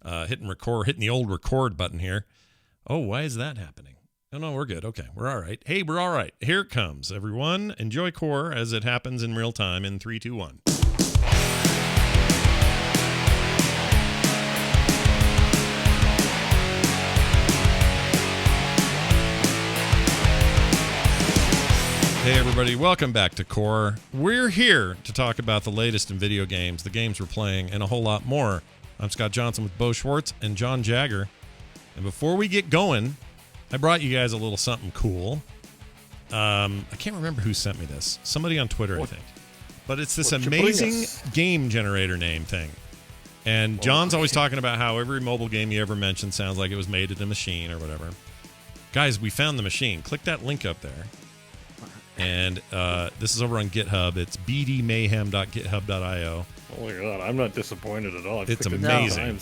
good. Hitting the old record button here. Oh, why is that happening? Oh, no, we're good. Okay, we're all right. Hey, we're all right. Here it comes, everyone. Enjoy Core as it happens in real time in 3, 2, 1. Hey everybody, welcome back to Core. We're here to talk about the latest in video games, the games we're playing, and a whole lot more. I'm Scott Johnson with Bo Schwartz and John Jagger. And before we get going, I brought you guys a little something cool. I can't remember who sent me this. Somebody on Twitter, I think. But it's this amazing game generator name thing. And John's always talking about how every mobile game you ever mentioned sounds like it was made in a machine or whatever. Guys, we found the machine. Click that link up there. And this is over on GitHub. It's bdmayhem.github.io. Oh my god, I'm not disappointed at all. It's amazing.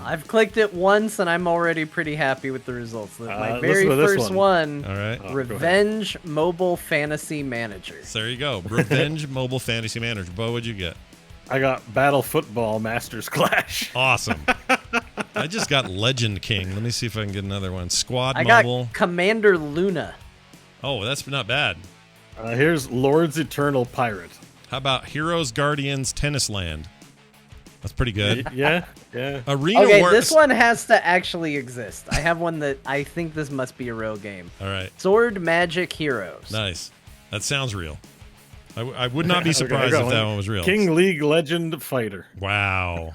I've clicked it once, and I'm already pretty happy with the results. My very first one. All right. Revenge Mobile Fantasy Manager. So there you go. Revenge Mobile Fantasy Manager. Bo, what'd you get? I got Battle Football Masters Clash. Awesome. I just got Legend King. Let me see if I can get another one. Squad I Mobile. got Commander Luna. Oh, that's not bad. Here's Lord's Eternal Pirate. How about Heroes Guardians Tennis Land? That's pretty good. Yeah. Arena Okay, Wars. this one has to actually exist. I have one that I think this must be a real game. All right. Sword Magic Heroes. Nice. That sounds real. I would not be surprised if that one was real. King League Legend Fighter. Wow.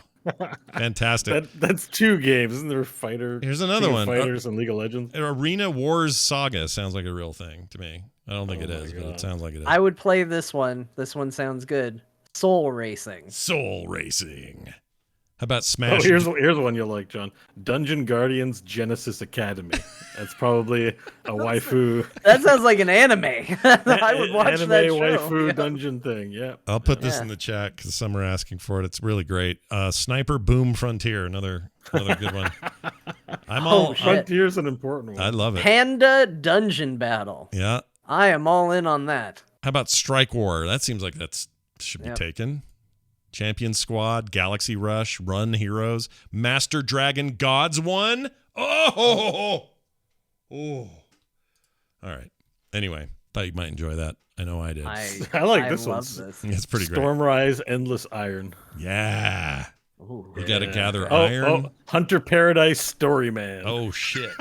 Fantastic. That's 2 games, isn't there? Fighter. Here's another King one. Fighters and League of Legends. Arena Wars Saga sounds like a real thing to me. I don't think it is, but it sounds like it is. I would play this one. This one sounds good. Soul Racing. Soul Racing. How about Smash? Here's one you'll like, John. Dungeon Guardians Genesis Academy. That's probably a waifu. That sounds like an anime. I would watch anime that show. Waifu dungeon thing. Yeah. I'll put this in the chat because some are asking for it. It's really great. Sniper Boom Frontier, another good one. Frontier's an important one. I love it. Panda Dungeon Battle. Yeah. I am all in on that. How about Strike War? That seems like should be taken. Champion Squad, Galaxy Rush, Run Heroes, Master Dragon Gods 1. Oh. All right. Anyway, thought you might enjoy that. I know I did. I like this one. It's pretty great. Stormrise Endless Iron. Yeah. You got to gather iron. Hunter Paradise Storyman. Oh, shit.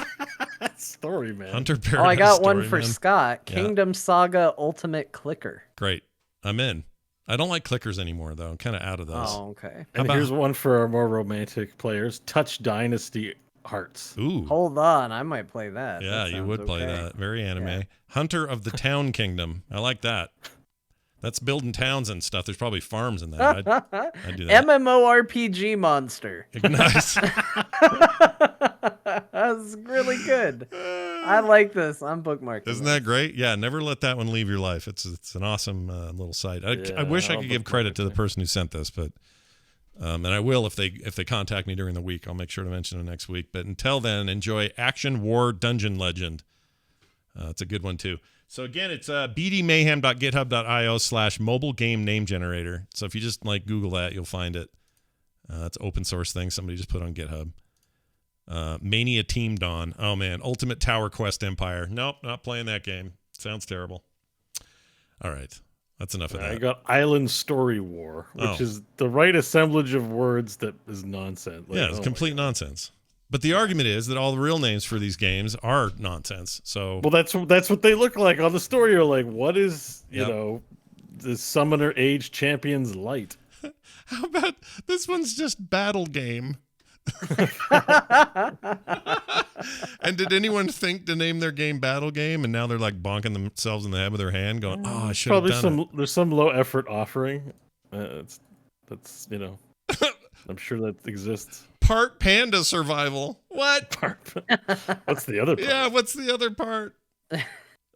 Storyman. Hunter Paradise I got one Storyman. for Scott. Kingdom Saga Ultimate Clicker. Great. I'm in. I don't like clickers anymore, though. I'm kind of out of those. Oh, okay. And here's one for our more romantic players. Touch Dynasty Hearts. Ooh. Hold on. I might play that. Yeah, you would play that. Very anime. Yeah. Hunter of the Town Kingdom. I like that. That's building towns and stuff. There's probably farms in that. I'd do that. MMORPG Monster. Nice. That's really good. I like this. I'm bookmarking. Isn't that great? Yeah, never let that one leave your life. It's an awesome little site. I wish I could give credit to the person who sent this, but and I will if they contact me during the week. I'll make sure to mention it next week. But until then, enjoy Action War Dungeon Legend. It's a good one too. So again, it's bdmayhem.github.io/mobile game name generator. So if you just Google that, you'll find it. It's an open source thing somebody just put on GitHub. Mania Team Dawn. Oh man, Ultimate Tower Quest Empire. Nope, not playing that game. Sounds terrible. All right, that's enough of that. I got Island Story War, which is the right assemblage of words that is nonsense. It's complete nonsense. But the argument is that all the real names for these games are nonsense. So that's what they look like on the story. You're like, what is the Summoner Age Champions Light? How about this one's just Battle Game? And did anyone think to name their game Battle Game? And now they're bonking themselves in the head with their hand, going, "Oh, I should have done it." There's some low effort offering. That's I'm sure that exists. Part Panda Survival. What? What's the other part? Yeah, what's the other part?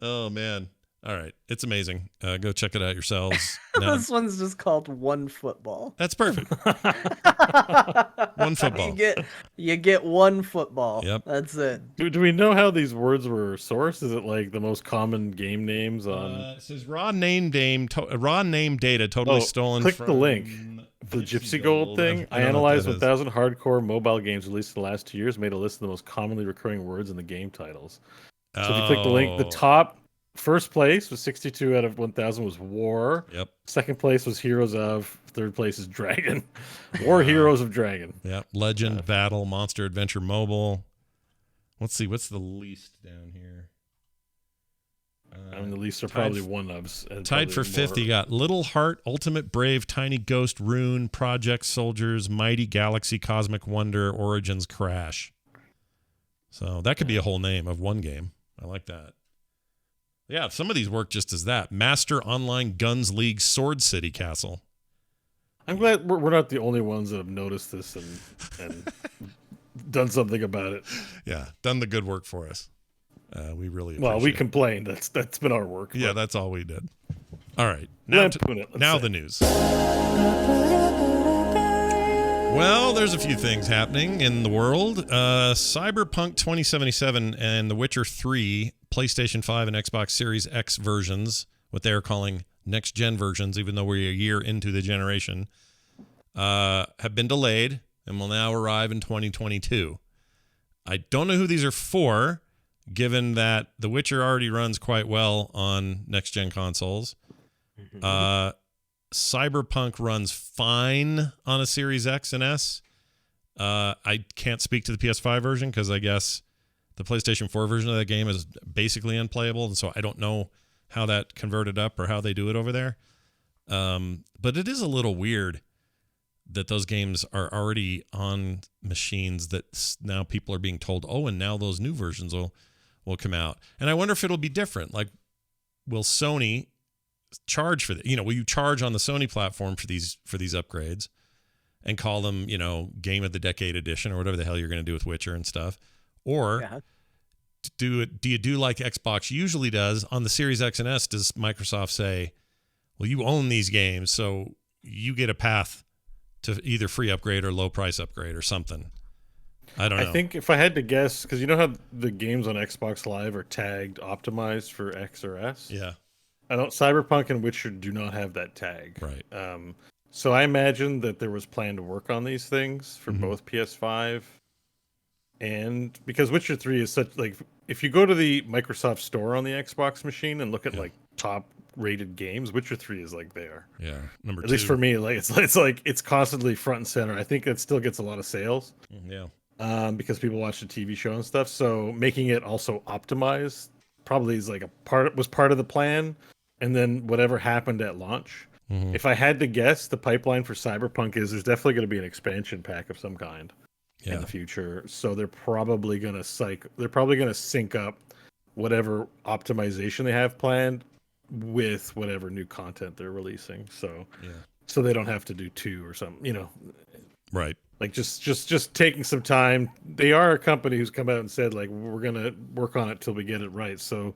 Oh man. All right, it's amazing. Go check it out yourselves. This one's just called One Football. That's perfect. One football. You get one football. Yep. That's it. Do we know how these words were sourced? Is it the most common game names on? It says raw name data totally stolen. Click from the link. the Gypsy Gold thing. I analyzed 1,000 hardcore mobile games released in the last 2 years, made a list of the most commonly recurring words in the game titles. So if you click the link, the top first place was 62 out of 1,000 was War. Yep. Second place was Heroes of. Third place is Dragon. War Heroes of Dragon. Yep. Legend, Battle, Monster Adventure Mobile. Let's see. What's the least down here? I mean, the least are probably one-ups. Tied for fifth, you got Little Heart, Ultimate Brave, Tiny Ghost, Rune, Project Soldiers, Mighty Galaxy, Cosmic Wonder, Origins, Crash. So that could be a whole name of one game. I like that. Yeah, some of these work just as that. Master Online Guns League Sword City Castle. I'm glad we're not the only ones that have noticed this and done something about it. Yeah, done the good work for us. We really well, we complained. That's been our work. Yeah, that's all we did. All right, now the news. Well, there's a few things happening in the world. Cyberpunk 2077 and The Witcher 3, PlayStation 5 and Xbox Series X versions, what they're calling next-gen versions, even though we're a year into the generation, have been delayed and will now arrive in 2022. I don't know who these are for, given that The Witcher already runs quite well on next-gen consoles. Cyberpunk runs fine on a Series X and S. I can't speak to the PS5 version because I guess the PlayStation 4 version of that game is basically unplayable, and so I don't know how that converted up or how they do it over there. But it is a little weird that those games are already on machines that now people are being told, oh, and now those new versions will come out. And I wonder if it'll be different. Like, will Sony charge for that? Will you charge on the Sony platform for these upgrades and call them, Game of the Decade Edition or whatever the hell you're going to do with Witcher and stuff? Or do you do like Xbox usually does on the Series X and S? Does Microsoft say, well, you own these games, so you get a path to either free upgrade or low price upgrade or something? I don't know. I think if I had to guess, because you know how the games on Xbox Live are tagged optimized for X or S? Yeah. Cyberpunk and Witcher do not have that tag. Right. So I imagine that there was planned work on these things for both PS5 and because Witcher 3 is such if you go to the Microsoft store on the Xbox machine and look at top rated games, Witcher 3 is there. Yeah. Number 2. At least for me, it's constantly front and center. I think it still gets a lot of sales. Yeah. Because people watch the TV show and stuff. So making it also optimized probably is was part of the plan. And then whatever happened at launch. If I had to guess, the pipeline for Cyberpunk is there's definitely going to be an expansion pack of some kind in the future. So they're probably going to sync up whatever optimization they have planned with whatever new content they're releasing. So they don't have to do 2 or something, Right. Just taking some time. They are a company who's come out and said we're going to work on it till we get it right. So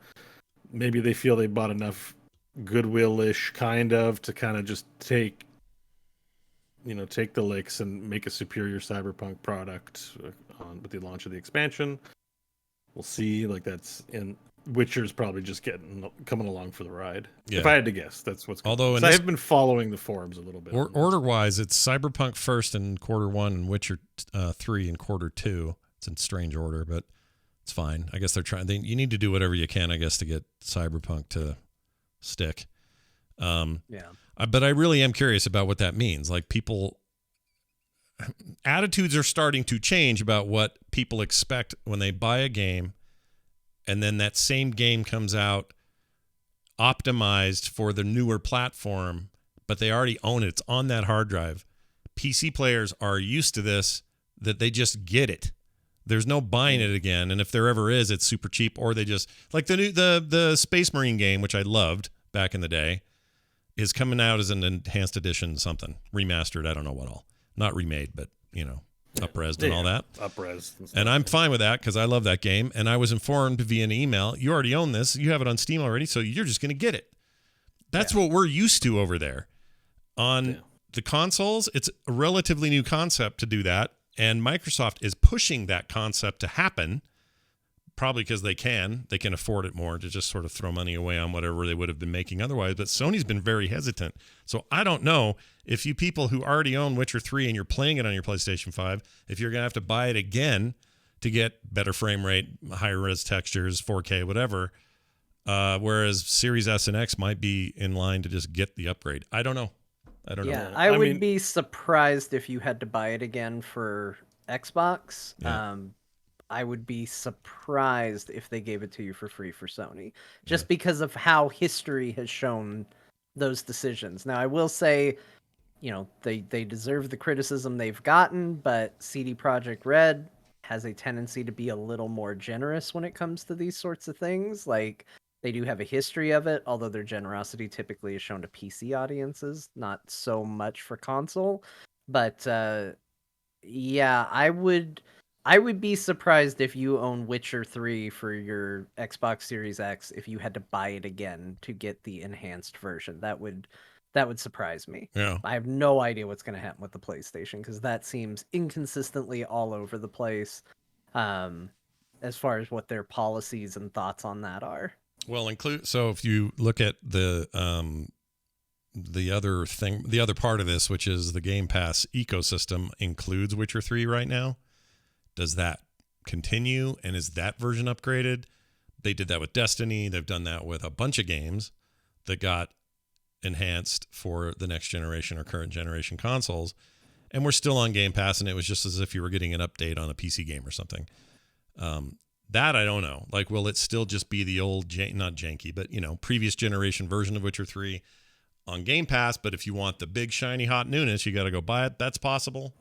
maybe they feel they bought enough goodwill-ish to kind of just take the licks and make a superior Cyberpunk product with the launch of the expansion. We'll see. Witcher's probably just coming along for the ride. Yeah. If I had to guess, that's what's going on. I have been following the forums a little bit. Order-wise, it's Cyberpunk first in Q1 and Witcher 3 in Q2. It's in strange order, but it's fine. I guess they're trying. You need to do whatever you can, I guess, to get Cyberpunk to stick. But I really am curious about what that means. People attitudes are starting to change about what people expect when they buy a game, and then that same game comes out optimized for the newer platform, but they already own it. It's on that hard drive. PC players are used to this, that they just get it. There's no buying it again, and if there ever is, it's super cheap, or they just the Space Marine game, which I loved back in the day, is coming out as an enhanced edition, something remastered. I don't know what all, not remade, but up-resed and all that. Up-resed. And I'm fine with that because I love that game. And I was informed via an email, you already own this. You have it on Steam already, so you're just going to get it. That's what we're used to over there. On the consoles, it's a relatively new concept to do that. And Microsoft is pushing that concept to happen probably because they can afford it more to just sort of throw money away on whatever they would have been making otherwise. But Sony's been very hesitant. So I don't know if you people who already own Witcher 3 and you're playing it on your PlayStation 5, if you're going to have to buy it again to get better frame rate, higher res textures, 4K, whatever. Whereas Series S and X might be in line to just get the upgrade. I don't know. Yeah, I would be surprised if you had to buy it again for Xbox. Yeah. I would be surprised if they gave it to you for free for Sony, just because of how history has shown those decisions. Now, I will say, they deserve the criticism they've gotten, but CD Projekt Red has a tendency to be a little more generous when it comes to these sorts of things. Like, they do have a history of it, although their generosity typically is shown to PC audiences, not so much for console. But yeah, I would be surprised if you own Witcher 3 for your Xbox Series X if you had to buy it again to get the enhanced version. That would surprise me. Yeah. I have no idea what's going to happen with the PlayStation because that seems inconsistently all over the place as far as what their policies and thoughts on that are. Well, so if you look at the other part of this, which is the Game Pass ecosystem, includes Witcher 3 right now. Does that continue? And is that version upgraded? They did that with Destiny. They've done that with a bunch of games that got enhanced for the next generation or current generation consoles. And we're still on Game Pass, and it was just as if you were getting an update on a PC game or something. That I don't know. Like, will it still just be the old, not janky, but, previous generation version of Witcher 3 on Game Pass? But if you want the big, shiny, hot newness, you got to go buy it. That's possible.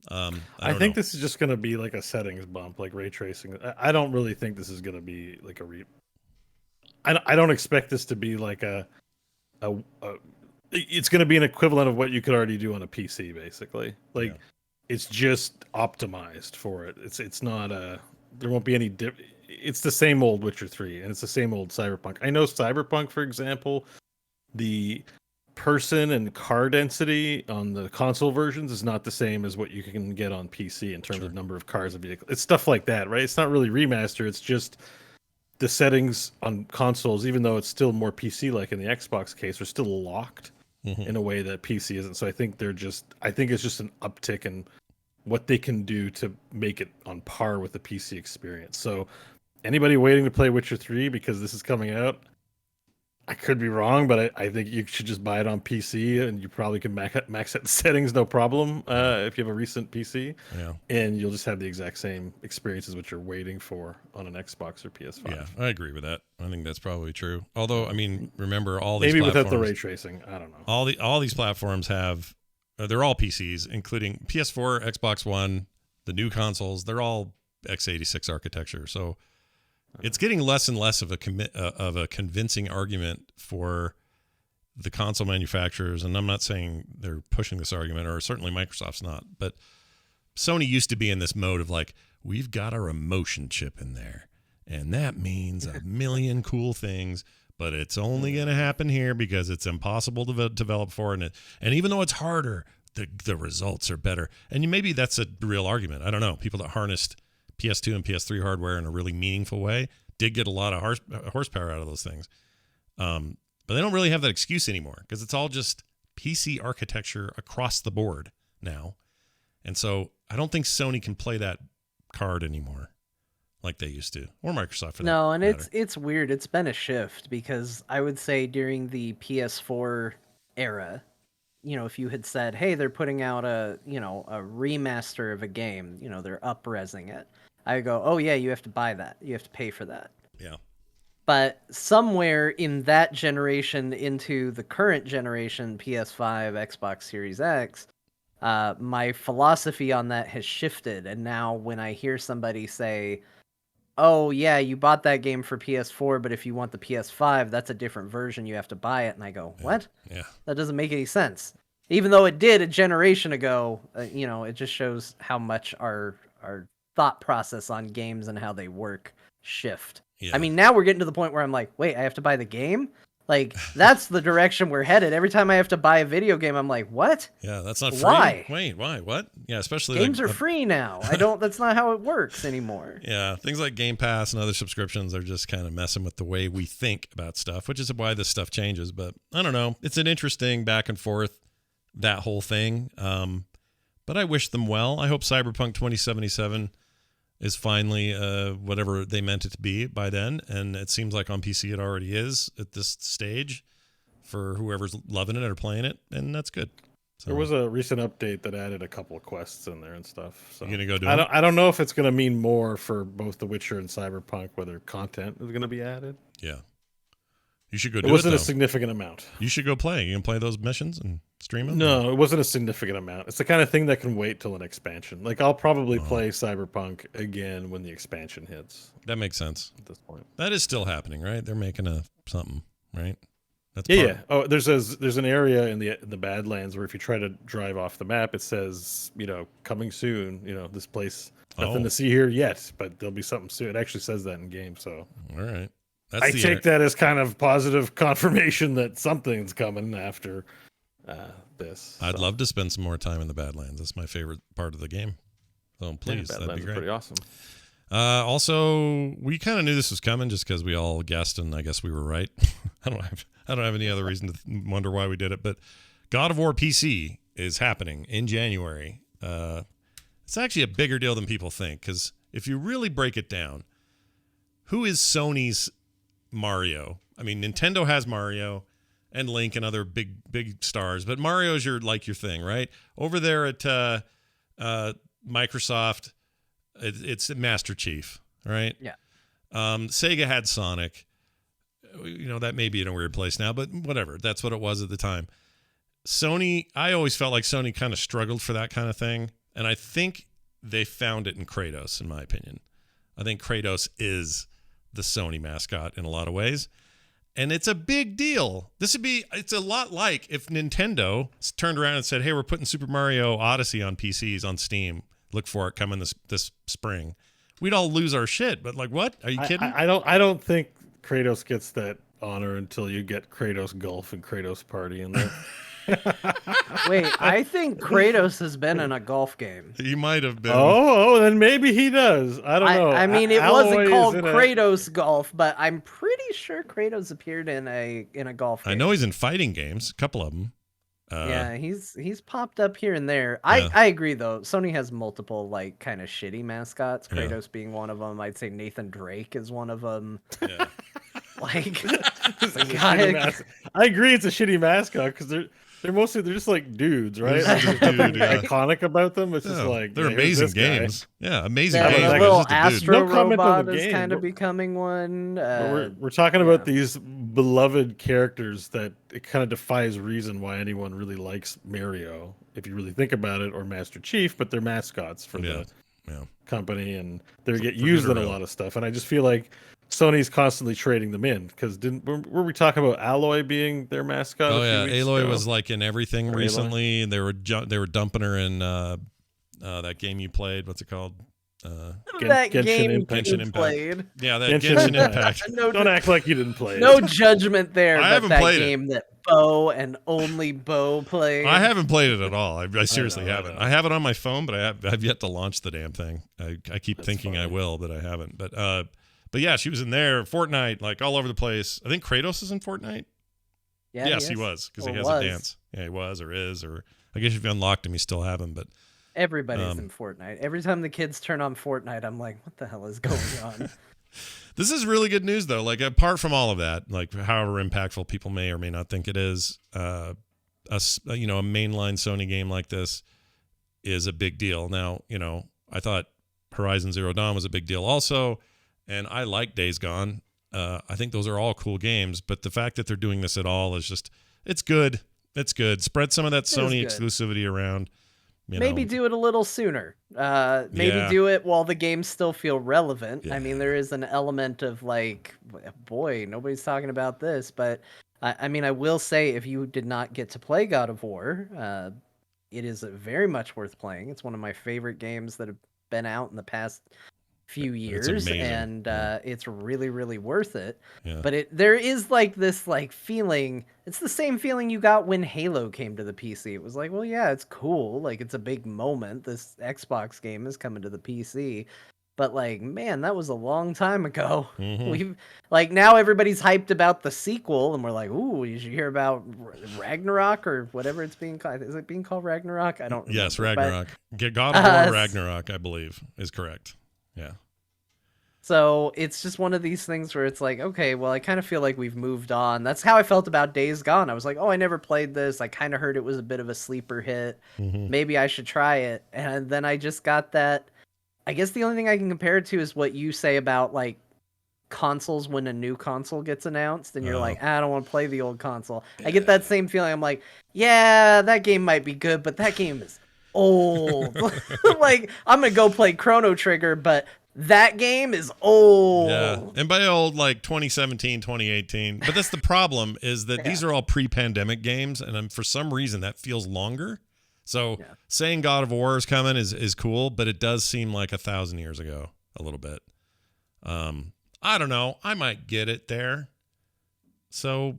I think this is just going to be like a settings bump, like ray tracing. I don't really think this is going to be like I don't expect this to be like it's going to be an equivalent of what you could already do on a PC, basically. Like, it's just optimized for it. It's not there won't be any it's the same old Witcher 3 and it's the same old Cyberpunk. I know Cyberpunk, for example, the person and car density on the console versions is not the same as what you can get on PC in terms of number of cars and vehicles. It's stuff like that, right? It's not really remaster. It's just the settings on consoles, even though it's still more PC-like in the Xbox case, are still locked in a way that PC isn't. So I think it's just an uptick in what they can do to make it on par with the PC experience. So anybody waiting to play Witcher 3 because this is coming out, I could be wrong, but I think you should just buy it on PC, and you probably can max out the settings, no problem, if you have a recent PC. Yeah. And you'll just have the exact same experiences which you're waiting for on an Xbox or PS5. Yeah, I agree with that. I think that's probably true. Although, I mean, remember all these maybe platforms, without the ray tracing, I don't know. All these platforms have, they're all PCs, including PS4, Xbox One, the new consoles. They're all x86 architecture. So it's getting less and less of a convincing argument for the console manufacturers. And I'm not saying they're pushing this argument, or certainly Microsoft's not. But Sony used to be in this mode of like, we've got our emotion chip in there, and that means a million cool things. But it's only going to happen here because it's impossible to develop for it. And even though it's harder, the results are better. And maybe that's a real argument. I don't know. People that harnessed PS2 and PS3 hardware in a really meaningful way did get a lot of horsepower out of those things. But they don't really have that excuse anymore because it's all just PC architecture across the board now. And so I don't think Sony can play that card anymore like they used to, or Microsoft for that No, and matter. it's weird. It's been a shift because I would say during the PS4 era, if you had said, hey, they're putting out a remaster of a game, they're up-resing it, I go, oh yeah, you have to buy that. You have to pay for that. Yeah. But somewhere in that generation into the current generation, PS5, Xbox Series X, my philosophy on that has shifted. And now when I hear somebody say, oh yeah, you bought that game for PS4, but if you want the PS5, that's a different version. You have to buy it. And I go, what? Yeah. That doesn't make any sense. Even though it did a generation ago, it just shows how much our thought process on games and how they work shift. Yeah. I mean, now we're getting to the point where I'm like, wait, I have to buy the game? Like, that's the direction we're headed. Every time I have to buy a video game, I'm like, what? Yeah, that's not free. Why? Wait, why? What? Yeah, especially Games like, are free now. That's not how it works anymore. Yeah, things like Game Pass and other subscriptions are just kind of messing with the way we think about stuff, which is why this stuff changes. But I don't know. It's an interesting back and forth, that whole thing. But I wish them well. I hope Cyberpunk 2077 is finally whatever they meant it to be by then. And it seems like on PC it already is at this stage for whoever's loving it or playing it. And that's good. So, there was a recent update that added a couple of quests in there and stuff. So you going to go do I it? I don't know if it's going to mean more for both The Witcher and Cyberpunk, whether content is going to be added. Yeah. You should go It do it, wasn't though. a significant amount. You should go play. You can play those missions and stream them? No, it wasn't a significant amount. It's the kind of thing that can wait till an expansion. Like, I'll probably play Cyberpunk again when the expansion hits That makes sense. at this point. That is still happening, right? They're making a something, right? That's Yeah, part- yeah. Oh, there's an area in the Badlands where if you try to drive off the map, it says, coming soon. This place, nothing Oh. to see here yet, but there'll be something soon. It actually says that in game, so All right. That's I take that as kind of positive confirmation that something's coming after this. I'd so. love to spend some more time in the Badlands. That's my favorite part of the game. So please, Yeah, that'd be Badlands are great. pretty awesome. Also, we kind of knew this was coming just because we all guessed, and I guess we were right. I don't have any other reason to wonder why we did it, but God of War PC is happening in January. It's actually a bigger deal than people think, because if you really break it down, who is Sony's Mario? I mean, Nintendo has Mario and Link and other big stars, but Mario's your thing, right? Over there at Microsoft, it's Master Chief, right? Yeah. Sega had Sonic. That may be in a weird place now, but whatever. That's what it was at the time. Sony, I always felt like Sony kind of struggled for that kind of thing, and I think they found it in Kratos, in my opinion. I think Kratos is the Sony mascot in a lot of ways, and it's a big deal. It's a lot like if Nintendo turned around and said, hey, we're putting Super Mario Odyssey on PCs on Steam. Look for it coming this spring. We'd all lose our shit, but what? Are you kidding? I don't think Kratos gets that honor until you get Kratos Golf and Kratos Party in there. Wait, I think Kratos has been in a golf game. He might have been. Oh, then maybe he does. I don't know. I mean, it Alloy wasn't is called in Kratos Golf, but I'm pretty sure Kratos appeared in a golf game. I know he's in fighting games, a couple of them. Yeah, he's popped up here and there. Yeah. I agree though. Sony has multiple kind of shitty mascots. Yeah. Kratos being one of them. I'd say Nathan Drake is one of them. Yeah. It's a the guy- shitty I agree, it's a shitty mascot because they're just like dudes, right? They're just a There's nothing dude, yeah. iconic about them. It's just Yeah, like they're yeah, here's amazing this guy. games. Yeah, amazing The Yeah, games. like- but little it's just a dude. Astro No comment on Robot the is game. kind of becoming one. But we're talking about these beloved characters that it kind of defies reason why anyone really likes Mario, if you really think about it, or Master Chief, but they're mascots for Yeah. the company and they get for used good in or a ill. lot of stuff. And I just feel like Sony's constantly trading them in because were we talking about Alloy being their mascot? Oh a few yeah, weeks Aloy ago? was in everything Or Aloy? recently. And they were dumping her in that game you played. What's it called? That Genshin game Impact. you Genshin Impact. played. Yeah, that Genshin Genshin Impact. Impact. No, Don't act like you didn't play no it. judgment there. I but haven't that played it. game that Bo and only Bo played. I haven't played it at all. I seriously know, I haven't. know. I have it on my phone, but I've yet to launch the damn thing. I keep That's thinking I funny. will, but I haven't. But yeah, she was in there. Fortnite, all over the place. I think Kratos is in Fortnite. Yeah, Yes, he is. was because he Or has was. a dance. Yeah, he was or is or I guess if you unlocked him, you still have him. But Everybody's in Fortnite. Every time the kids turn on Fortnite, I'm like, what the hell is going on? this is really good news, though. Apart from all of that, however impactful people may or may not think it is, a mainline Sony game like this is a big deal. Now, I thought Horizon Zero Dawn was a big deal also, and I like Days Gone. I think those are all cool games, but the fact that they're doing this at all is just, it's good. It's good. Spread some of that Sony good. exclusivity around. Maybe do it a little sooner. Maybe Yeah. do it while the games still feel relevant. Yeah. I mean, there is an element of boy, nobody's talking about this. But I mean, I will say, if you did not get to play God of War, it is very much worth playing. It's one of my favorite games that have been out in the past few It's years, amazing. and it's really, really worth it. Yeah. But there is like this like feeling. It's the same feeling you got when Halo came to the PC. It was like, well, yeah, it's cool. Like it's a big moment. This Xbox game is coming to the PC. But like, man, that was a long time ago. Mhm. We've like now everybody's hyped about the sequel, and we're like, ooh, you should hear about Ragnarok or whatever it's being called. Is it being called Ragnarok? I don't remember. Yes, Ragnarok. God of War Ragnarok, I believe, is correct. Yeah. So it's just one of these things where it's like, okay, well, I kind of feel like we've moved on. That's how I felt about Days Gone. I was like, oh, I never played this. I kind of heard it was a bit of a sleeper hit. Mhm. Maybe I should try it. And then I just got that. I guess the only thing I can compare it to is what you say about like consoles when a new console gets announced and you're like, I don't want to play the old console. I get that same feeling. I'm like, yeah, that game might be good, but that game is old. Like, I'm going to go play Chrono Trigger, but that game is old. Yeah. And by old, like 2017, 2018. But that's the problem is that these are all pre-pandemic games, and for some reason that feels longer. So saying God of War is coming is cool, but it does seem like 1,000 years ago a little bit. I don't know. I might get it there. So,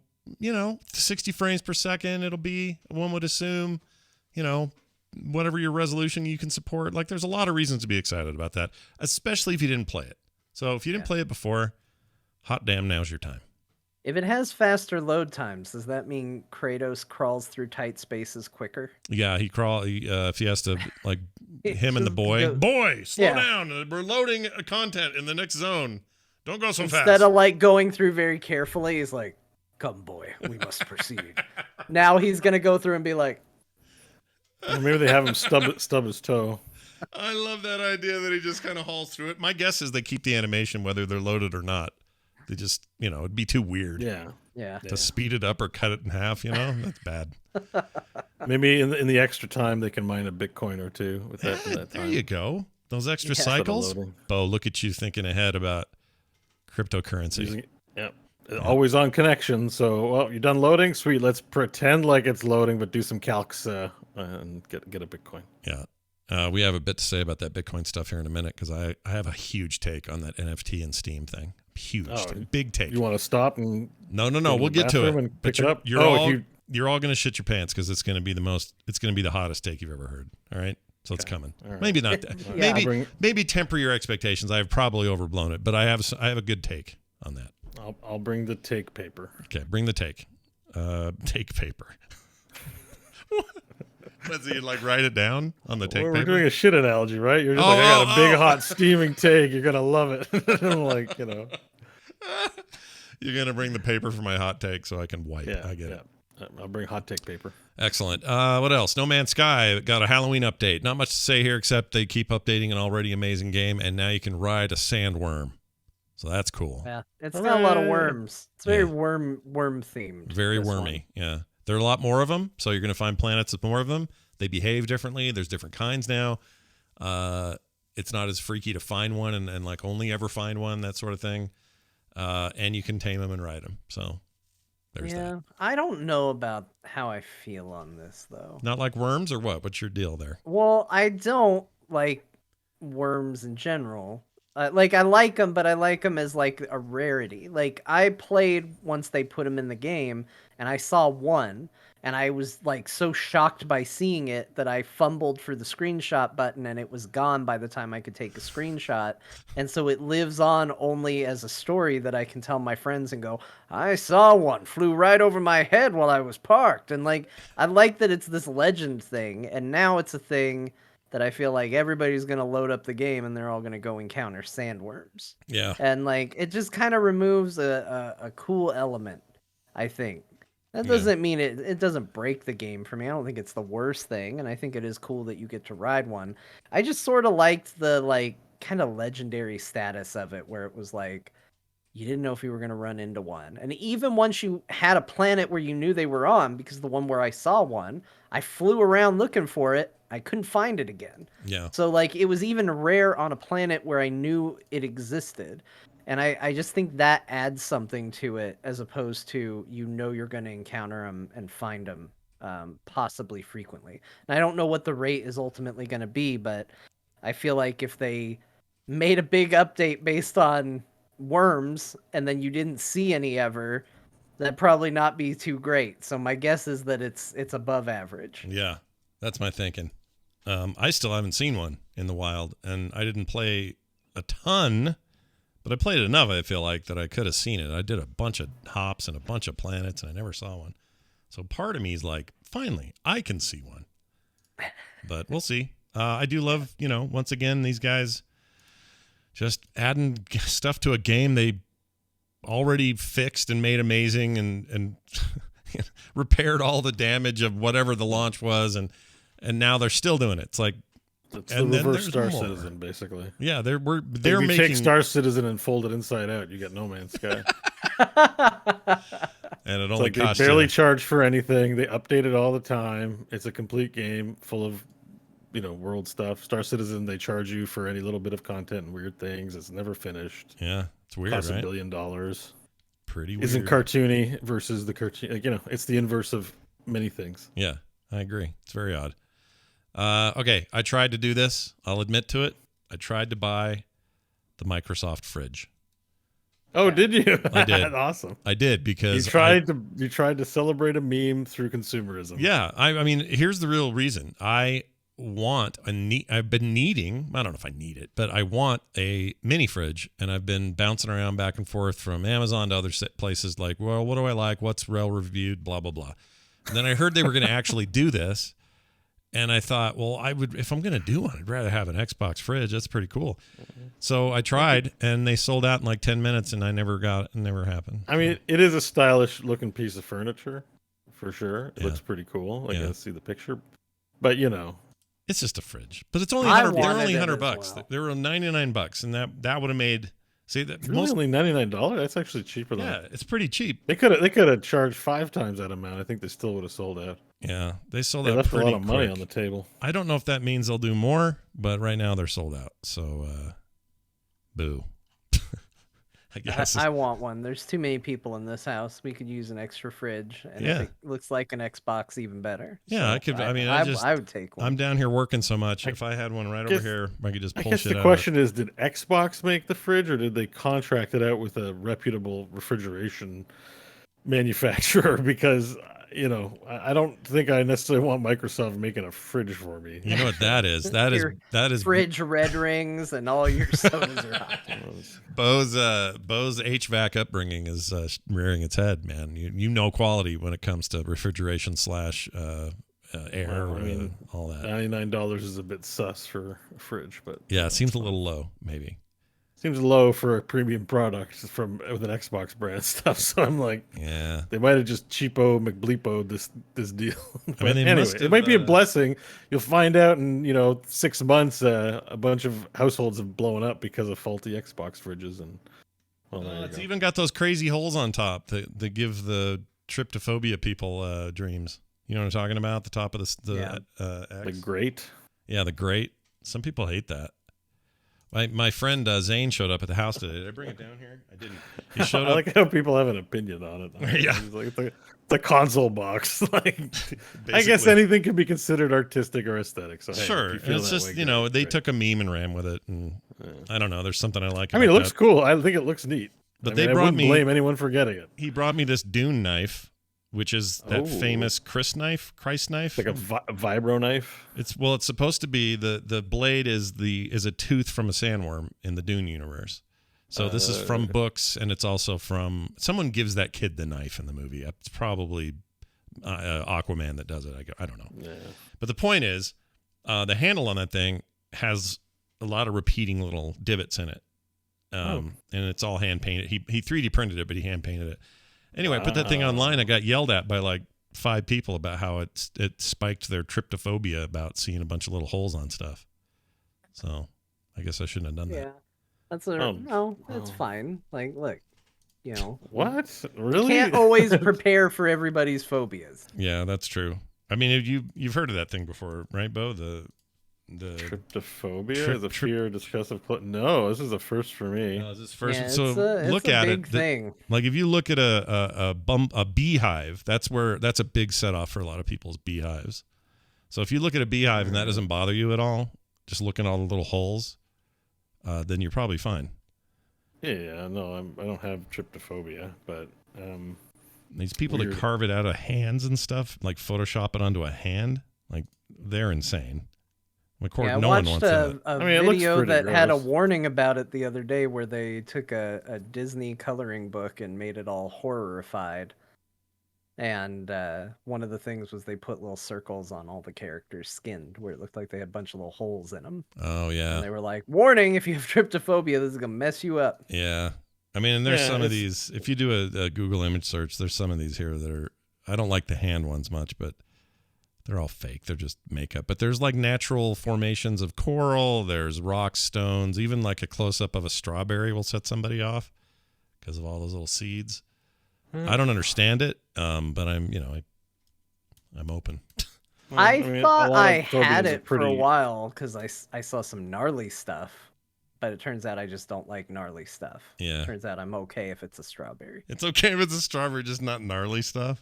60 frames per second, it'll be, one would assume, whatever your resolution you can support. Like, there's a lot of reasons to be excited about that, especially if you didn't play it. So if you didn't play it before, hot damn, now's your time. If it has faster load times, does that mean Kratos crawls through tight spaces quicker? Yeah, if he has to, like, him and the boy, slow down. We're loading content in the next zone. Don't go so fast. Instead of, like, going through very carefully, he's like, come, boy, we must proceed. Now he's going to go through and be like... Or maybe they have him stub his toe. I love that idea that he just kind of hauls through it. My guess is they keep the animation whether they're loaded or not. They just, it'd be too weird. Yeah. To speed it up or cut it in half, that's bad. Maybe in the extra time they can mine a Bitcoin or two with that. That there time. you go. Those extra cycles. Bo, look at you thinking ahead about cryptocurrency. Always on connection. So, well, you're done loading. Sweet. Let's pretend like it's loading, but do some calcs and get a Bitcoin. Yeah. We have a bit to say about that Bitcoin stuff here in a minute because I have a huge take on that NFT and Steam thing. Huge, big take. You want to stop and no. We'll get to it. Pick it up. You're all gonna shit your pants because it's gonna be the hottest take you've ever heard. All right, so it's coming. Right. Maybe not. Maybe temper your expectations. I have probably overblown it, but I have a good take on that. I'll bring the take paper. Okay, bring the take. Take paper. Does he like write it down on the take paper? We're doing a shit analogy, right? You're just I got a big hot steaming take. You're gonna love it. I'm like, You're gonna bring the paper for my hot take so I can wipe. Yeah, I get it. I'll bring hot take paper. Excellent. What else? No Man's Sky got a Halloween update. Not much to say here except they keep updating an already amazing game, and now you can ride a sandworm. So that's cool. Yeah, it's got a lot of worms. It's very worm themed. Very wormy. Yeah. There are a lot more of them, so you're going to find planets with more of them. They behave differently. There's different kinds now. It's not as freaky to find one and like only ever find one, that sort of thing. And you can tame them and ride them. So there's that. I don't know about how I feel on this, though. Not like worms or what? What's your deal there? Well, I don't like worms in general. I like them, but I like them as like a rarity. Like I played once they put them in the game, and I saw one, and I was like so shocked by seeing it that I fumbled for the screenshot button, and it was gone by the time I could take a screenshot. And so it lives on only as a story that I can tell my friends and go, I saw one, flew right over my head while I was parked. And like I like that it's this legend thing, and now it's a thing that I feel like everybody's going to load up the game and they're all going to go encounter sandworms. Yeah. And like, it just kind of removes a cool element, I think. That doesn't mean it doesn't break the game for me. I don't think it's the worst thing. And I think it is cool that you get to ride one. I just sort of liked the like kind of legendary status of it where it was like, you didn't know if you were going to run into one. And even once you had a planet where you knew they were on, because the one where I saw one, I flew around looking for it. I couldn't find it again. Yeah. So like it was even rare on a planet where I knew it existed. And I just think that adds something to it as opposed to, you're going to encounter them and find them possibly frequently. And I don't know what the rate is ultimately going to be, but I feel like if they made a big update based on worms and then you didn't see any ever, that'd probably not be too great. So my guess is that it's above average. Yeah, that's my thinking. I still haven't seen one in the wild, and I didn't play a ton, but I played enough, I feel like, that I could have seen it. I did a bunch of hops and a bunch of planets, and I never saw one. So part of me is like, finally, I can see one. But we'll see. I do love, once again, these guys just adding stuff to a game they already fixed and made amazing and repaired all the damage of whatever the launch was, and now they're still doing it. It's like it's the reverse Star Citizen, basically. Yeah, they're if you making take Star Citizen and fold it inside out, you get No Man's Sky. And it only costs they barely charge for anything. They update it all the time. It's a complete game full of world stuff. Star Citizen, they charge you for any little bit of content and weird things. It's never finished. Yeah, it's weird. Costs right? $1 billion. Pretty weird. Isn't cartoony versus the cartoon. It's the inverse of many things. Yeah, I agree. It's very odd. Okay, I tried to do this. I'll admit to it. I tried to buy the Microsoft fridge. Oh, did you? I did. Awesome. I did because you tried to celebrate a meme through consumerism. Yeah, I mean, here's the real reason. I've been needing, I don't know if I need it, but I want a mini fridge, and I've been bouncing around back and forth from Amazon to other places like, well, what do I like? What's well reviewed? Blah, blah, blah. And then I heard they were going to actually do this, and I thought, well, if I'm going to do one, I'd rather have an Xbox fridge. That's pretty cool. So I tried, and they sold out in like 10 minutes, and I never got it. It never happened. I mean, it is a stylish looking piece of furniture, for sure. It looks pretty cool. I can see the picture. But, it's just a fridge. But it's only they're only $100. Well. They were $99, and that would have made really only $99. That's actually cheaper than it's pretty cheap. They could have charged 5 times that amount. I think they still would have sold out. Yeah, they sold out. They left pretty a lot of money quick. on the table. I don't know if that means they'll do more, but right now they're sold out. So, boo. I guess I want one. There's too many people in this house. We could use an extra fridge, and if it looks like an Xbox, even better. Yeah, so I could. I would take one. I'm down here working so much. If I had one right over here, I could just pull shit out. I guess the question is, did Xbox make the fridge, or did they contract it out with a reputable refrigeration manufacturer? Because I don't think I necessarily want Microsoft making a fridge for me. You know what that is? That is fridge red rings, and all your sodas are hot. Bo's HVAC upbringing is rearing its head, man. You know quality when it comes to refrigeration / air, all that. $99 is a bit sus for a fridge, but yeah, it seems a little low, maybe. Seems low for a premium product with an Xbox brand stuff. So I'm like, yeah, they might have just cheapo McBleepo this deal. But anyway, it might be a blessing. You'll find out in 6 months, a bunch of households have blown up because of faulty Xbox fridges, and it's even got those crazy holes on top that give the tryptophobia people dreams. You know what I'm talking about? The top of X. The grate. Yeah, the grate. Some people hate that. My friend Zane showed up at the house today. Did I bring it down here? I didn't. He showed up. I like how people have an opinion on it. Yeah, it's like the console box. I guess anything can be considered artistic or aesthetic. So sure, it's just they took a meme and ran with it, and I don't know. There's something I like. I mean, it looks cool. I think it looks neat. But I wouldn't blame anyone for getting it. He brought me this Dune knife, which is that famous Christ knife. Like a vibro knife. It's supposed to be the blade is a tooth from a sandworm in the Dune universe. So this is from books, and it's also from someone gives that kid the knife in the movie. It's probably Aquaman that does it. I don't know. Yeah. But the point is, the handle on that thing has a lot of repeating little divots in it, and it's all hand painted. He 3D printed it, but he hand painted it. Anyway, I put that thing online. I got yelled at by like 5 people about how it spiked their tryptophobia about seeing a bunch of little holes on stuff. So I guess I shouldn't have done that. Yeah, that's fine. Like, look, what? Really? You can't always prepare for everybody's phobias. Yeah, that's true. I mean, you've heard of that thing before, right, Bo? The tryptophobia is a fear of disgustive. No, this is a first for me. No, this is first. Yeah, so look at it. Like if you look at a beehive, that's a big set off for a lot of people's beehives. So if you look at a beehive and that doesn't bother you at all, just look at all the little holes. then you're probably fine. Yeah, no, I don't have tryptophobia, but These people weird. that carve it out of hands and stuff, like Photoshop it onto a hand, like they're insane. Of course, Yeah, I no one watched wants that. a I mean, it looks video pretty that had a gross. warning about it the other day where they took a Disney coloring book and made it all horrified. And one of the things was they put little circles on all the characters' skin where it looked like they had a bunch of little holes in them. Oh yeah, And they were like, warning, if you have tryptophobia, this is going to mess you up. yeah. I mean, and there's Yeah, some of it's- these. If you do a Google image search, there's some of these here that are. I don't like the hand ones much, but they're all fake. They're just makeup. But there's like natural formations of coral. There's rocks, stones. Even like a close up of a strawberry will set somebody off because of all those little seeds. I don't understand it, but I'm open. Well, I mean, a thought lot of I had phobias are it for a pretty- while because I saw some gnarly stuff. But it turns out I just don't like gnarly stuff. Yeah. Turns out I'm okay if it's a strawberry. It's okay if it's a strawberry, just not gnarly stuff.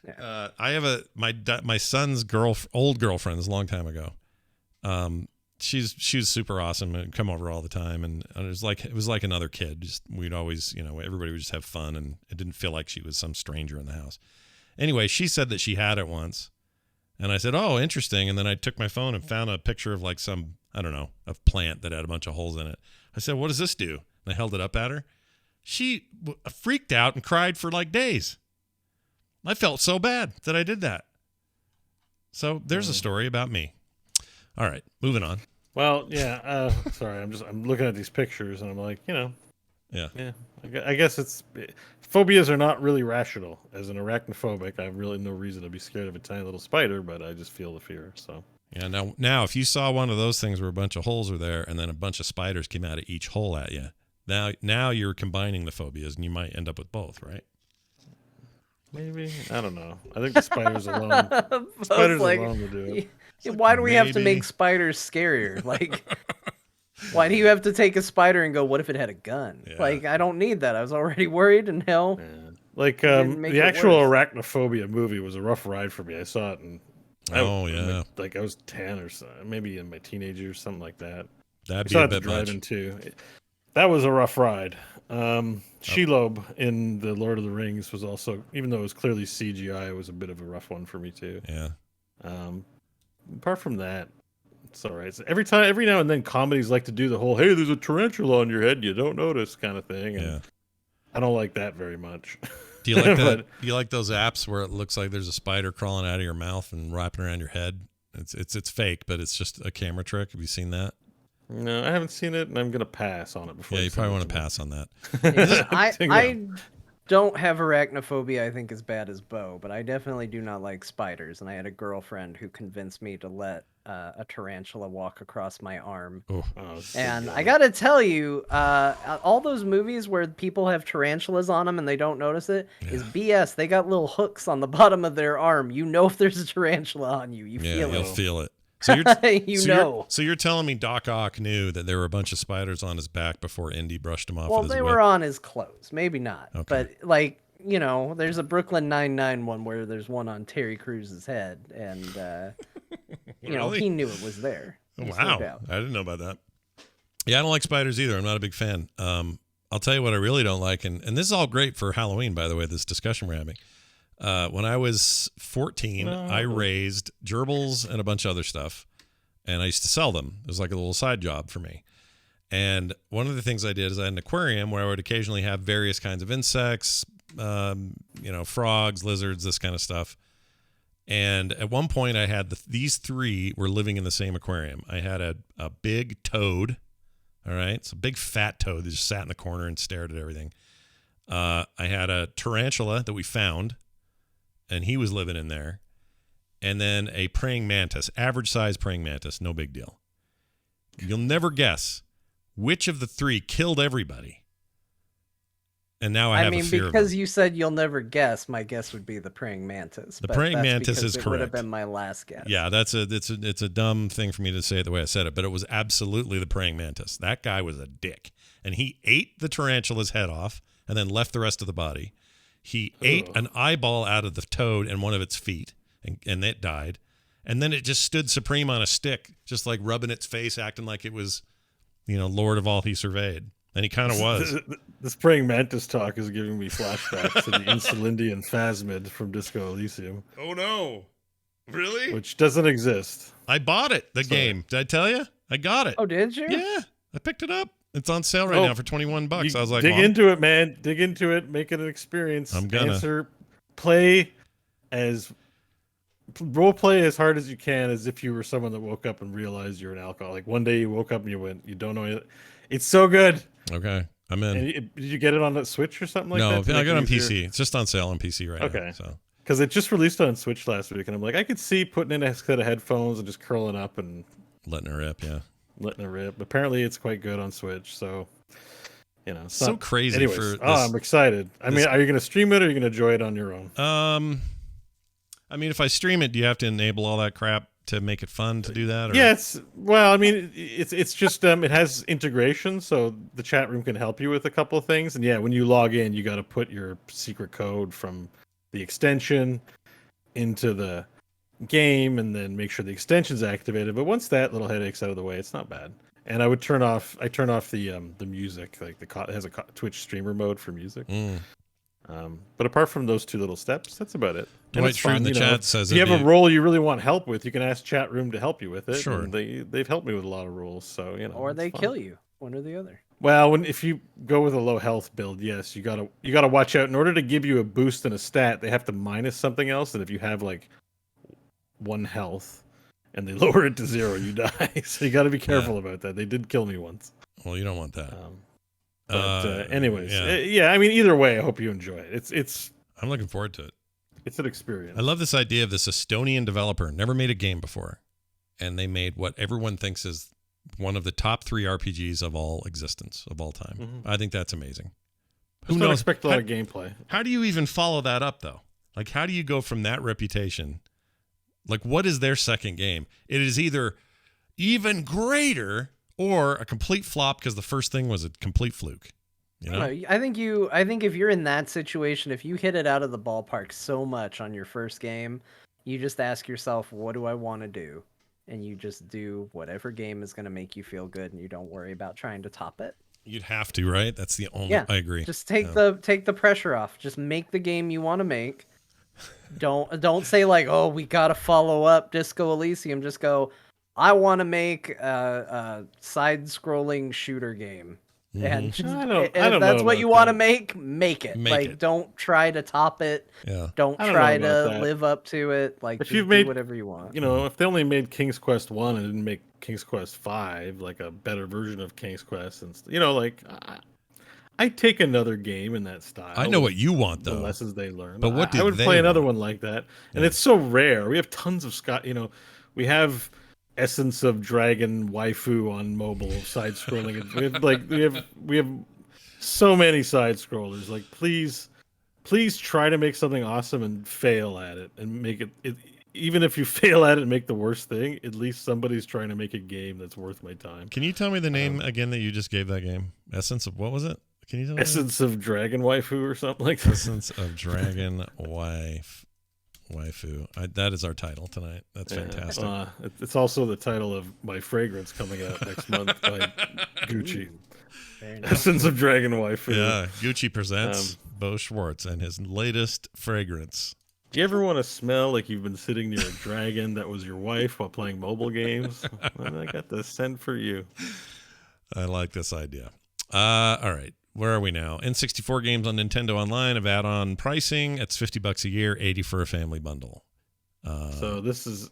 Yeah. I have my son's old girlfriend. This a long time ago. She was super awesome and come over all the time, and it was like another kid. Just we'd always, everybody would just have fun, and it didn't feel like she was some stranger in the house. Anyway, she said that she had it once, and I said, "Oh, interesting." And then I took my phone and found a picture of like some, I don't know, a plant that had a bunch of holes in it. I said, "What does this do?" And I held it up at her. She freaked out and cried for like days. I felt so bad that I did that. So there's a story about me. All right, moving on. Well, yeah. Sorry, I'm looking at these pictures and I'm like, Yeah. I guess phobias are not really rational. As an arachnophobic, I have really no reason to be scared of a tiny little spider, but I just feel the fear. So Yeah. Now, if you saw one of those things where a bunch of holes were there, and then a bunch of spiders came out of each hole at you, now you're combining the phobias, and you might end up with both, right? maybe, I don't know. I think the spiders alone, spiders like, alone will do it. Why do we have to maybe. make spiders scarier? Like, why do you have to take a spider and go, what if it had a gun? Yeah. Like, I don't need that. I was already worried, and hell, Yeah. Like didn't make the it actual worse. arachnophobia movie was a rough ride for me. I saw it and I was 10 or so, maybe in my teenage years, something like that. That'd I be saw a it to bit drive much. in too. That was a rough ride. Shelob in the Lord of the Rings was also, even though it was clearly CGI, it was a bit of a rough one for me too. Yeah. Apart from that, it's all right. So every now and then, comedies like to do the whole "hey, there's a tarantula on your head, you don't notice" kind of thing. And Yeah. I don't like that very much. Do you like that? But- Do you like those apps where it looks like there's a spider crawling out of your mouth and wrapping around your head? It's fake, but it's just a camera trick. Have you seen that? No, I haven't seen it, and I'm gonna pass on it before. Yeah, you you send probably it want to me. pass on that. I don't have arachnophobia, I think, as bad as Bo, but I definitely do not like spiders. And I had a girlfriend who convinced me to let a tarantula walk across my arm. Oh, Oh, And God. I gotta tell you, all those movies where people have tarantulas on them and they don't notice it is BS. They got little hooks on the bottom of their arm. You know if there's a tarantula on you. You yeah, feel you'll it. feel it. So you're, You so know. so you're telling me Doc Ock knew that there were a bunch of spiders on his back before Indy brushed him off Well, with his they whip? were on his clothes. Maybe not. Okay. But, like, there's a Brooklyn Nine-Nine one where there's one on Terry Crews's head. And, Really? he knew it was there. There's no Wow, doubt. I didn't know about that. Yeah, I don't like spiders either. I'm not a big fan. I'll tell you what I really don't like, and this is all great for Halloween, by the way, this discussion we're having. When I was 14, I raised gerbils and a bunch of other stuff, and I used to sell them. It was like a little side job for me. And one of the things I did is I had an aquarium where I would occasionally have various kinds of insects, frogs, lizards, this kind of stuff. And at one point I had these three were living in the same aquarium. I had a big toad. All right. It's a big fat toad that just sat in the corner and stared at everything. I had a tarantula that we found, and he was living in there. And then a praying mantis, average size praying mantis, no big deal. You'll never guess which of the three killed everybody. And now I have a fear of because them. you said you'll never guess, my guess would be the praying mantis. The but praying that's mantis because is it would have correct. been my last guess. Yeah, it's a dumb thing for me to say it the way I said it, but it was absolutely the praying mantis. That guy was a dick, and he ate the tarantula's head off and then left the rest of the body. He ate an eyeball out of the toad and one of its feet, and it died. and then it just stood supreme on a stick, just like rubbing its face, acting like it was, Lord of all he surveyed. And he kind of was. This praying mantis talk is giving me flashbacks to the Insulindian Phasmid from Disco Elysium. Oh no. Really? Which doesn't exist. I bought it, game. Did I tell you? I got it. Oh, did you? Yeah. I picked it up. It's on sale right now for $21. I was like, dig into it, man. Dig into it. Make it an experience. I'm gonna role play as hard as you can, as if you were someone that woke up and realized you're an alcoholic. One day you woke up and you don't know it. It's so good. Okay, I'm in. And did you get it on the Switch or something like that? No, I got it on PC. It's just on sale on PC right now. Okay. So because it just released on Switch last week, and I'm like, I could see putting in a set of headphones and just curling up and letting it rip. Yeah. Letting it rip. Apparently, it's quite good on Switch. So, it's so crazy. Anyways, I'm excited. I mean, are you going to stream it or are you going to enjoy it on your own? I mean, if I stream it, do you have to enable all that crap to make it fun to do that? Or? Yeah, it's just it has integration, so the chat room can help you with a couple of things. And yeah, when you log in, you got to put your secret code from the extension into the game and then make sure the extension's activated. But once that little headache's out of the way, it's not bad. And I turn off the music, like it has a Twitch streamer mode for music. But apart from those two little steps, that's about it. Dwight Schrute in the chat says, if you have a role you really want help with, you can ask chat room to help you with it. Sure. And they've helped me with a lot of roles, so or they kill you, one or the other. Well, if you go with a low health build, yes, you gotta watch out. In order to give you a boost in a stat, they have to minus something else, and if you have like 1 health and they lower it to 0, you die. So you got to be careful about that. They did kill me once. Well, you don't want that. Anyways, I mean, either way, I hope you enjoy it. It's. I'm looking forward to it. It's an experience. I love this idea of this Estonian developer, never made a game before, and they made what everyone thinks is one of the top 3 RPGs of all existence, of all time. Mm-hmm. I think that's amazing. Who knows? Expect a lot of gameplay. How do you even follow that up, though? Like, how do you go from that reputation? Like, what is their second game? It is either even greater or a complete flop because the first thing was a complete fluke. I think if you're in that situation, if you hit it out of the ballpark so much on your first game, you just ask yourself, what do I want to do? And you just do whatever game is going to make you feel good, and you don't worry about trying to top it. You'd have to, right? That's the only. Yeah, I agree. Just take the pressure off. Just make the game you want to make. Don't say like, oh, we got to follow up Disco Elysium. Just go, I want to make a side-scrolling shooter game. And if that's what you want to make it. Don't try to top it. Yeah. Don't try to live up to it. Like, if you've made whatever you want. If they only made King's Quest 1 and didn't make King's Quest 5, like a better version of King's Quest, and I'd take another game in that style. I know what you want, though. The lessons they learned. But what I would play another one like that. And it's so rare. We have tons of we have Essence of Dragon Waifu on mobile side scrolling. we have so many side scrollers. Like, please try to make something awesome and fail at it and make it even if you fail at it and make the worst thing, at least somebody's trying to make a game that's worth my time. Can you tell me the name again that you just gave that game? Essence of what was it? Can you tell me? Essence of Dragon Waifu or something like that. Essence of Dragon Waifu. That is our title tonight. That's fantastic. It's also the title of my fragrance coming out next month by Gucci. Nice. Essence of Dragon Waifu. Yeah, Gucci presents Bo Schwartz and his latest fragrance. Do you ever want to smell like you've been sitting near a dragon that was your wife while playing mobile games? I got the scent for you. I like this idea. All right. Where are we now? N64 games on Nintendo Online have add-on pricing. It's $50 a year, $80 for a family bundle. So this is...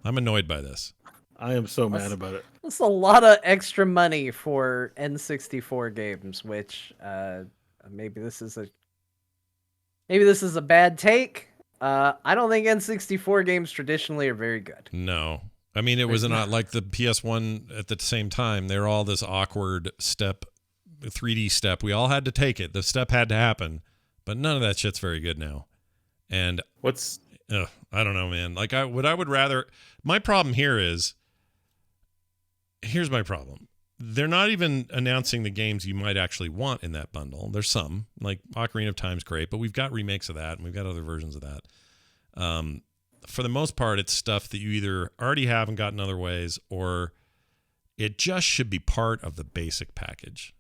I'm annoyed by this. I am so mad about it. That's a lot of extra money for N64 games, which maybe this is a bad take. I don't think N64 games traditionally are very good. No. I mean, it was not like the PS1 at the same time. They're all this awkward 3D step. We all had to take it. The step had to happen, but none of that shit's very good now. And I don't know, man. Like I would rather, my problem here is, here's my problem. They're not even announcing the games you might actually want in that bundle. There's some, like Ocarina of Time's great, but we've got remakes of that, and we've got other versions of that. for the most part, it's stuff that you either already have and got in other ways, or it just should be part of the basic package.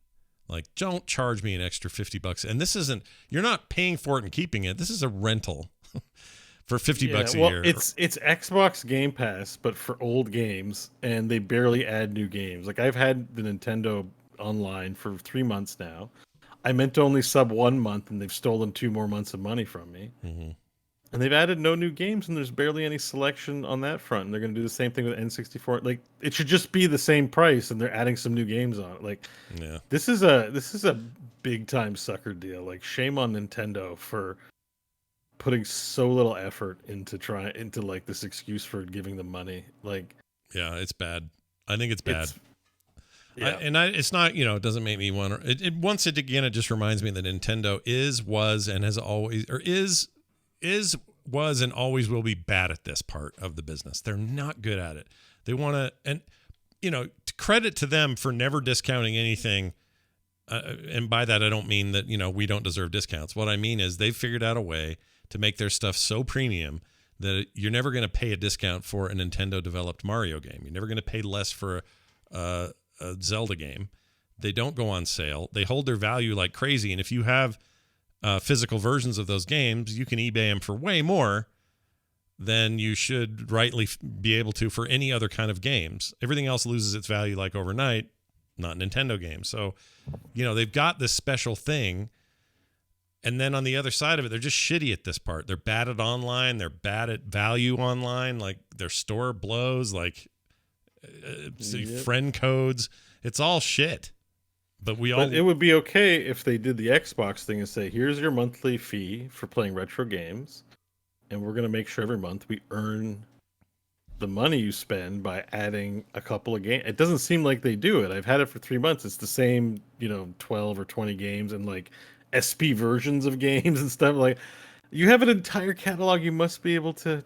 Like, don't charge me an extra $50. And this isn't, you're not paying for it and keeping it. This is a rental for $50 a year. It's Xbox Game Pass, but for old games, and they barely add new games. Like, I've had the Nintendo Online for 3 months now. I meant to only sub 1 month, and they've stolen 2 more months of money from me. Mm-hmm. And they've added no new games, and there's barely any selection on that front. And they're going to do the same thing with N64. Like, it should just be the same price, and they're adding some new games on it. Like, yeah, this is a big time sucker deal. Like, shame on Nintendo for putting so little effort into like this excuse for giving them money. Like, yeah, it's bad. I think it's bad. It's it's not, it doesn't make me want to. It once again, it just reminds me that Nintendo was, and has always, or was, and always will be bad at this part of the business. They're not good at it. They want to, and credit to them for never discounting anything. And by that, I don't mean that, we don't deserve discounts. What I mean is they've figured out a way to make their stuff so premium that you're never going to pay a discount for a Nintendo developed Mario game. You're never going to pay less for a Zelda game. They don't go on sale. They hold their value like crazy. And if you have physical versions of those games, you can eBay them for way more than you should rightly be able to for any other kind of games. Everything else loses its value like overnight, not Nintendo games. So, they've got this special thing. And then on the other side of it, they're just shitty at this part. They're bad at online. They're bad at value online. Like, their store blows. Like, friend codes. It's all shit. But it would be okay if they did the Xbox thing and say, here's your monthly fee for playing retro games, and we're going to make sure every month we earn the money you spend by adding a couple of games. It doesn't seem like they do it. I've had it for 3 months. It's the same, 12 or 20 games and like SP versions of games and stuff. Like, you have an entire catalog. You must be able to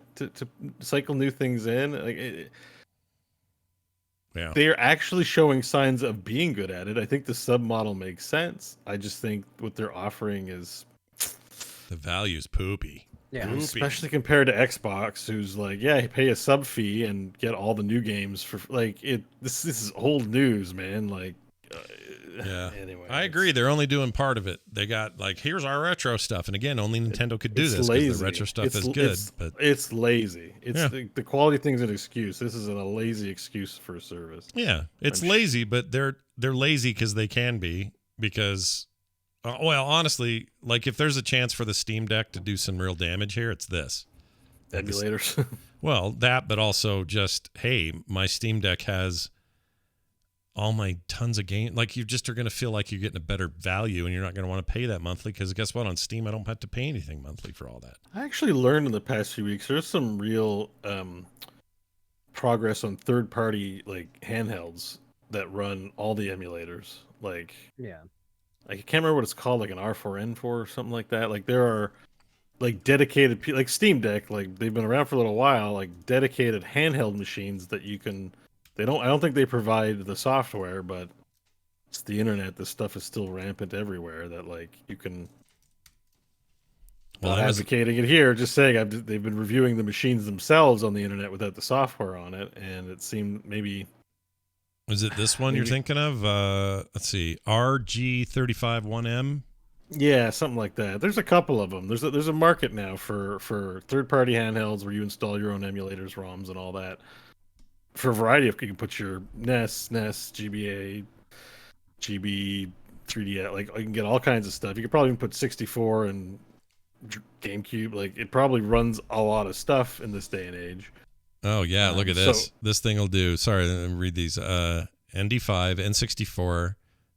cycle new things in. Like, yeah. They are actually showing signs of being good at it. I think the sub model makes sense. I just think what they're offering is, the value's poopy. Yeah, Poopy. Especially compared to Xbox, who's like, yeah, pay a sub fee and get all the new games for like it. This is old news, man. Like, yeah. Anyway, I agree. They're only doing part of it. They got like, here's our retro stuff, and again, only Nintendo could do this because the retro stuff is good. But it's lazy. It's the quality thing's an excuse. This isn't a lazy excuse for a service. Yeah, it's lazy, but they're lazy because they can be. Because, well, honestly, like if there's a chance for the Steam Deck to do some real damage here, it's this. Emulators. Well, that, but also just, hey, my Steam Deck has all my tons of games. Like, you just are going to feel like you're getting a better value, and you're not going to want to pay that monthly because guess what? On Steam, I don't have to pay anything monthly for all that. I actually learned in the past few weeks there's some real progress on third-party like handhelds that run all the emulators. Like, I can't remember what it's called, like an R4N4 or something like that. Like, there are like dedicated, like Steam Deck, like they've been around for a little while, like dedicated handheld machines that you can. I don't think they provide the software, but it's the internet. This stuff is still rampant everywhere. That like you can. Well, I'm advocating it here, just saying they've been reviewing the machines themselves on the internet without the software on it, and it seemed maybe. Is it this one you're thinking of? Let's see, RG351M. Yeah, something like that. There's a couple of them. There's a market now for third-party handhelds where you install your own emulators, ROMs, and all that. For a variety of, you can put your NES, GBA, GB, 3D, like you can get all kinds of stuff. You could probably even put 64 and GameCube. Like, it probably runs a lot of stuff in this day and age. Oh yeah, look at this. This thing will do. Sorry, let me read these. ND5, N64,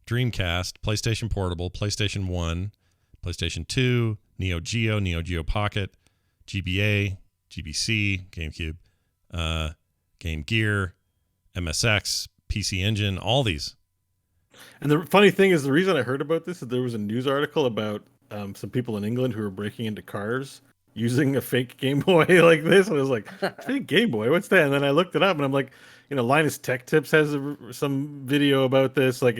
Dreamcast, PlayStation Portable, PlayStation 1, PlayStation 2, Neo Geo Pocket, GBA, GBC, GameCube, Game Gear, MSX, PC Engine, all these. And the funny thing is, the reason I heard about this is there was a news article about some people in England who were breaking into cars using a fake Game Boy like this. And I was like, fake Game Boy? What's that? And then I looked it up, and I'm like, Linus Tech Tips has some video about this. Like,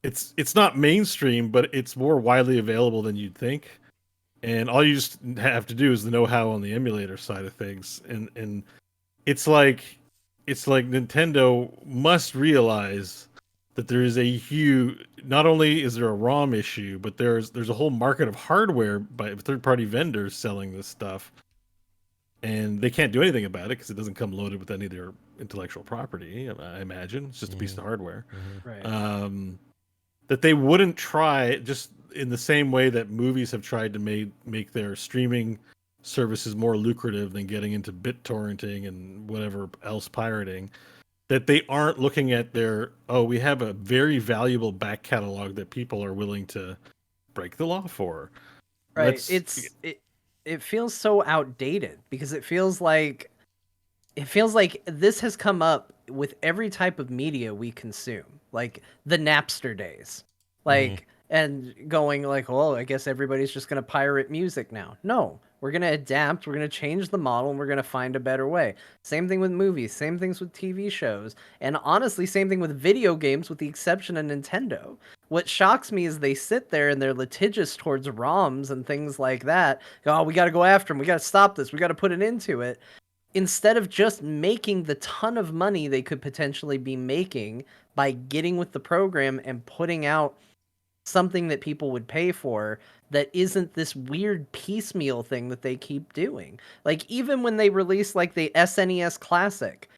it's not mainstream, but it's more widely available than you'd think. and all you just have to do is the know-how on the emulator side of things, and it's like Nintendo must realize that there is a huge. Not only is there a ROM issue, but there's a whole market of hardware by third-party vendors selling this stuff, and they can't do anything about it because it doesn't come loaded with any of their intellectual property. I imagine it's just a piece of hardware. Right. That they wouldn't try, just in the same way that movies have tried to make their streaming services more lucrative than getting into BitTorrenting and whatever else pirating, that they aren't looking at we have a very valuable back catalog that people are willing to break the law for. Right. It feels so outdated because it feels like this has come up with every type of media we consume, like the Napster days, like and going like, well, I guess everybody's just going to pirate music now. No, we're going to adapt, we're going to change the model, and we're going to find a better way. Same thing with movies, same things with TV shows, and honestly, same thing with video games, with the exception of Nintendo. What shocks me is they sit there and they're litigious towards ROMs and things like that. Oh, we got to go after them. We got to stop this. We got to put an end to it. Instead of just making the ton of money they could potentially be making by getting with the program and putting out something that people would pay for that isn't this weird piecemeal thing that they keep doing. Like, even when they release like the SNES Classic,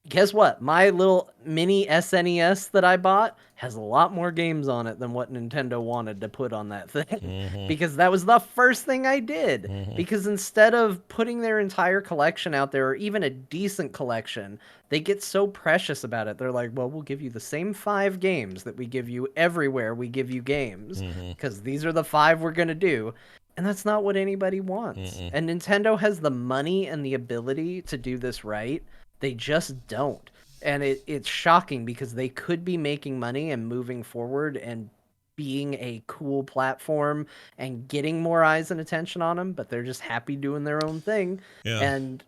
guess what? My little mini SNES that I bought has a lot more games on it than what Nintendo wanted to put on that thing. Because that was the first thing I did. Because instead of putting their entire collection out there, or even a decent collection, they get so precious about it. They're like, well, we'll give you the same 5 games that we give you everywhere we give you games. Because these are the 5 we're going to do. And that's not what anybody wants. And Nintendo has the money and the ability to do this right. They just don't. And it's shocking because they could be making money and moving forward and being a cool platform and getting more eyes and attention on them, but they're just happy doing their own thing. Yeah. And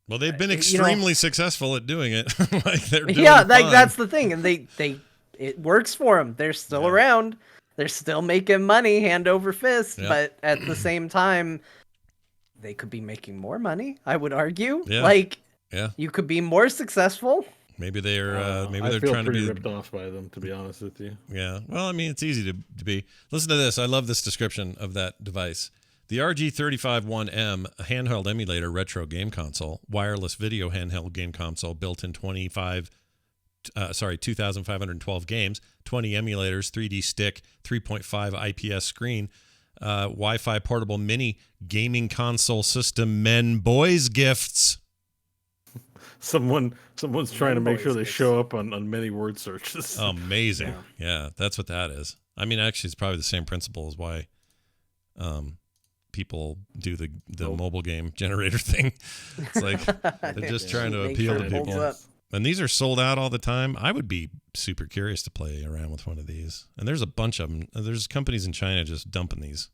well, they've been extremely successful at doing it. Like they're doing that's the thing. And it works for them. They're still around. They're still making money hand over fist, but at the same time, they could be making more money, I would argue. Yeah. You could be more successful. Maybe they're I feel trying to be ripped off by them, to be honest with you. Yeah. Well, I mean, it's easy to be. Listen to this. I love this description of that device. The RG351M, a handheld emulator retro game console, wireless video handheld game console built in 2,512 games, 20 emulators, 3D stick, 3.5 IPS screen, Wi-Fi portable mini gaming console system, men boys gifts. Someone's trying to make sure they show up on many word searches. Amazing. Yeah, that's what that is. I mean, actually, it's probably the same principle as why people do the mobile game generator thing. It's like they're just trying to appeal to people. And these are sold out all the time. I would be super curious to play around with one of these. And there's a bunch of them. There's companies in China just dumping these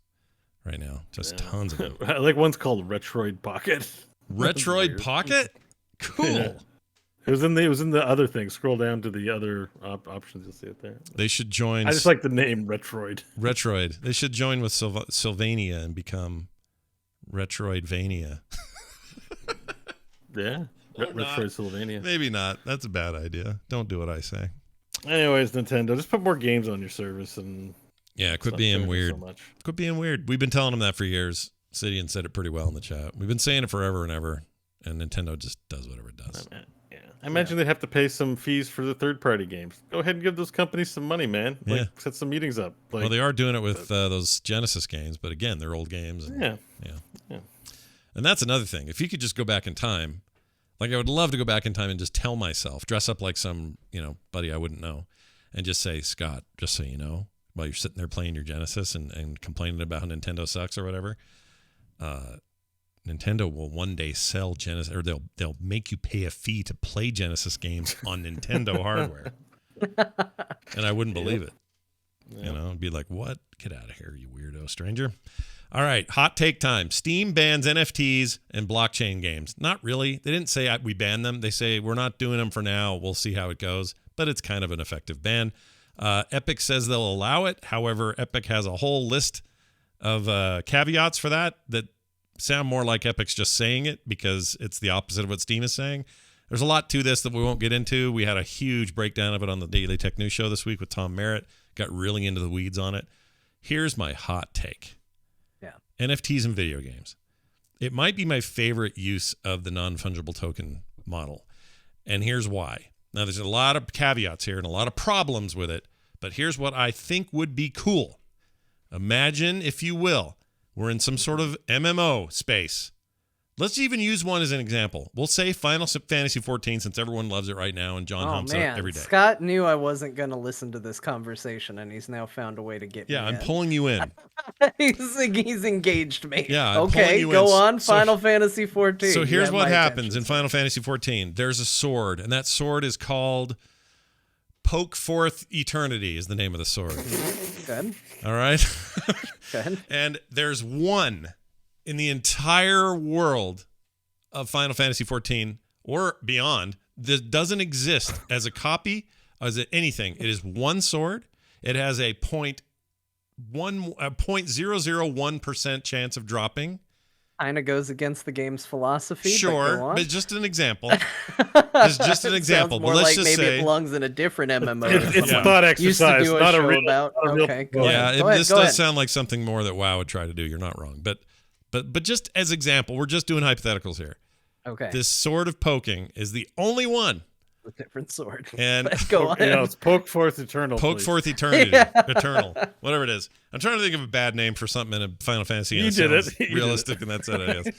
right now. Just tons of them. Like one's called Retroid Pocket. Retroid Pocket? Cool. Yeah. It was in the other thing. Scroll down to the other options. You'll see it there. They should join. I just like the name Retroid. Retroid. They should join with Sylvania and become Retroidvania. Yeah. Retroid Sylvania. Maybe not. That's a bad idea. Don't do what I say. Anyways, Nintendo, just put more games on your service and quit being weird. Quit being weird. We've been telling them that for years. Sidian said it pretty well in the chat. We've been saying it forever and ever, and Nintendo just does whatever it does. I imagine they'd have to pay some fees for the third-party games. Go ahead and give those companies some money, man. Set some meetings up. Well, they are doing it with those Genesis games, but again, they're old games. And, yeah. And that's another thing. If you could just go back in time, like I would love to go back in time and just tell myself, dress up like some, buddy I wouldn't know, and just say, Scott, just so you know, while you're sitting there playing your Genesis and complaining about how Nintendo sucks or whatever, Nintendo will one day sell Genesis, or they'll make you pay a fee to play Genesis games on Nintendo hardware. And I wouldn't believe it. It'd be like, what? Get out of here, you weirdo stranger. All right, hot take time. Steam bans NFTs and blockchain games. Not really. They didn't say we ban them. They say we're not doing them for now. We'll see how it goes. But it's kind of an effective ban. Epic says they'll allow it. However, Epic has a whole list caveats for that sound more like Epic's just saying it because it's the opposite of what Steam is saying. There's a lot to this that we won't get into. We had a huge breakdown of it on the Daily Tech News Show this week with Tom Merritt. Got really into the weeds on it. Here's my hot take. Yeah. NFTs in video games. It might be my favorite use of the non-fungible token model. And here's why. Now, there's a lot of caveats here and a lot of problems with it, but here's what I think would be cool. Imagine, if you will, we're in some sort of MMO space. Let's even use one as an example. We'll say Final Fantasy 14 since everyone loves it right now and John humps it every day. Scott knew I wasn't going to listen to this conversation, and he's now found a way to get me I'm pulling you in. he's engaged me. Yeah, I'm okay, go on. Final Fantasy 14. So here's what happens in Final Fantasy 14. There's a sword, and that sword is called Poke Forth Eternity is the name of the sword. Good. All right? Good. And there's one in the entire world of Final Fantasy 14 or beyond that doesn't exist as a copy, as anything. It is one sword. It has a 0.001% chance of dropping. Kind of goes against the game's philosophy. Sure, but just an example. It's just an example. More but let's like just maybe say it belongs in a different MMO. It's a thought exercise, Used to do a not show a real. About. Okay, go ahead. This does sound like something more that WoW would try to do. You're not wrong, but just as example, we're just doing hypotheticals here. Okay. This sword of poking is the only one. A different sword. And go on. It's Poke Forth Eternal. Poke please. Forth Eternity. Eternal. Whatever it is. I'm trying to think of a bad name for something in a Final Fantasy. You did it. You realistic, and that's it, I guess.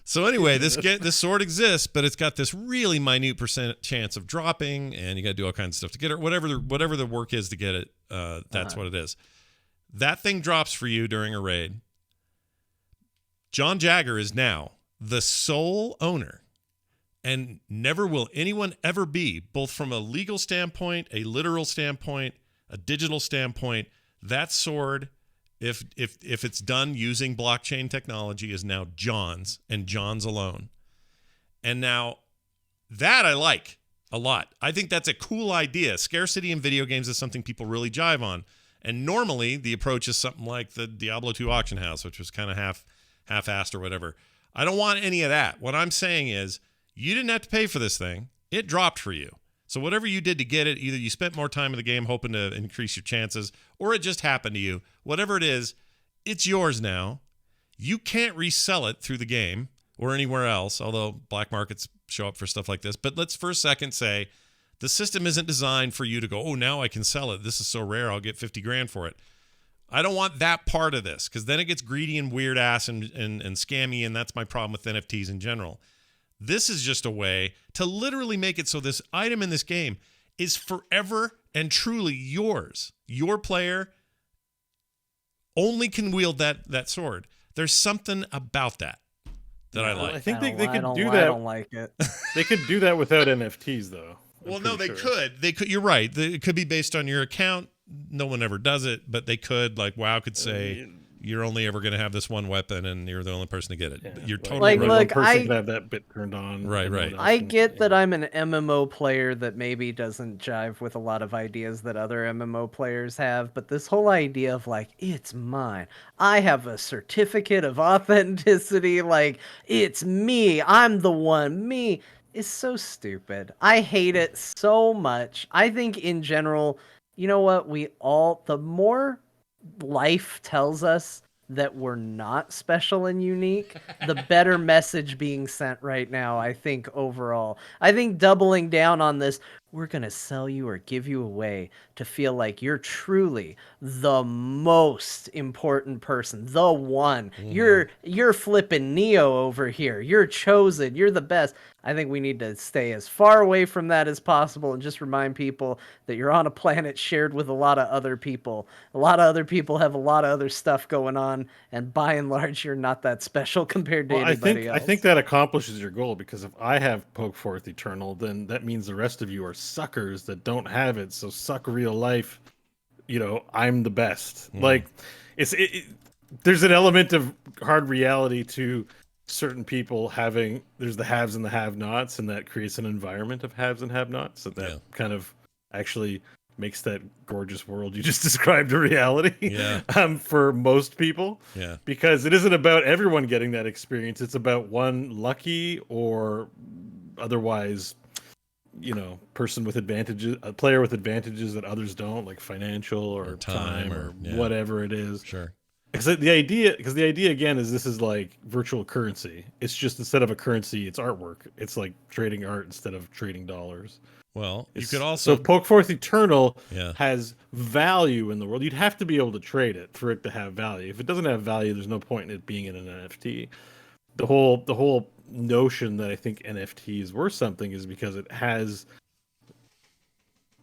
So anyway, this sword exists, but it's got this really minute percent chance of dropping, and you got to do all kinds of stuff to get it. Whatever the work is to get it, that's what it is. That thing drops for you during a raid. John Jagger is now the sole owner. And never will anyone ever be, both from a legal standpoint, a literal standpoint, a digital standpoint. That sword, if it's done using blockchain technology, is now John's and John's alone. And now that I like a lot. I think that's a cool idea. Scarcity in video games is something people really jive on. And normally the approach is something like the Diablo 2 auction house, which was kind of half-assed or whatever. I don't want any of that. What I'm saying is, you didn't have to pay for this thing. It dropped for you. So whatever you did to get it, either you spent more time in the game hoping to increase your chances, or it just happened to you. Whatever it is, it's yours now. You can't resell it through the game or anywhere else, although black markets show up for stuff like this. But let's for a second say the system isn't designed for you to go, oh, now I can sell it. This is so rare, I'll get 50 grand for it. I don't want that part of this because then it gets greedy and weird ass and scammy, and that's my problem with NFTs in general. This is just a way to literally make it so this item in this game is forever and truly yours. Your player only can wield that sword. There's something about that I like. I think they could do that. I don't like it. They could do that without NFTs, though. Well, no, they could. They could. You're right. It could be based on your account. No one ever does it, but they could. Like WoW could say, you're only ever going to have this one weapon, and you're the only person to get it. Yeah, you're totally right. Look, one person could have that bit turned on. Right. I get that I'm an MMO player that maybe doesn't jive with a lot of ideas that other MMO players have, but this whole idea of like, it's mine. I have a certificate of authenticity. Like, it's me. I'm the one. Me. Is so stupid. I hate it so much. I think in general, you know what? The more life tells us that we're not special and unique, the better message being sent right now, I think, overall. I think doubling down on this, we're going to sell you or give you away to feel like you're truly the most important person, the one. You're flipping Neo over here. You're chosen. You're the best. I think we need to stay as far away from that as possible and just remind people that you're on a planet shared with a lot of other people. A lot of other people have a lot of other stuff going on, and by and large, you're not that special compared to anybody else. I think that accomplishes your goal, because if I have Poke Forth Eternal, then that means the rest of you are suckers that don't have it. So suck real life. I'm the best. Like, there's an element of hard reality to certain people having. There's the haves and the have-nots, and that creates an environment of haves and have-nots. So that kind of actually makes that gorgeous world you just described a reality. Yeah. For most people. Yeah. Because it isn't about everyone getting that experience. It's about one lucky or otherwise, person with advantages, a player with advantages that others don't, like financial or time or whatever it is. Sure. Because the idea again is this is like virtual currency. It's just instead of a currency, it's artwork. It's like trading art instead of trading dollars. Well, you could also so Poke Forth Eternal Yeah. has value in the world. You'd have to be able to trade it for it to have value. If it doesn't have value, there's no point in it being in an NFT. The whole notion that I think NFT is worth something is because it has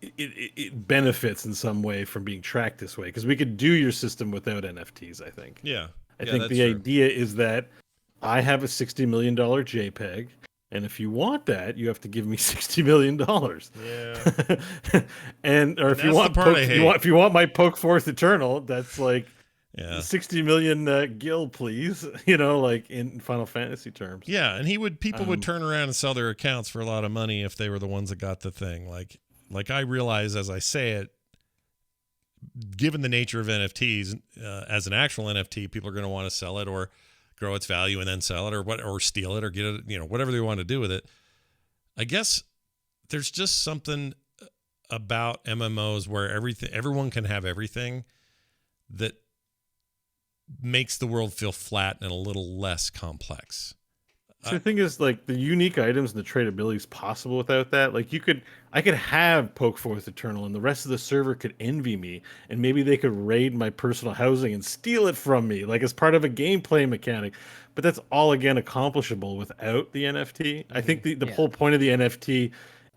it benefits in some way from being tracked this way, because we could do your system without NFTs. I think. I think the idea is that I have a $60 million JPEG, and if you want that, you have to give me $60 million. Yeah. Or if you want my Poke Forth Eternal, that's like 60 million gil, please. Like in Final Fantasy terms. Yeah, and people would turn around and sell their accounts for a lot of money if they were the ones that got the thing. Like I realize as I say it, given the nature of NFTs, as an actual NFT, people are going to want to sell it or grow its value and then sell it or steal it or get it, whatever they want to do with it. I guess there's just something about MMOs where everyone can have everything that makes the world feel flat and a little less complex. So the thing is, like, the unique items and the tradability is possible without that. Like, I could have Poke Forth Eternal, and the rest of the server could envy me, and maybe they could raid my personal housing and steal it from me, like as part of a gameplay mechanic. But that's all again accomplishable without the NFT. I think the whole point of the NFT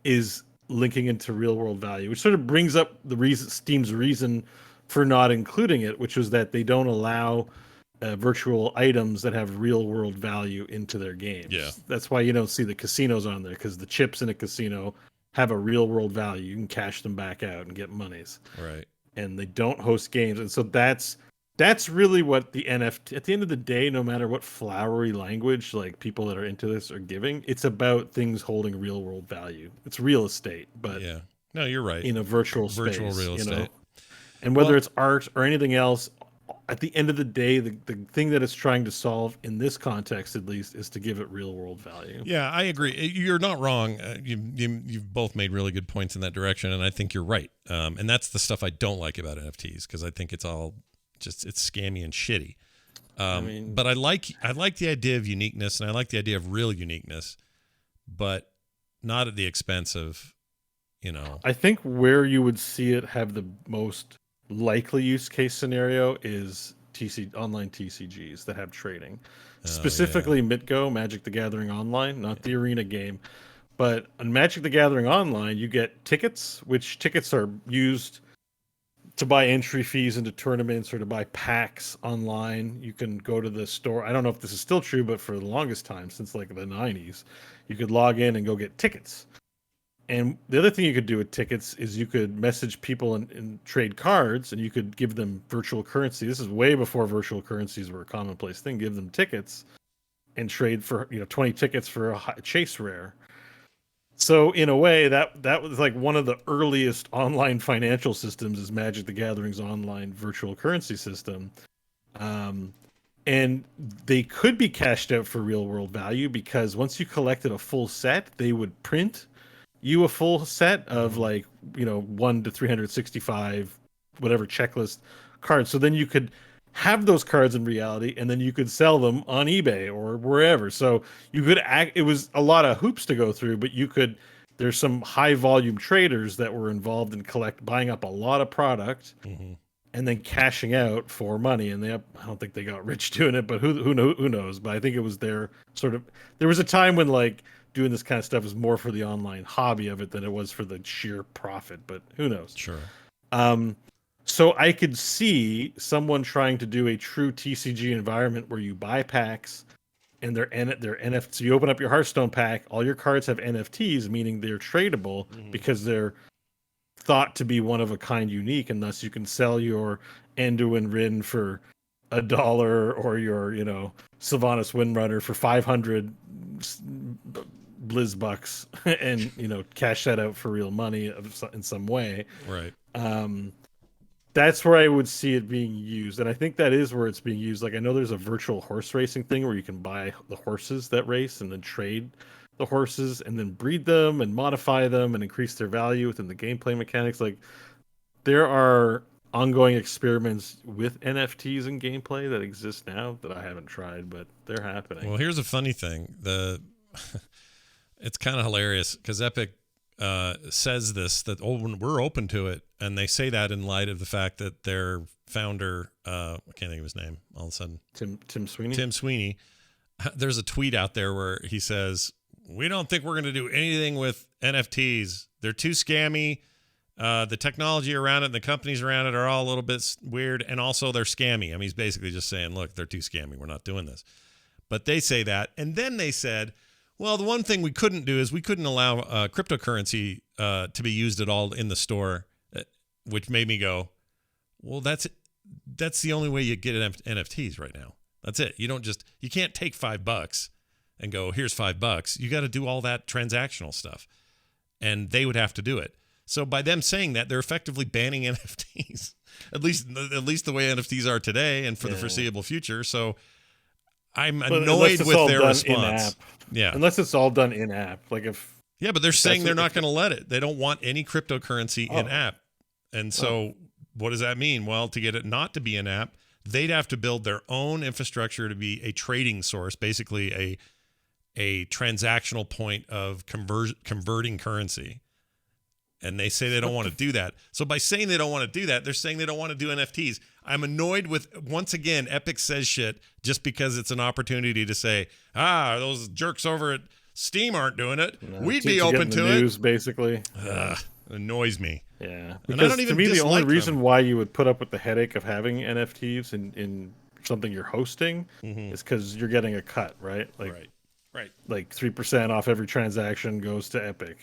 is linking into real world value, which sort of brings up Steam's reason for not including it, which was that they don't allow virtual items that have real world value into their games. Yeah. That's why you don't see the casinos on there, because the chips in a casino have a real world value. You can cash them back out and get monies. Right. And they don't host games. And so that's really what the NFT, at the end of the day, no matter what flowery language like people that are into this are giving, it's about things holding real world value. It's real estate, but yeah. No, you're right. In a virtual real estate. And whether it's art or anything else, at the end of the day, the thing that it's trying to solve in this context, at least, is to give it real world value. Yeah, I agree. You're not wrong. You've both made really good points in that direction, and I think you're right. And that's the stuff I don't like about NFTs, because I think it's all it's scammy and shitty. But I like the idea of uniqueness, and I like the idea of real uniqueness, but not at the expense of, I think where you would see it have the most likely use case scenario is online TCGs that have trading, specifically MitGo, Magic the Gathering Online, not the arena game, but on Magic the Gathering Online you get tickets, which tickets are used to buy entry fees into tournaments or to buy packs online. You can go to the store. I don't know if this is still true, but for the longest time, since like the 90s, you could log in and go get tickets. And the other thing you could do with tickets is you could message people and trade cards, and you could give them virtual currency. This is way before virtual currencies were a commonplace thing. Give them tickets and trade for 20 tickets for a chase rare. So in a way, that was like one of the earliest online financial systems is Magic the Gathering's online virtual currency system. And they could be cashed out for real world value, because once you collected a full set, they would print you a full set of 1 to 365 whatever checklist cards. So then you could have those cards in reality, and then you could sell them on eBay or wherever. So you could it was a lot of hoops to go through, but there's some high volume traders that were involved in buying up a lot of product and then cashing out for money. And I don't think they got rich doing it, but who knows? But I think it was there was a time when doing this kind of stuff is more for the online hobby of it than it was for the sheer profit, but who knows? Sure. So I could see someone trying to do a true TCG environment where you buy packs and they're NFTs. So you open up your Hearthstone pack, all your cards have NFTs, meaning they're tradable because they're thought to be one of a kind, unique, and thus you can sell your Anduin Rin for $1 or your, Sylvanas Windrunner for 500 Blizz bucks and cash that out for real money in some way. Right. That's where I would see it being used, and I think that is where it's being used. Like I know there's a virtual horse racing thing where you can buy the horses that race and then trade the horses and then breed them and modify them and increase their value within the gameplay mechanics. Like there are ongoing experiments with NFTs and gameplay that exist now that I haven't tried, but they're happening. Well, here's a funny thing. It's kind of hilarious because Epic says this, that we're open to it, and they say that in light of the fact that their founder, I can't think of his name all of a sudden, Tim Sweeney. Tim Sweeney. There's a tweet out there where he says, "We don't think we're going to do anything with NFTs. They're too scammy. The technology around it and the companies around it are all a little bit weird, and also they're scammy." I mean, he's basically just saying, look, they're too scammy. We're not doing this. But they say that. And then they said, well, the one thing we couldn't do is we couldn't allow cryptocurrency to be used at all in the store, which made me go, well, that's the only way you get NFTs right now. That's it. You can't take $5 and go, here's $5. You got to do all that transactional stuff. And they would have to do it. So by them saying that, they're effectively banning NFTs, at least the way NFTs are today and for the foreseeable future. So I'm annoyed with their response. Yeah, unless it's all done in app, but they're saying they're not going to let it. They don't want any cryptocurrency in app, and so what does that mean? Well, to get it not to be in app, they'd have to build their own infrastructure to be a trading source, basically a transactional point of converting currency. And they say they don't want to do that. So by saying they don't want to do that, they're saying they don't want to do NFTs. I'm annoyed with, once again, Epic says shit just because it's an opportunity to say, those jerks over at Steam aren't doing it. We'd be open to news, basically. Annoys me. Yeah. And I don't even to me, the only reason them. why you would put up with the headache of having NFTs in something you're hosting is because you're getting a cut, right? Right. Like 3% off every transaction goes to Epic,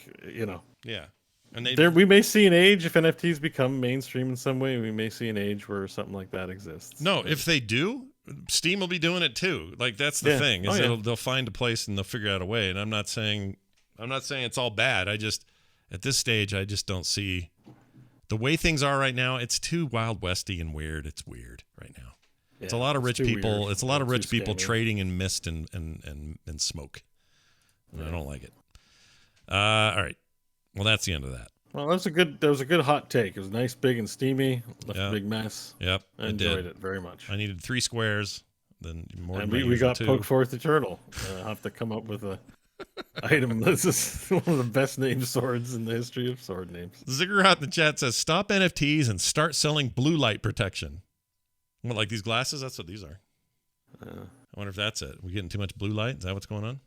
Yeah. And we may see an age if NFTs become mainstream in some way. We may see an age where something like that exists. No, if they do, Steam will be doing it too. Like that's the thing is they'll find a place and they'll figure out a way. And I'm not saying it's all bad. I just at this stage I just don't see the way things are right now. It's too Wild Westy and weird. It's weird right now. Yeah, it's a lot of rich people. Weird. It's a lot of rich people trading in mist and smoke. Yeah. I don't like it. All right. Well, that's the end of that. Well, that was a good hot take. It was nice, big, and steamy. Left a big mess. Yep, I enjoyed it very much. I needed 3 squares. Then more. And we got 2. Pokeforth Eternal. I'll have to come up with a item. This is one of the best named swords in the history of sword names. Ziggurat in the chat says, "Stop NFTs and start selling blue light protection." What, like these glasses? That's what these are. I wonder if that's it. We getting too much blue light? Is that what's going on?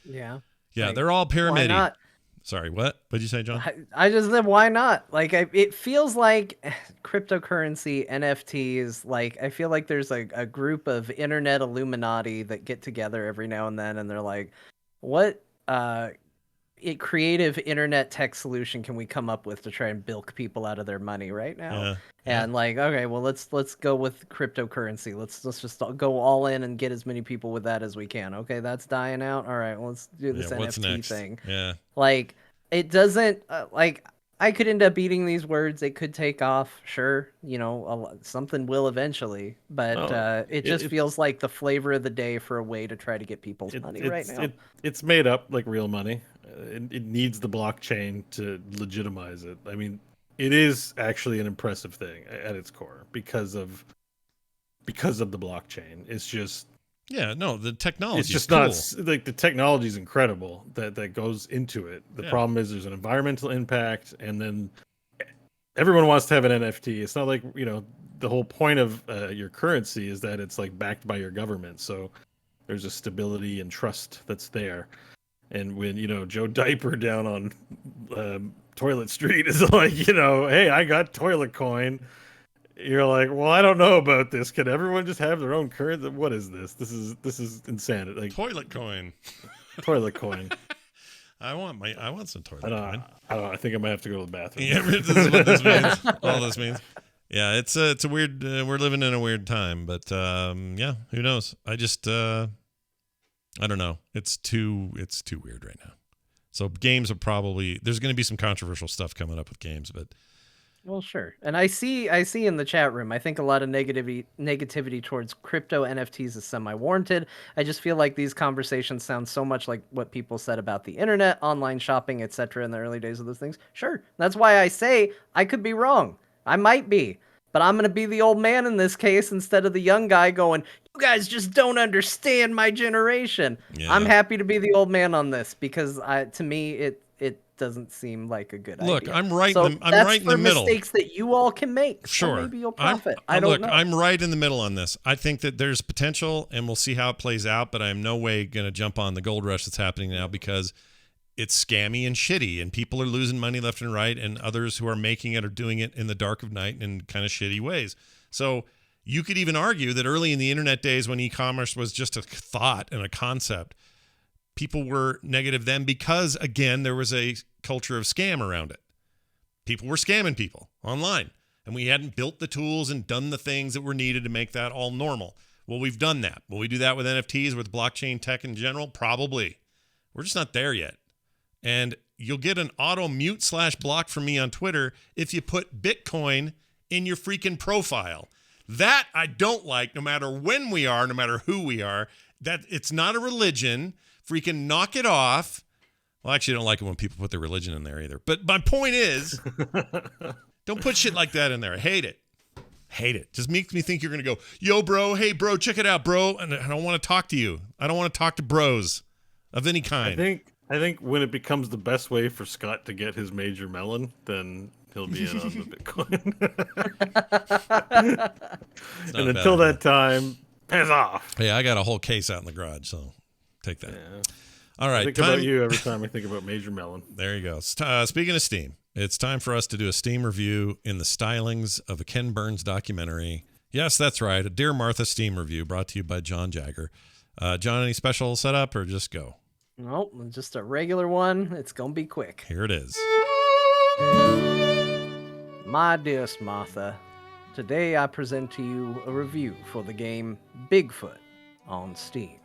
Yeah. Yeah, like, they're all pyramid. Why not? Sorry, what? What'd you say, John? I just said, why not? Like, it feels like cryptocurrency, NFTs, like, I feel like there's a group of internet Illuminati that get together every now and then, and they're like, what creative internet tech solution can we come up with to try and bilk people out of their money right now? And like, okay, well, let's go with cryptocurrency. Let's just go all in and get as many people with that as we can. Okay, that's dying out. All right, well, let's do this NFT thing. Yeah, like it doesn't like I could end up eating these words. It could take off, sure. Something will eventually, but it just feels like the flavor of the day for a way to try to get people's money right now. It's made up like real money. It needs the blockchain to legitimize it. I mean, it is actually an impressive thing at its core because of the blockchain. It's just the technology. It's just cool. not like the technology is incredible that goes into it. The problem is there's an environmental impact, and then everyone wants to have an NFT. It's not like the whole point of your currency is that it's like backed by your government. So there's a stability and trust that's there. And when Joe Diaper down on Toilet Street is like, hey, I got toilet coin. You're like, well, I don't know about this. Can everyone just have their own currency? What is this? This is insanity. Like toilet coin. Toilet coin. I want some toilet coin. I don't know. I think I might have to go to the bathroom. Yeah, this is what this means. All this means. Yeah, it's a weird. We're living in a weird time, but who knows? I just I don't know. It's too weird right now. So games are probably there's going to be some controversial stuff coming up with games, but Well, sure. And I see in the chat room, I think a lot of negativity towards crypto NFTs is semi-warranted. I just feel like these conversations sound so much like what people said about the internet, online shopping, etc. in the early days of those things. Sure. That's why I say I could be wrong. I might be. But I'm going to be the old man in this case instead of the young guy going, "You guys just don't understand my generation." Yeah. I'm happy to be the old man on this because to me it doesn't seem like a good Look, idea. I'm right. So I'm that's right in for the middle. mistakes that you all can make. Sure. So maybe you'll profit. I don't know. I'm right in the middle on this. I think that there's potential, and we'll see how it plays out. But I'm no way going to jump on the gold rush that's happening now because it's scammy and shitty, and people are losing money left and right, and others who are making it are doing it in the dark of night and in kind of shitty ways. So you could even argue that early in the internet days when e-commerce was just a thought and a concept, people were negative then because, again, there was a culture of scam around it. People were scamming people online, and we hadn't built the tools and done the things that were needed to make that all normal. Well, we've done that. Will we do that with NFTs, with blockchain tech in general? Probably. We're just not there yet. And you'll get an auto mute / block from me on Twitter if you put Bitcoin in your freaking profile. That I don't like, no matter when we are, no matter who we are. That it's not a religion. Freaking knock it off. Well, actually, I don't like it when people put their religion in there either. But my point is, don't put shit like that in there. I hate it. Hate it. Just makes me think you're going to go, yo, bro, hey, bro, check it out, bro. And I don't want to talk to you. I don't want to talk to bros of any kind. I think when it becomes the best way for Scott to get his major melon, then he'll be in on the Bitcoin. And until that time, piss off. Hey, I got a whole case out in the garage, so take that. Yeah. All right. I think about you every time I think about Major Melon. There you go. Speaking of Steam, it's time for us to do a Steam review in the stylings of a Ken Burns documentary. Yes, that's right. A Dear Martha Steam review brought to you by John Jagger. John, any special setup or just go? Nope, just a regular one. It's going to be quick. Here it is. My dearest Martha, today I present to you a review for the game Bigfoot on Steam.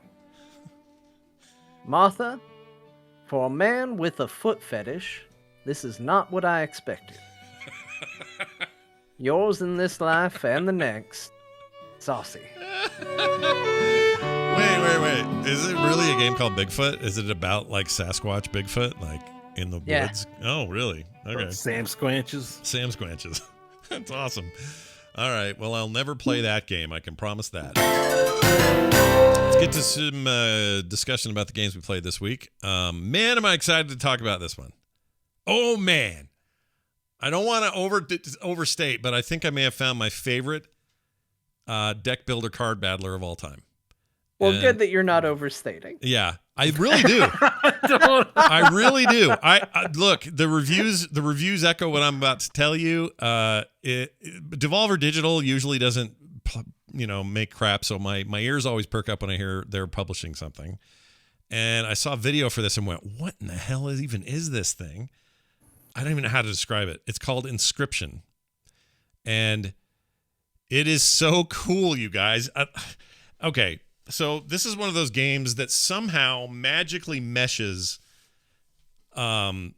Martha, for a man with a foot fetish, this is not what I expected. Yours in this life and the next, Saucy. Wait. Is it really a game called Bigfoot? Is it about like Sasquatch Bigfoot, like in the woods? Oh, really? Okay. Sam Squanches. Sam Squanches. That's awesome. All right. Well, I'll never play that game. I can promise that. Let's get to some discussion about the games we played this week. Man, am I excited to talk about this one. Oh, man. I don't want to overstate, but I think I may have found my favorite deck builder card battler of all time. Well, good that you're not overstating. Yeah, I really do. I really do. I look, the reviews echo what I'm about to tell you. Devolver Digital usually doesn't, make crap, so my ears always perk up when I hear they're publishing something. And I saw a video for this and went, "What in the hell is this thing?" I don't even know how to describe it. It's called Inscription, and it is so cool, you guys. Okay. So this is one of those games that somehow magically meshes a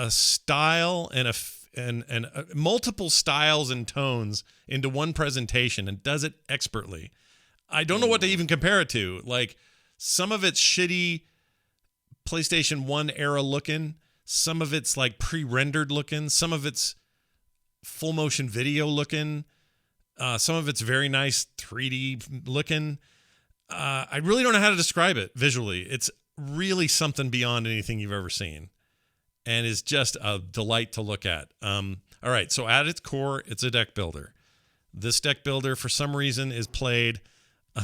style and multiple styles and tones into one presentation and does it expertly. I don't know what to even compare it to. Like, some of it's shitty PlayStation 1 era looking. Some of it's like pre-rendered looking. Some of it's full motion video looking. Some of it's very nice 3D looking. I really don't know how to describe it visually. It's really something beyond anything you've ever seen and is just a delight to look at. All right, so at its core, it's a deck builder. This deck builder, for some reason, is played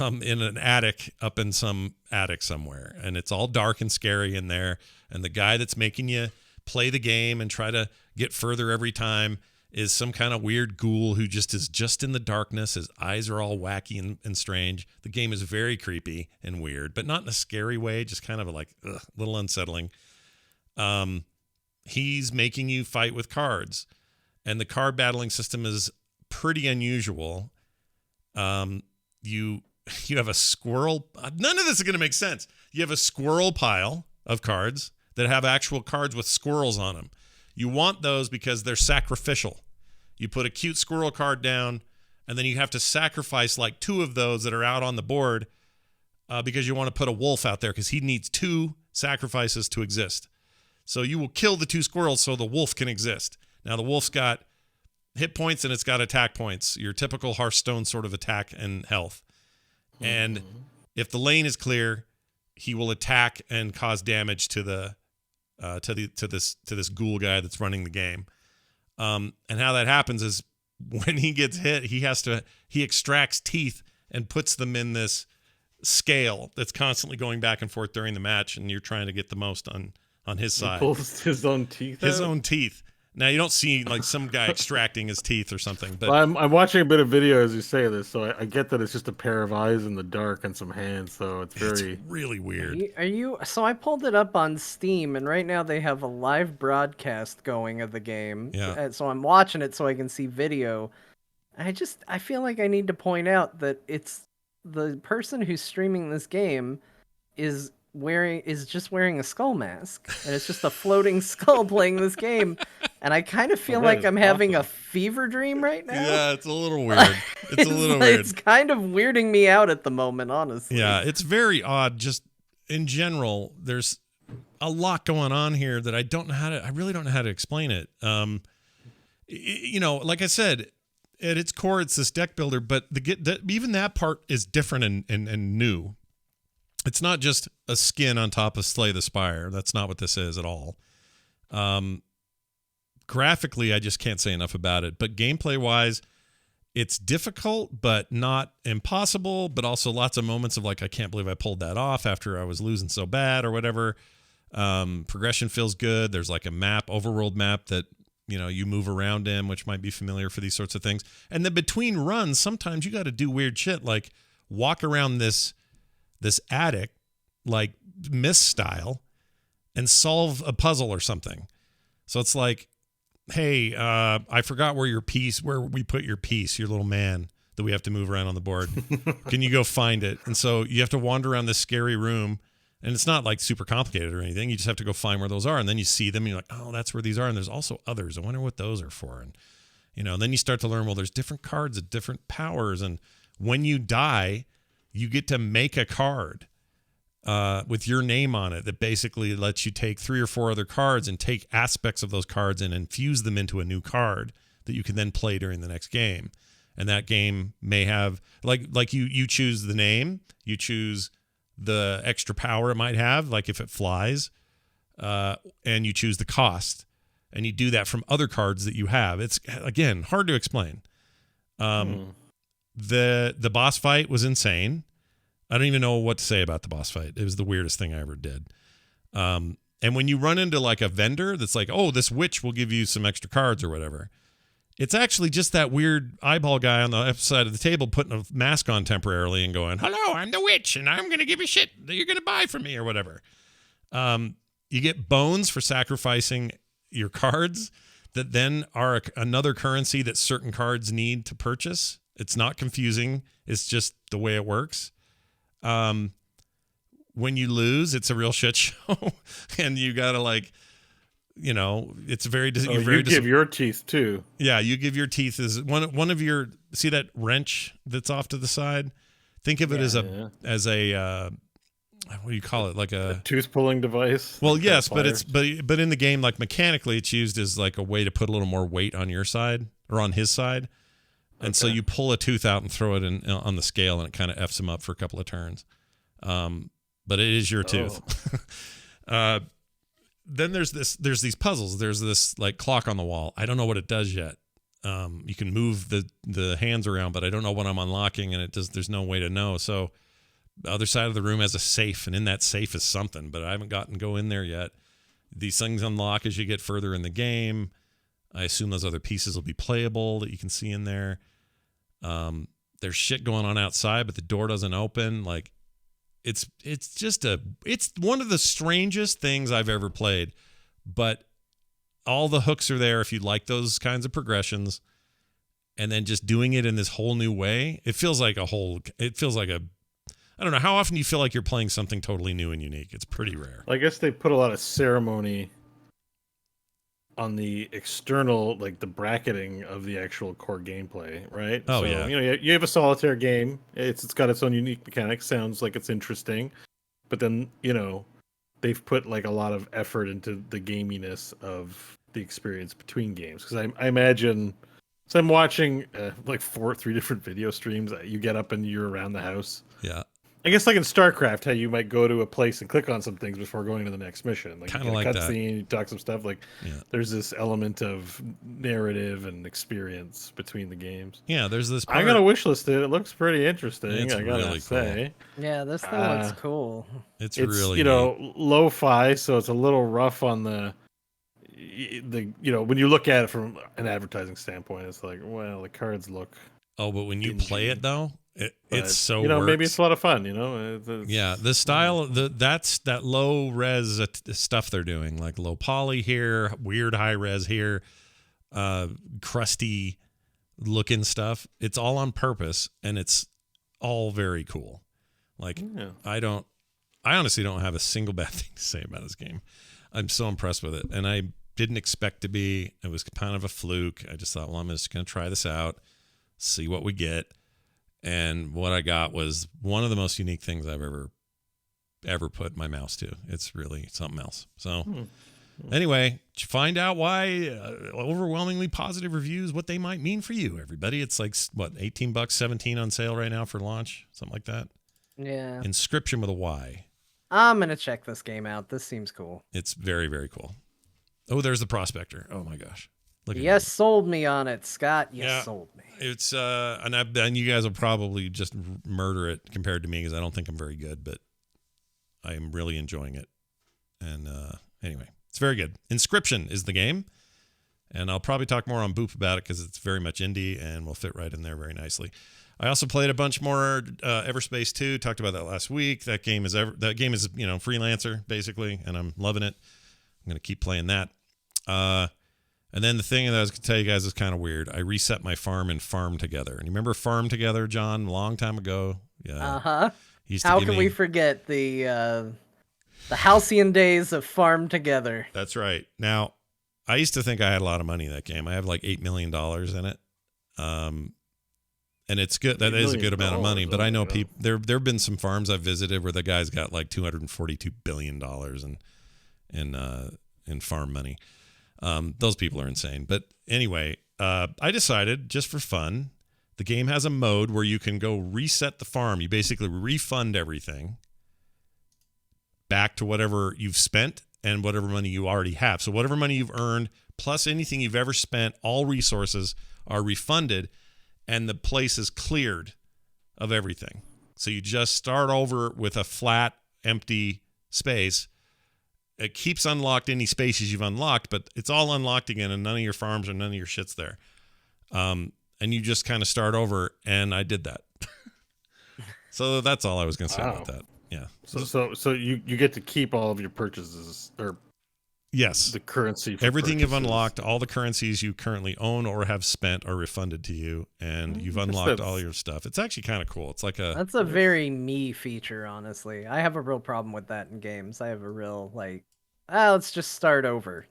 in an attic up in some attic somewhere, and it's all dark and scary in there, and the guy that's making you play the game and try to get further every time is some kind of weird ghoul who just is just in the darkness. His eyes are all wacky and strange. The game is very creepy and weird, but not in a scary way, just kind of like a little unsettling. He's making you fight with cards, and the card battling system is pretty unusual. You have a squirrel. None of this is going to make sense. You have a squirrel pile of cards that have actual cards with squirrels on them. You want those because they're sacrificial. You put a cute squirrel card down, and then you have to sacrifice like 2 of those that are out on the board because you want to put a wolf out there because he needs 2 sacrifices to exist. So you will kill the 2 squirrels so the wolf can exist. Now the wolf's got hit points and it's got attack points, your typical Hearthstone sort of attack and health. And if the lane is clear, he will attack and cause damage to this ghoul guy that's running the game. And how that happens is when he gets hit, he extracts teeth and puts them in this scale that's constantly going back and forth during the match, and you're trying to get the most on his side. He pulls his own teeth out? His own teeth. Now, you don't see like some guy extracting his teeth or something. But well, I'm watching a bit of video as you say this, so I get that it's just a pair of eyes in the dark and some hands, so it's really weird. Are you? So I pulled it up on Steam, and right now they have a live broadcast going of the game. Yeah. So I'm watching it so I can see video. I feel like I need to point out that it's the person who's streaming this game is just wearing a skull mask, and it's just a floating skull playing this game, and I kind of feel like I'm having a fever dream right now. Yeah, it's a little weird. It's kind of weirding me out at the moment, honestly. Yeah, it's very odd. Just in general, there's a lot going on here that I really don't know how to explain it. Like I said, at its core, it's this deck builder, but even that part is different and new. It's not just a skin on top of Slay the Spire. That's not what this is at all. Graphically, I just can't say enough about it. But gameplay-wise, it's difficult, but not impossible. But also lots of moments of like, I can't believe I pulled that off after I was losing so bad or whatever. Progression feels good. There's like a map, overworld map that you move around in, which might be familiar for these sorts of things. And then between runs, sometimes you got to do weird shit like walk around this attic, like Myst style, and solve a puzzle or something. So it's like, hey, I forgot where we put your piece, your little man that we have to move around on the board. Can you go find it? And so you have to wander around this scary room, and it's not like super complicated or anything. You just have to go find where those are, and then you see them, and you're like, oh, that's where these are. And there's also others. I wonder what those are for. And then you start to learn, well, there's different cards at different powers, and when you die, you get to make a card with your name on it that basically lets you take 3 or 4 other cards and take aspects of those cards and infuse them into a new card that you can then play during the next game. And that game may have, like you choose the name, you choose the extra power it might have, like if it flies, and you choose the cost. And you do that from other cards that you have. It's, again, hard to explain. The boss fight was insane. I don't even know what to say about the boss fight. It was the weirdest thing I ever did. And when you run into like a vendor that's like, oh, this witch will give you some extra cards or whatever, it's actually just that weird eyeball guy on the other side of the table putting a mask on temporarily and going, hello, I'm the witch, and I'm going to give you shit that you're going to buy from me or whatever. You get bones for sacrificing your cards that then are another currency that certain cards need to purchase. It's not confusing. It's just the way it works. When you lose, it's a real shit show, and you gotta it's very. You give your teeth too. Yeah, you give your teeth as one of your. See that wrench that's off to the side? Think of it as a what do you call it? Like a tooth pulling device. Well, yes, but but in the game, like mechanically, it's used as like a way to put a little more weight on your side or on his side. And so you pull a tooth out and throw it on the scale, and it kind of F's him up for a couple of turns. But it is your tooth. Then there's these puzzles. There's this like clock on the wall. I don't know what it does yet. You can move the hands around, but I don't know what I'm unlocking, and there's no way to know. So the other side of the room has a safe, and in that safe is something, but I haven't gotten to go in there yet. These things unlock as you get further in the game. I assume those other pieces will be playable that you can see in there. There's shit going on outside, but the door doesn't open. Like, it's one of the strangest things I've ever played. But all the hooks are there if you like those kinds of progressions. And then just doing it in this whole new way, it feels like I don't know, how often do you feel like you're playing something totally new and unique? It's pretty rare. I guess they put a lot of ceremony on the external, like the bracketing of the actual core gameplay, right? Oh, so, yeah. you have a solitaire game. It's got its own unique mechanics. Sounds like it's interesting, but then they've put like a lot of effort into the gaminess of the experience between games. Because I imagine, so I'm watching like three different video streams. You get up and you're around the house. Yeah. I guess like in StarCraft, how you might go to a place and click on some things before going to the next mission. Like Kinda you like get a that. cutscene, you talk some stuff. Like Yeah. there's this element of narrative and experience between the games. Yeah, there's this part. I'm gonna wishlist it. It looks pretty interesting. It's I gotta really say. Yeah, this thing looks cool. It's It's really neat. lo-fi, so it's a little rough on the when you look at it from an advertising standpoint, it's like, well, the cards look. Oh, but when you play it though, it's so maybe works. it's a lot of fun. Yeah, the style, that's that low res stuff they're doing, like low poly here, weird high res here, crusty looking stuff. It's all on purpose, and it's all very cool. Like I honestly don't have a single bad thing to say about this game. I'm so impressed with it, and I didn't expect to be. It was kind of a fluke. I just thought, well, I'm just going to try this out, see what we get. And what I got was one of the most unique things I've ever put my mouse to. It's really something else. So anyway, find out why overwhelmingly positive reviews, what they might mean for you, everybody. It's like, what, $18, $17 on sale right now for launch? Something like that. Yeah. Inscription with a Y. I'm going to check this game out. This seems cool. It's very, very cool. Oh, there's the Prospector. Oh, my gosh. Look at You sold me on it, Scott. You sold me. It's and you guys will probably just murder it compared to me because I don't think I'm very good, but I am really enjoying it. And anyway, it's very good. Inscription is the game, and I'll probably talk more on Boop about it because it's very much indie and will fit right in there very nicely. I also played a bunch more Everspace 2. Talked about that last week. That game is freelancer basically, and I'm loving it. I'm gonna keep playing that. And then the thing that I was going to tell you guys is kind of weird. I reset my farm in Farm Together. And you remember Farm Together, John, a long time ago? Yeah. Uh-huh. How can we forget the halcyon days of Farm Together? That's right. Now, I used to think I had a lot of money in that game. I have like $8 million in it. And it's good. That is a good amount of money. But I know people. There have been some farms I've visited where the guy's got like $242 billion in farm money. Those people are insane. But anyway, I decided just for fun, the game has a mode where you can go reset the farm. You basically refund everything back to whatever you've spent and whatever money you already have. So whatever money you've earned plus anything you've ever spent, all resources are refunded and the place is cleared of everything. So you just start over with a flat, empty space. It keeps unlocked any spaces you've unlocked, but it's all unlocked again, and none of your farms or none of your shit's there. And you just kind of start over, and I did that. So that's all I was going to say about that. Yeah. So you get to keep all of your purchases, or yes, the currency. For everything purchases. You've unlocked, all the currencies you currently own or have spent are refunded to you, and you've unlocked all your stuff. It's actually kind of cool. It's like that's a very me feature, honestly. I have a real problem with that in games. I have a real let's just start over.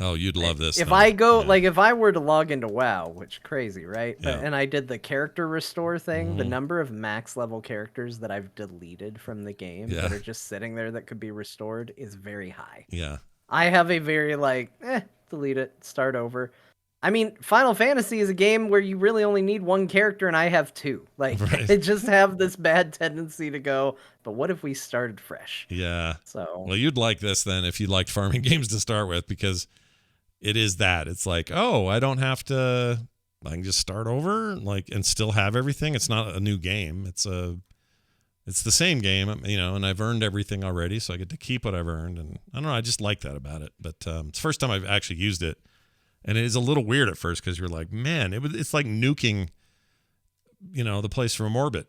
Oh, you'd love this. If I go, if I were to log into WoW, which crazy, right? Yeah. And I did the character restore thing, the number of max level characters that I've deleted from the game that are just sitting there that could be restored is very high. Yeah. I have a very delete it, start over. I mean, Final Fantasy is a game where you really only need one character, and I have two. Right. It just have this bad tendency to go, but what if we started fresh? Yeah. So. Well, you'd like this then if you liked farming games to start with, because it is that. It's like, oh, I don't have to. I can just start over, and still have everything. It's not a new game. It's the same game, and I've earned everything already, so I get to keep what I've earned. And I don't know, I just like that about it. But it's the first time I've actually used it. And it is a little weird at first because you're like, man, it's like nuking, the place from orbit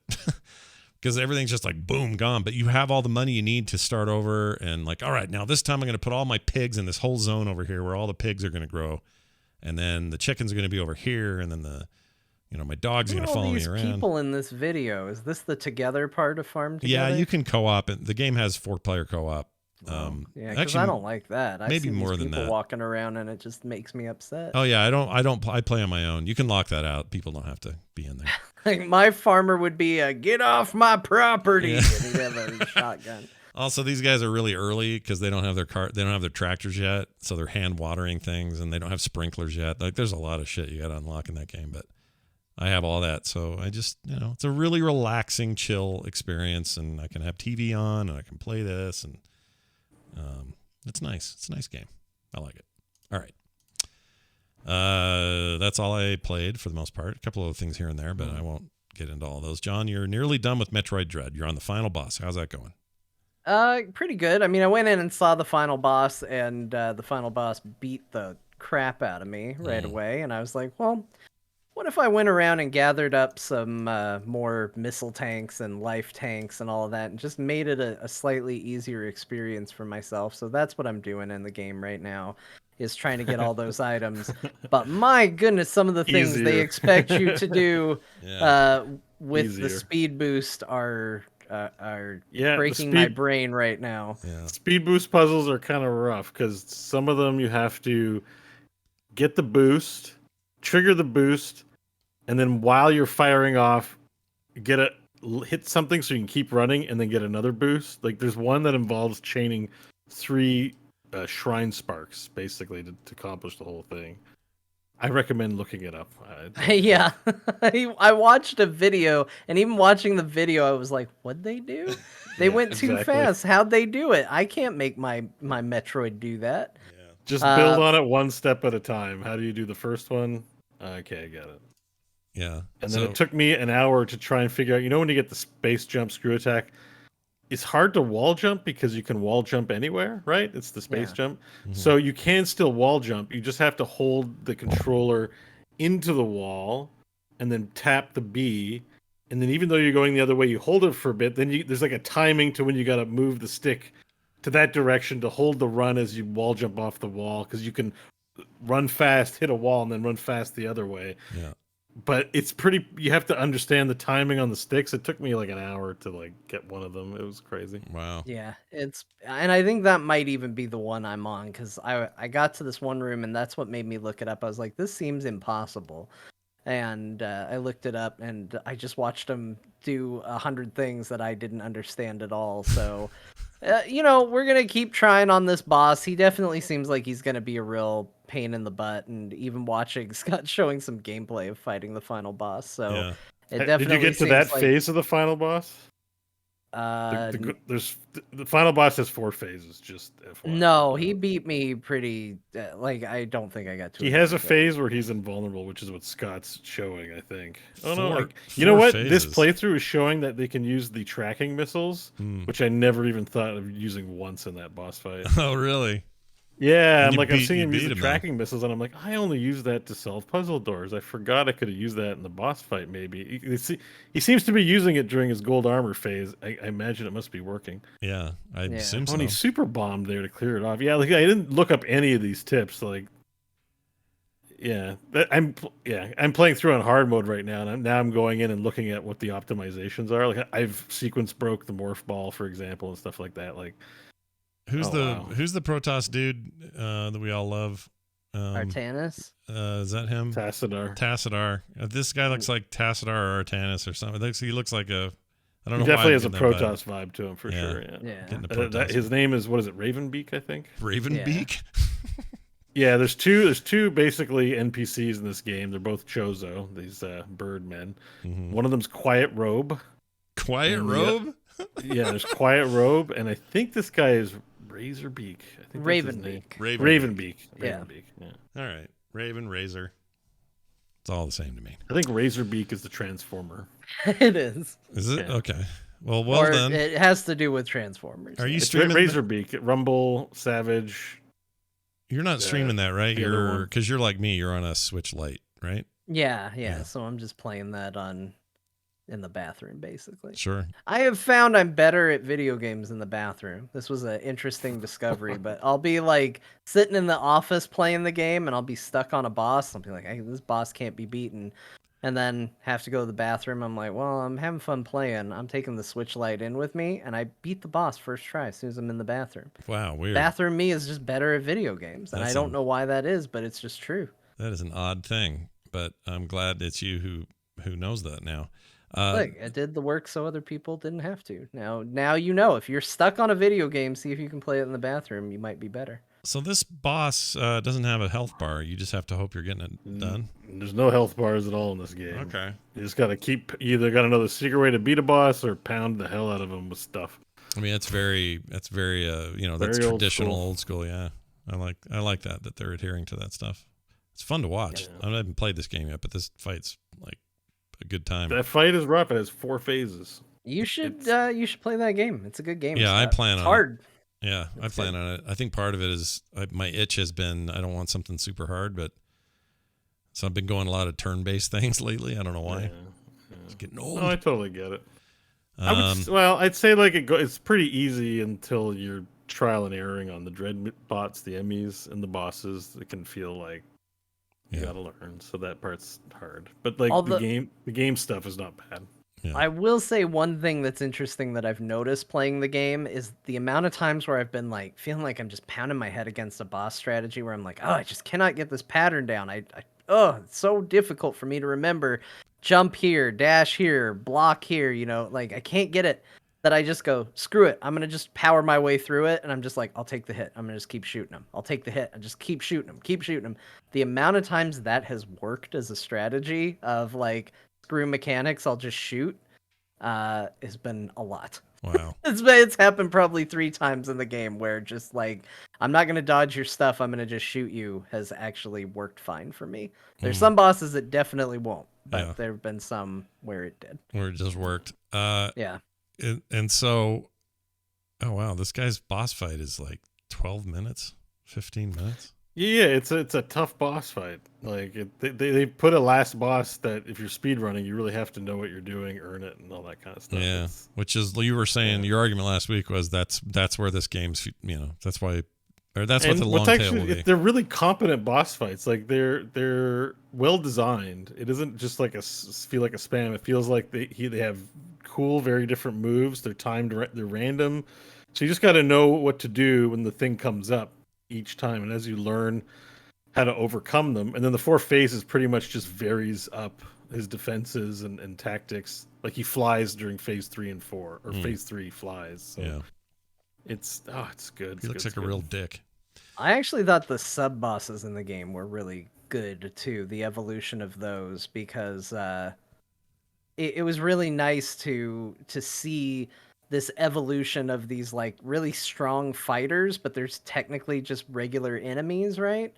because everything's just like boom, gone. But you have all the money you need to start over and all right, now this time I'm going to put all my pigs in this whole zone over here where all the pigs are going to grow. And then the chickens are going to be over here. And then my dog's going to follow me around. People in this video, is this the together part of Farm Together? Yeah, you can co-op. The game has 4-player co-op. Yeah, because actually, I don't like that. I maybe see more these than people that. walking around, and it just makes me upset. Oh yeah, I play on my own. You can lock that out. People don't have to be in there. Like my farmer would be a "get off my property," Yeah. and he'd have a shotgun. Also, these guys are really early because they don't have their tractors yet, so they're hand watering things, and they don't have sprinklers yet. Like, there's a lot of shit you got to unlock in that game, but I have all that, so I just, it's a really relaxing, chill experience, and I can have TV on, and I can play this, and it's nice. It's a nice game. I like it. All right. That's all I played for the most part. A couple of things here and there, but I won't get into all those. John, you're nearly done with Metroid Dread. You're on the final boss. How's that going? Pretty good. I mean, I went in and saw the final boss, and the final boss beat the crap out of me right away. And I was like, well, what if I went around and gathered up some more missile tanks and life tanks and all of that, and just made it a slightly easier experience for myself? So that's what I'm doing in the game right now, is trying to get all those items. But my goodness, some of the things they Easier. expect you to do with Easier. the speed boost are Yeah, the breaking my speed- brain right now. Yeah. Speed boost puzzles are kind of rough because some of them you have to get the boost, trigger the boost, and then while you're firing off, hit something so you can keep running, and then get another boost. Like, there's one that involves chaining 3 shrine sparks basically to accomplish the whole thing. I recommend looking it up. Yeah, I watched a video, and even watching the video, I was like, "What'd they do? They Yeah, went too exactly. fast. How'd they do it? I can't make my Metroid do that." Just build on it one step at a time. How do you do the first one? Okay, I got it. Yeah. And then it took me an hour to try and figure out, when you get the space jump screw attack, it's hard to wall jump because you can wall jump anywhere, right? It's the space jump. So you can still wall jump. You just have to hold the controller into the wall and then tap the B. And then even though you're going the other way, you hold it for a bit. Then there's like a timing to when you got to move the stick to that direction to hold the run as you wall jump off the wall, because you can run fast, hit a wall, and then run fast the other way. Yeah. But you have to understand the timing on the sticks. It took me like an hour to get one of them. It was crazy. Wow. Yeah, and I think that might even be the one I'm on, because I got to this one room, and that's what made me look it up. I was like, this seems impossible. And I looked it up, and I just watched him do 100 things that I didn't understand at all. So, we're going to keep trying on this boss. He definitely seems like he's going to be a real pain in the butt. And even watching Scott showing some gameplay of fighting the final boss. So, it definitely Did you get to seems that like, phase of the final boss? There's the final boss has 4 phases. Just FYI. No, he beat me pretty. I don't think I got to. He has a phase where he's invulnerable, which is what Scott's showing, I think. Oh no! Four You know what? phases. This playthrough is showing that they can use the tracking missiles, which I never even thought of using once in that boss fight. Oh, really? Yeah, And I'm seeing him use the him, tracking missiles, and I'm like, I only use that to solve puzzle doors. I forgot I could have used that in the boss fight. Maybe he seems to be using it during his gold armor phase. I imagine it must be working. Yeah, I assume so. And he super bombed there to clear it off. Yeah, I didn't look up any of these tips. I'm playing through on hard mode right now, and I'm going in and looking at what the optimizations are. Like, I've sequence broke the morph ball, for example, and stuff like that. Who's the Protoss dude that we all love? Artanis? Is that him? Tassadar. This guy looks like Tassadar or Artanis or something. He looks like a. I don't know. He definitely has a getting that Protoss vibe to him for sure. Yeah. Getting a Protoss His name is, what is it? Ravenbeak, I think. Ravenbeak. Yeah, there's two basically NPCs in this game. They're both Chozo, these bird men. One of them's Quiet Robe. Quiet Robe? Yeah, there's Quiet Robe, and I think this guy is Razorbeak. I think Ravenbeak. Ravenbeak. Yeah. All right. Raven, Razor. It's all the same to me. I think Razorbeak is the Transformer. It is. Is it? Yeah. Okay. Well Or done. it has to do with Transformers. Are you It's streaming Razorbeak, Rumble, Savage. You're not streaming that, right? the other one. Because you're like me. You're on a Switch Lite, right? Yeah. So I'm just playing that in the bathroom, basically. Sure. I have found I'm better at video games in the bathroom. This was an interesting discovery, but I'll be sitting in the office playing the game, and I'll be stuck on a boss. I'll be like, hey, this boss can't be beaten. and then have to go to the bathroom. I'm like, well, I'm having fun playing. I'm taking the Switch Lite in with me, and I beat the boss first try as soon as I'm in the bathroom. Wow, weird. Bathroom me is just better at video games, and I don't know why that is, but it's just true. That is an odd thing, but I'm glad it's you who knows that now. Look, I did the work so other people didn't have to. Now you know. If you're stuck on a video game, see if you can play it in the bathroom. You might be better. So this boss doesn't have a health bar. You just have to hope you're getting it done. There's no health bars at all in this game. Okay. You just got to either got another secret way to beat a boss or pound the hell out of him with stuff. I mean, that's very that's Very traditional, old school. Yeah, I like that they're adhering to that stuff. It's fun to watch. Yeah. I haven't played this game yet, but this fight's like a good time. That fight is rough. It has 4 phases. You should play that game. It's a good game. Yeah, I plan on it. Hard. Yeah, I plan on it. I think part of it is my itch has been I don't want something super hard, but so I've been going a lot of turn-based things lately. I don't know why. Yeah. It's getting old. No, I totally get it. I'd say like it's pretty easy until you're trial and erroring on the dread bots, the Emmys, and the bosses. It can feel like you gotta learn, so that part's hard. But like the game stuff is not bad. Yeah. I will say one thing that's interesting that I've noticed playing the game is the amount of times where I've been like feeling like I'm just pounding my head against a boss strategy where I'm like, oh, I just cannot get this pattern down. It's so difficult for me to remember. Jump here, dash here, block here, like I can't get it. That I just go, screw it. I'm going to just power my way through it. And I'm just like, I'll take the hit. I'm going to just keep shooting them. I'll take the hit and just keep shooting them. The amount of times that has worked as a strategy of like, screw mechanics, I'll just shoot, has been a lot. Wow. It's happened probably 3 times in the game where just like, I'm not going to dodge your stuff. I'm going to just shoot you has actually worked fine for me. There's some bosses that definitely won't, but there have been some where it did. Where it just worked. Yeah. And so, oh wow, this guy's boss fight is like 12 minutes, 15 minutes. Yeah, it's a tough boss fight. Like they put a last boss that if you're speedrunning, you really have to know what you're doing, earn it, and all that kind of stuff. Yeah, which is you were saying your argument last week was that's where this game's that's why. Or that's what the long tail will be. They're really competent boss fights. Like they're well designed. It doesn't just like feel like a spam. It feels like they have cool, very different moves. They're timed. They're random. So you just got to know what to do when the thing comes up each time. And as you learn how to overcome them, and then the 4 phases pretty much just varies up his defenses and tactics. Like he flies during phase 3 and 4, or phase 3 flies. So yeah. It's good. He looks like a real dick. I actually thought the sub bosses in the game were really good too. The evolution of those, because it was really nice to see this evolution of these like really strong fighters, but there's technically just regular enemies, right?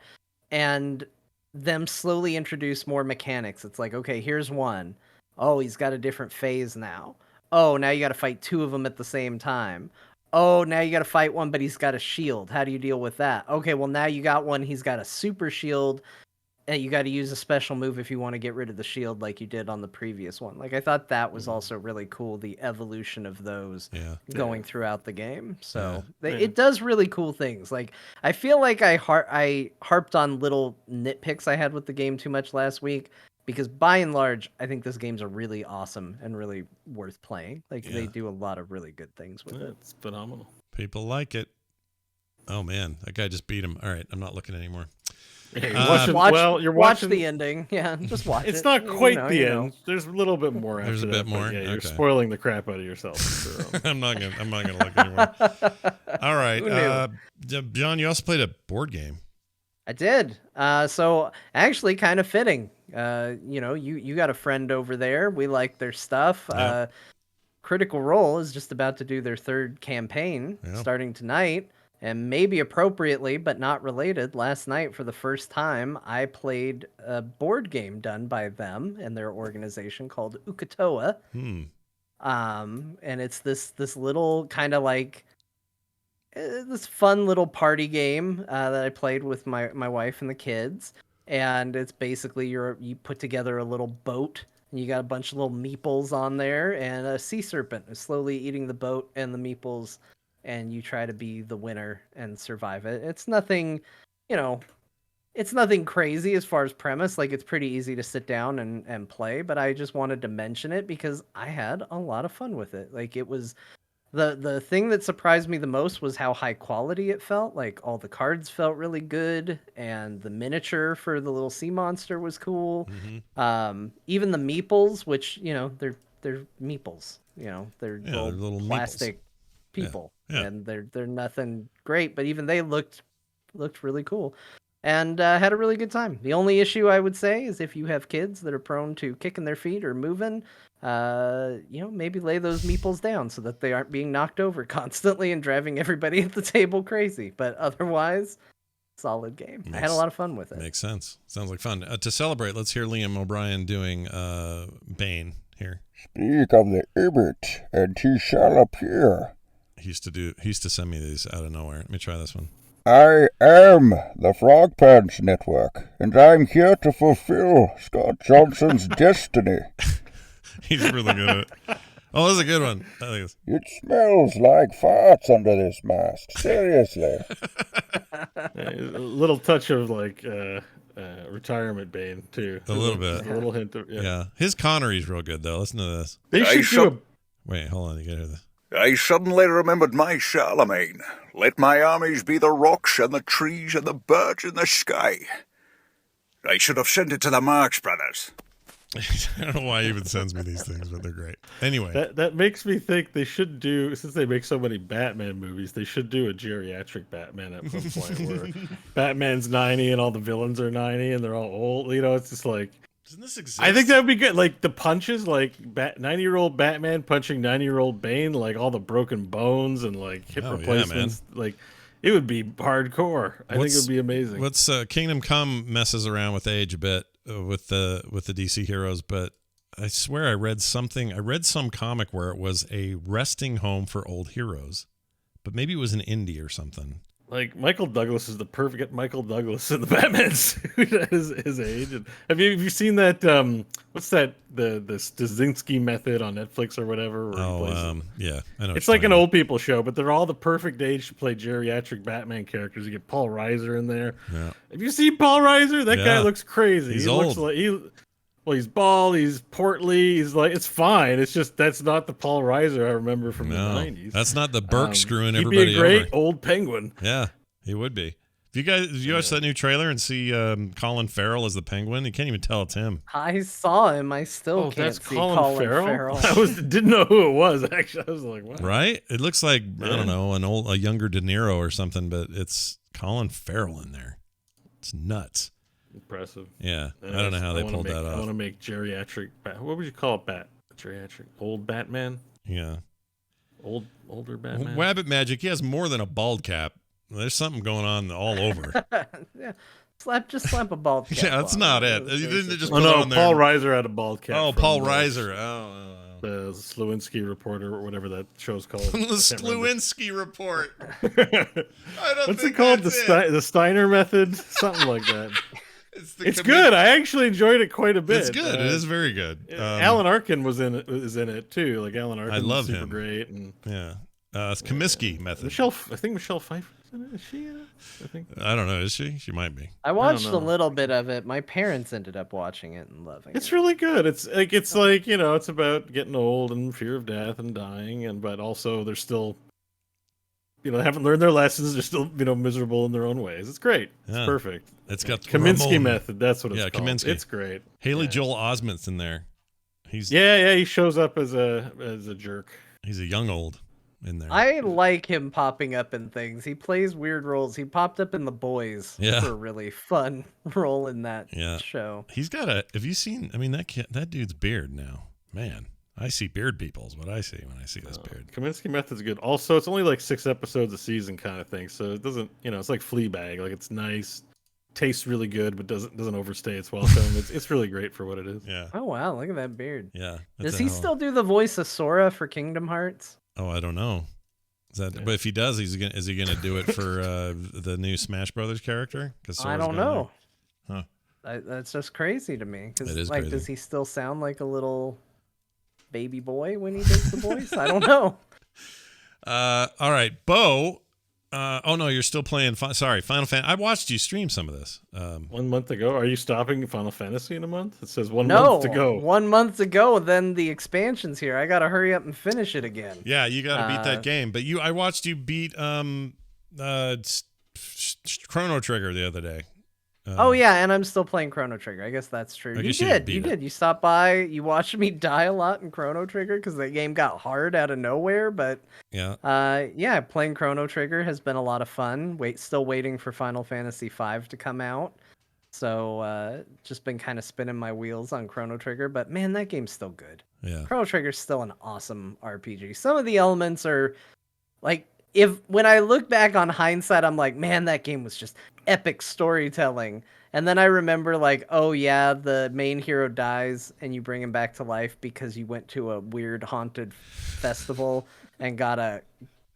And them slowly introduce more mechanics. It's like, okay, here's one. Oh, he's got a different phase now. Oh, now you got to fight 2 of them at the same time. Oh, now you got to fight one, but he's got a shield. How do you deal with that? Okay, well, now you got one. He's got a super shield. And you got to use a special move if you want to get rid of the shield like you did on the previous one. Like, I thought that was also really cool, the evolution of those going throughout the game. So it does really cool things. Like, I feel like I harped on little nitpicks I had with the game too much last week. Because by and large, I think this game's are really awesome and really worth playing. Like they do a lot of really good things with it. It's phenomenal. People like it. Oh man, that guy just beat him. All right, I'm not looking anymore. Hey, you're watching the ending. Yeah, just watch it. It's not quite the end. There's a little bit more. There's a bit more. Yeah, you're spoiling the crap out of yourself. I'm not gonna look anymore. All right, John, you also played a board game. I did. So actually, kind of fitting. You got a friend over there. We like their stuff. Yep. Critical Role is just about to do their 3rd campaign starting tonight. And maybe appropriately, but not related, last night for the first time, I played a board game done by them and their organization called Ukatoa. And it's this little kind of like this fun little party game that I played with my wife and the kids. And it's basically you put together a little boat. And you got a bunch of little meeples on there, and a sea serpent is slowly eating the boat and the meeples. And you try to be the winner and survive it. It's nothing, It's nothing crazy as far as premise. Like, it's pretty easy to sit down and play, but I just wanted to mention it because I had a lot of fun with it. Like, it was the thing that surprised me the most was how high quality it felt. Like, all the cards felt really good, and the miniature for the little sea monster was cool. Even the meeples, which, you know, they're meeples. You know, they're little plastic people, and they're nothing great, but even they looked really cool. And had a really good time. The only issue I would say is if you have kids that are prone to kicking their feet or moving, you know, maybe lay those meeples down so that they aren't being knocked over constantly and driving everybody at the table crazy. But otherwise, solid game. I had a lot of fun with it. Makes sense. Sounds like fun. To celebrate, let's hear Liam O'Brien doing Bane here. Speak of the image, and he shall appear. He used to send me these out of nowhere. Let me try this one. I am the Frog Pants Network, and I'm here to fulfill Scott Johnson's destiny. He's really good at it. Oh, this is a good one. I think it's... It smells like farts under this mask. Seriously. A little touch of like retirement Bane too. A little bit. A little hint of Yeah. His Connery's real good though. Listen to this. They should do Wait, hold on. You gotta hear this. I suddenly remembered my Charlemagne. Let my armies be the rocks and the trees and the birds in the sky. I should have sent it to the Marx Brothers. I don't know why he even sends me these things, but they're great. Anyway. That makes me think they should do, since they make so many Batman movies, they should do a geriatric Batman at some point where Batman's 90 and all the villains are 90 and they're all old. You know, it's just like, doesn't this exist? I think that would be good. Like the punches, like 90-year-old Batman punching 90-year-old Bane, like all the broken bones and like hip replacements. Like it would be hardcore. I think it would be amazing. What's Kingdom Come messes around with age a bit with the DC heroes, but I swear I read some comic where it was a resting home for old heroes, but maybe it was an indie or something. Like Michael Douglas is the perfect Michael Douglas in the Batman suit at his age. And have you seen that? What's that? The Stasinski method on Netflix or whatever? Yeah, I know. It's like an old people show, but they're all the perfect age to play geriatric Batman characters. You get Paul Reiser in there. Yeah. Have you seen Paul Reiser? That guy looks crazy. He's old. He's bald. He's portly. He's like, it's fine. It's just that's not the Paul Reiser I remember from the 90s. That's not the Burke screwing everybody over. He'd be a great old Penguin. Yeah, he would be. Did you watch that new trailer and see Colin Farrell as the Penguin? You can't even tell it's him. I saw him. I still can't see Colin Farrell. Didn't know who it was, actually. I was like, what? Right? It looks like, I don't know, a younger De Niro or something, but it's Colin Farrell in there. It's nuts. Impressive. Yeah. I don't know how they pulled that off. I want to make geriatric what would you call it? Geriatric old Batman? Yeah. Older Batman. Wabbit Magic, he has more than a bald cap. There's something going on all over. Yeah. Just slap a bald cap. Yeah, that's not it. You didn't just put on there. Paul Reiser had a bald cap. Oh, Paul Reiser. Oh. The Slewinski Report or whatever that show's called. The Slewinski Report. What's it called? The Steiner Method? Something like that. It's good. I actually enjoyed it quite a bit. It's good. It is very good. Alan Arkin is in it too. Like Alan Arkin, I love super him. Great. And it's Comiskey method. I think Michelle Pfeiffer is in it. Is she in it? I think. I don't know. Is she? She might be. I watched a little bit of it. My parents ended up watching it and loving it. It's really good. It's like it's about getting old and fear of death and dying, but also they're still. They haven't learned their lessons. They're still, miserable in their own ways. It's great. It's perfect. It's got Kaminsky method. That's what it's called. Kaminsky. It's great. Haley Joel Osment's in there. He's he shows up as a jerk. He's a young old in there. I like him popping up in things. He plays weird roles. He popped up in The Boys for a really fun role in that show. Oh. He's got have you seen? I mean, that dude's beard now, man. I see beard people is what I see when I see this beard. Kaminsky Method's good. Also, it's only like 6 episodes a season kind of thing, so it doesn't, it's like Fleabag. Like it's nice, tastes really good, but doesn't overstay its welcome. It's really great for what it is. Yeah. Oh wow, look at that beard. Yeah. Does he still do the voice of Sora for Kingdom Hearts? Oh, I don't know. But if he does, is he gonna do it for the new Smash Brothers character? I don't know. Huh. That's just crazy to me. It is like, crazy. Does he still sound like a little baby boy when he does the voice? I don't know. All right, Bo, Oh no, you're still playing. Sorry, Final Fantasy. I watched you stream some of this. 1 month ago. Are you stopping Final Fantasy in a month? It says one No, month to go. 1 month to go. Then the expansion's here. I gotta hurry up and finish it again. Yeah, you got to beat that game. But I watched you beat Chrono Trigger the other day. Oh yeah, and I'm still playing Chrono Trigger. I guess that's true. I You guess you did. beat You it. did. You stopped by. You watched me die a lot in Chrono Trigger because the game got hard out of nowhere. But Yeah. playing Chrono Trigger has been a lot of fun. Still waiting for Final Fantasy V to come out. So just been kind of spinning my wheels on Chrono Trigger. But man, that game's still good. Yeah. Chrono Trigger's still an awesome RPG. Some of the elements are like, when I look back on hindsight, I'm like, man, that game was just epic storytelling. And then I remember like, oh yeah, the main hero dies and you bring him back to life because you went to a weird haunted festival and got a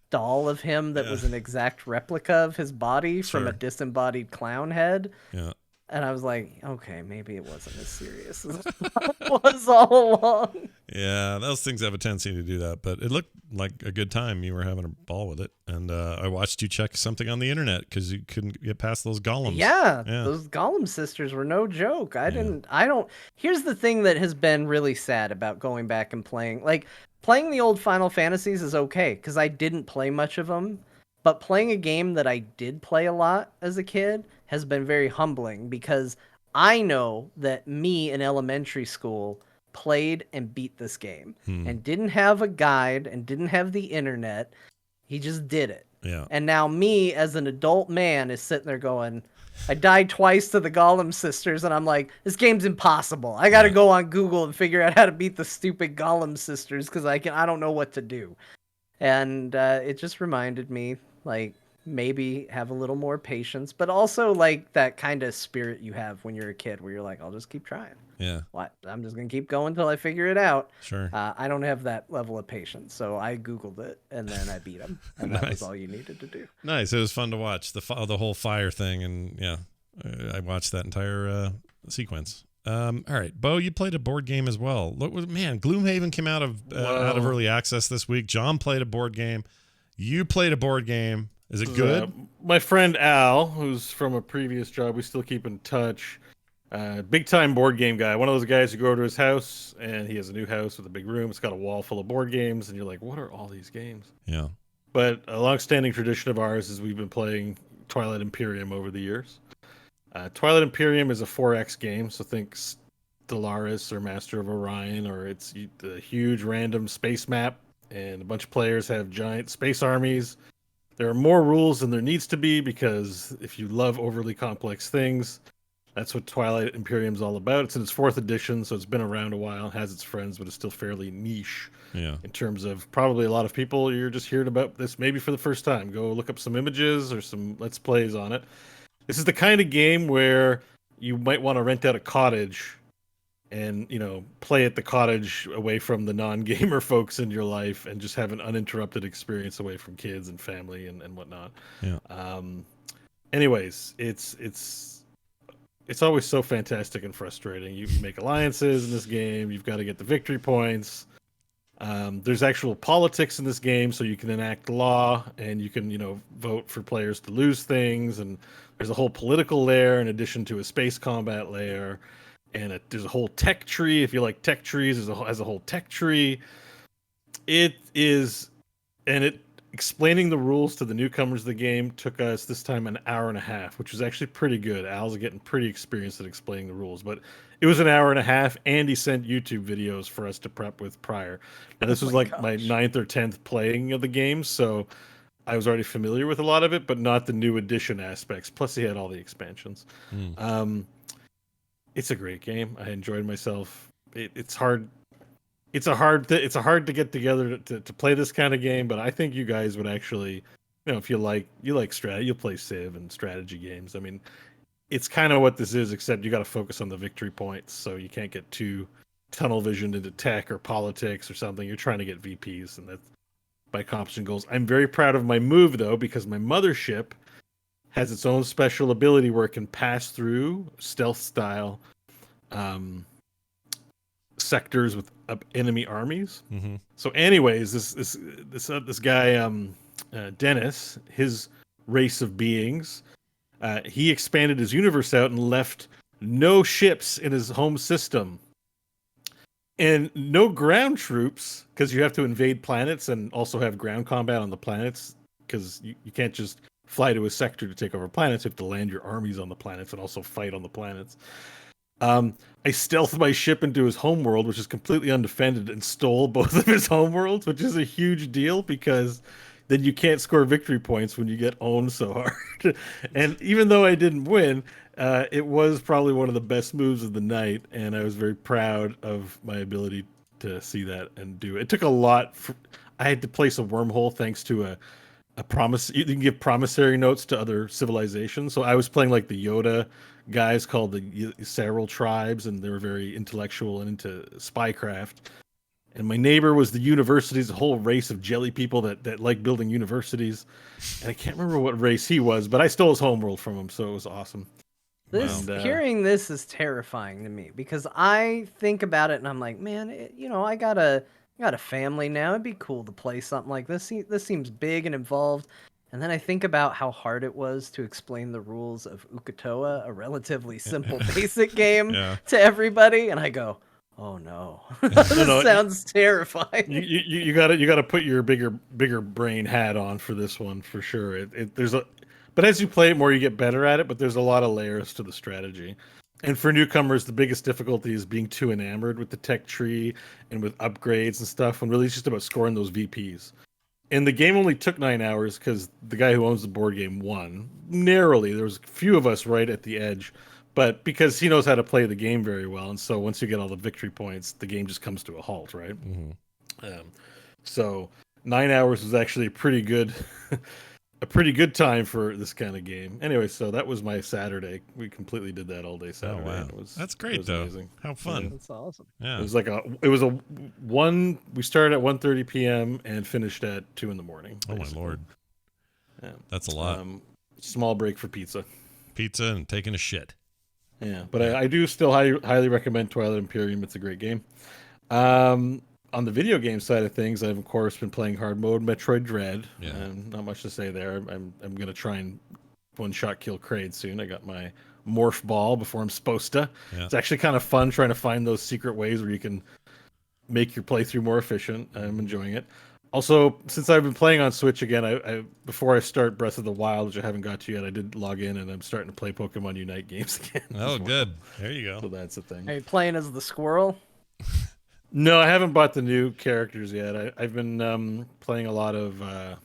doll of him that was an exact replica of his body from a disembodied clown head. Yeah. And I was like, okay, maybe it wasn't as serious as it was all along. Yeah, those things have a tendency to do that, but it looked like a good time. You were having a ball with it, and I watched you check something on the internet because you couldn't get past those golems. Yeah, those Gollum sisters were no joke. I don't. Here's the thing that has been really sad about going back and playing. Like, playing the old Final Fantasies is okay because I didn't play much of them, but playing a game that I did play a lot as a kid has been very humbling because I know that me in elementary school played and beat this game and didn't have a guide and didn't have the internet. He just did it. Yeah. And now me as an adult man is sitting there going, I died twice to the Gollum sisters, and I'm like, this game's impossible. I got to go on Google and figure out how to beat the stupid Gollum sisters because I don't know what to do. And it just reminded me, like, maybe have a little more patience, but also like that kind of spirit you have when you're a kid where you're like, I'll just keep trying. Yeah. What? I'm just going to keep going until I figure it out. Sure. I don't have that level of patience. So I Googled it and then I beat him. And that was all you needed to do. Nice. It was fun to watch the whole fire thing. And yeah, I watched that entire sequence. All right, Bo, you played a board game as well. Look, man, Gloomhaven came out of early access this week. John played a board game. You played a board game. Is it good? My friend Al, who's from a previous job, we still keep in touch. Big time board game guy. One of those guys who go to his house and he has a new house with a big room. It's got a wall full of board games, and you're like, what are all these games? Yeah. But a long-standing tradition of ours is we've been playing Twilight Imperium over the years. Twilight Imperium is a 4X game, so think Stellaris or Master of Orion, or it's the huge random space map, and a bunch of players have giant space armies. There are more rules than there needs to be because if you love overly complex things, that's what Twilight Imperium's all about. It's in its 4th edition, so it's been around a while, has its friends, but it's still fairly niche. Yeah. In terms of probably a lot of people, you're just hearing about this maybe for the first time. Go look up some images or some Let's Plays on it. This is the kind of game where you might want to rent out a cottage and, play at the cottage away from the non-gamer folks in your life and just have an uninterrupted experience away from kids and family and whatnot. Yeah. Anyways, it's always so fantastic and frustrating. You make alliances in this game. You've got to get the victory points. There's actual politics in this game, so you can enact law and you can, vote for players to lose things. And there's a whole political layer in addition to a space combat layer. And there's a whole tech tree. If you like tech trees, has a whole tech tree. Explaining the rules to the newcomers of the game took us this time an hour and a half, which was actually pretty good. Al's getting pretty experienced at explaining the rules, but it was an hour and a half, and he sent YouTube videos for us to prep with prior. And this was my 9th or 10th playing of the game, so I was already familiar with a lot of it, but not the new edition aspects. Plus, he had all the expansions. It's a great game. I enjoyed myself. It's hard. It's hard to get together to play this kind of game, but I think you guys would actually, if you like strategy, you'll play Civ and strategy games. I mean, it's kind of what this is, except you got to focus on the victory points, so you can't get too tunnel visioned into tech or politics or something. You're trying to get VPs, and that's by accomplishing goals. I'm very proud of my move though, because my mothership has its own special ability where it can pass through stealth style sectors with enemy armies. So anyways, this guy Dennis, his race of beings. He expanded his universe out and left no ships in his home system and no ground troops, because you have to invade planets and also have ground combat on the planets, because you can't just fly to a sector to take over planets. You have to land your armies on the planets and also fight on the planets. I stealthed my ship into his homeworld, which is completely undefended, and stole both of his homeworlds, which is a huge deal because then you can't score victory points when you get owned so hard. And even though I didn't win, it was probably one of the best moves of the night, and I was very proud of my ability to see that and do it. It took a lot. I had to place a wormhole thanks to a promise. You can give promissory notes to other civilizations. So I was playing like the Yoda guys called the Saral tribes, and they were very intellectual and into spycraft. And my neighbor was the universities, a whole race of jelly people that like building universities. And I can't remember what race he was, but I stole his homeworld from him, so it was awesome. Hearing this is terrifying to me, because I think about it and I'm like, man, I got a family now. It'd be cool to play something like this. This seems big and involved. And then I think about how hard it was to explain the rules of Ukatoa, a relatively simple basic game, to everybody, and I go, oh no, this sounds terrifying. You gotta put your bigger brain hat on for this one for sure. But as you play it more, you get better at it. But there's a lot of layers to the strategy. And for newcomers, the biggest difficulty is being too enamored with the tech tree and with upgrades and stuff, when really it's just about scoring those VPs. And the game only took 9 hours because the guy who owns the board game won narrowly. There was a few of us right at the edge, but because he knows how to play the game very well, and so once you get all the victory points, the game just comes to a halt, right? Mm-hmm. So 9 hours was actually a pretty good time for this kind of game. Anyway, so that was my Saturday. We completely did that all day Saturday. Oh, wow. That's great, though. Amazing. How fun. Yeah. That's awesome. Yeah. We started at 1:30 p.m. and finished at 2 in the morning. Oh, my Lord. Yeah. That's a lot. Small break for pizza. Pizza and taking a shit. Yeah, but I do still highly recommend Twilight Imperium. It's a great game. On the video game side of things, I've of course been playing hard mode Metroid Dread. Yeah. Not much to say there. I'm gonna try and one-shot kill Kraid soon. I got my morph ball before I'm supposed to. Yeah. It's actually kind of fun trying to find those secret ways where you can make your playthrough more efficient. I'm enjoying it. Also, since I've been playing on Switch again, I before I start Breath of the Wild, which I haven't got to yet, I did log in and I'm starting to play Pokemon Unite games again. Oh, good. There you go. So that's the thing. Are you playing as the squirrel? No, I haven't bought the new characters yet. I've been playing a lot of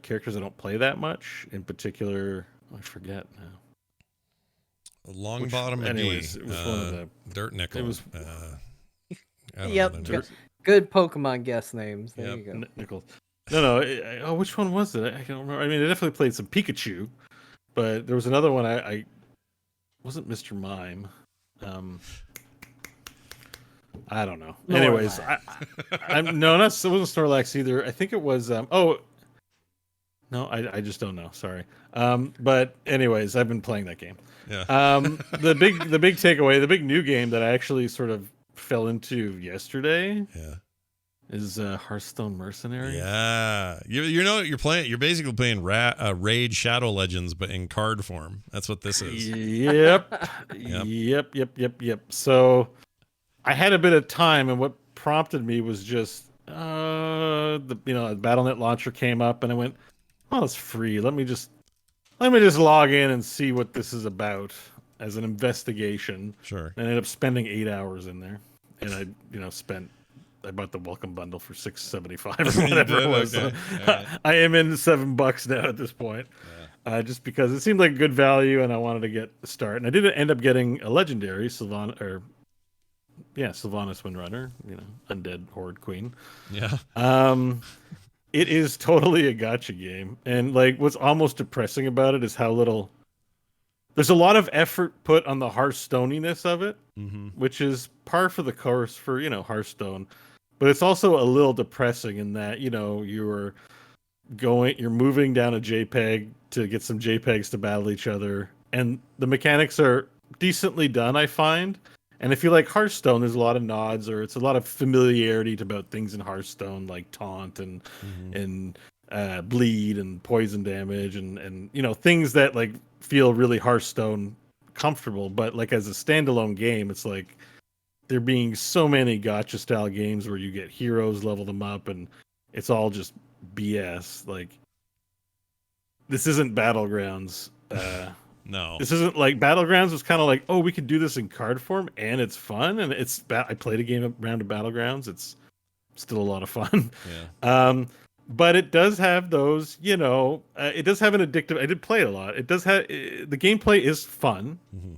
characters I don't play that much. In particular, I forget now. Longbottom McGee. Anyways, it was one of the Dirt Nickel. It was. Yep. Good Pokemon guess names. There you go. Nickel. No. Which one was it? I can't remember. I mean, I definitely played some Pikachu, but there was another one. I wasn't Mr. Mime. I don't know. Snorlax. Anyways, it wasn't Snorlax either. I think it was. No, I just don't know. Sorry. But anyways, I've been playing that game. Yeah. The big takeaway, the big new game that I actually sort of fell into yesterday. Yeah. Is Hearthstone Mercenaries. Yeah. You're playing. You're basically playing Raid Shadow Legends, but in card form. That's what this is. Yep. Yep. So I had a bit of time, and what prompted me was just the BattleNet launcher came up, and I went, "Oh, it's free. Let me just log in and see what this is about as an investigation." Sure. And I ended up spending 8 hours in there, and I bought the welcome bundle for $6.75 or whatever it was. Okay. Right. I am in $7 now at this point, just because it seemed like good value, and I wanted to get a start. And I did end up getting a legendary Sylvanas Windrunner, Undead Horde Queen. Yeah. It is totally a gacha game, and like what's almost depressing about it is how little. There's a lot of effort put on the Hearthstoniness of it, which is par for the course for Hearthstone. But it's also a little depressing in that, you're moving down a JPEG to get some JPEGs to battle each other. And the mechanics are decently done, I find. And if you like Hearthstone, there's a lot of nods, or it's a lot of familiarity about things in Hearthstone, like taunt and bleed and poison damage and things that like feel really Hearthstone comfortable. But like as a standalone game, it's like there being so many gacha style games where you get heroes, level them up, and it's all just BS. Like this isn't Battlegrounds. No, this isn't like Battlegrounds was kind of like, oh, we could do this in card form and it's fun. And I played a game around of Battlegrounds. It's still a lot of fun. yeah, but it does have those, it does have an addictive. I did play it a lot. It does have the gameplay is fun. mm-hmm.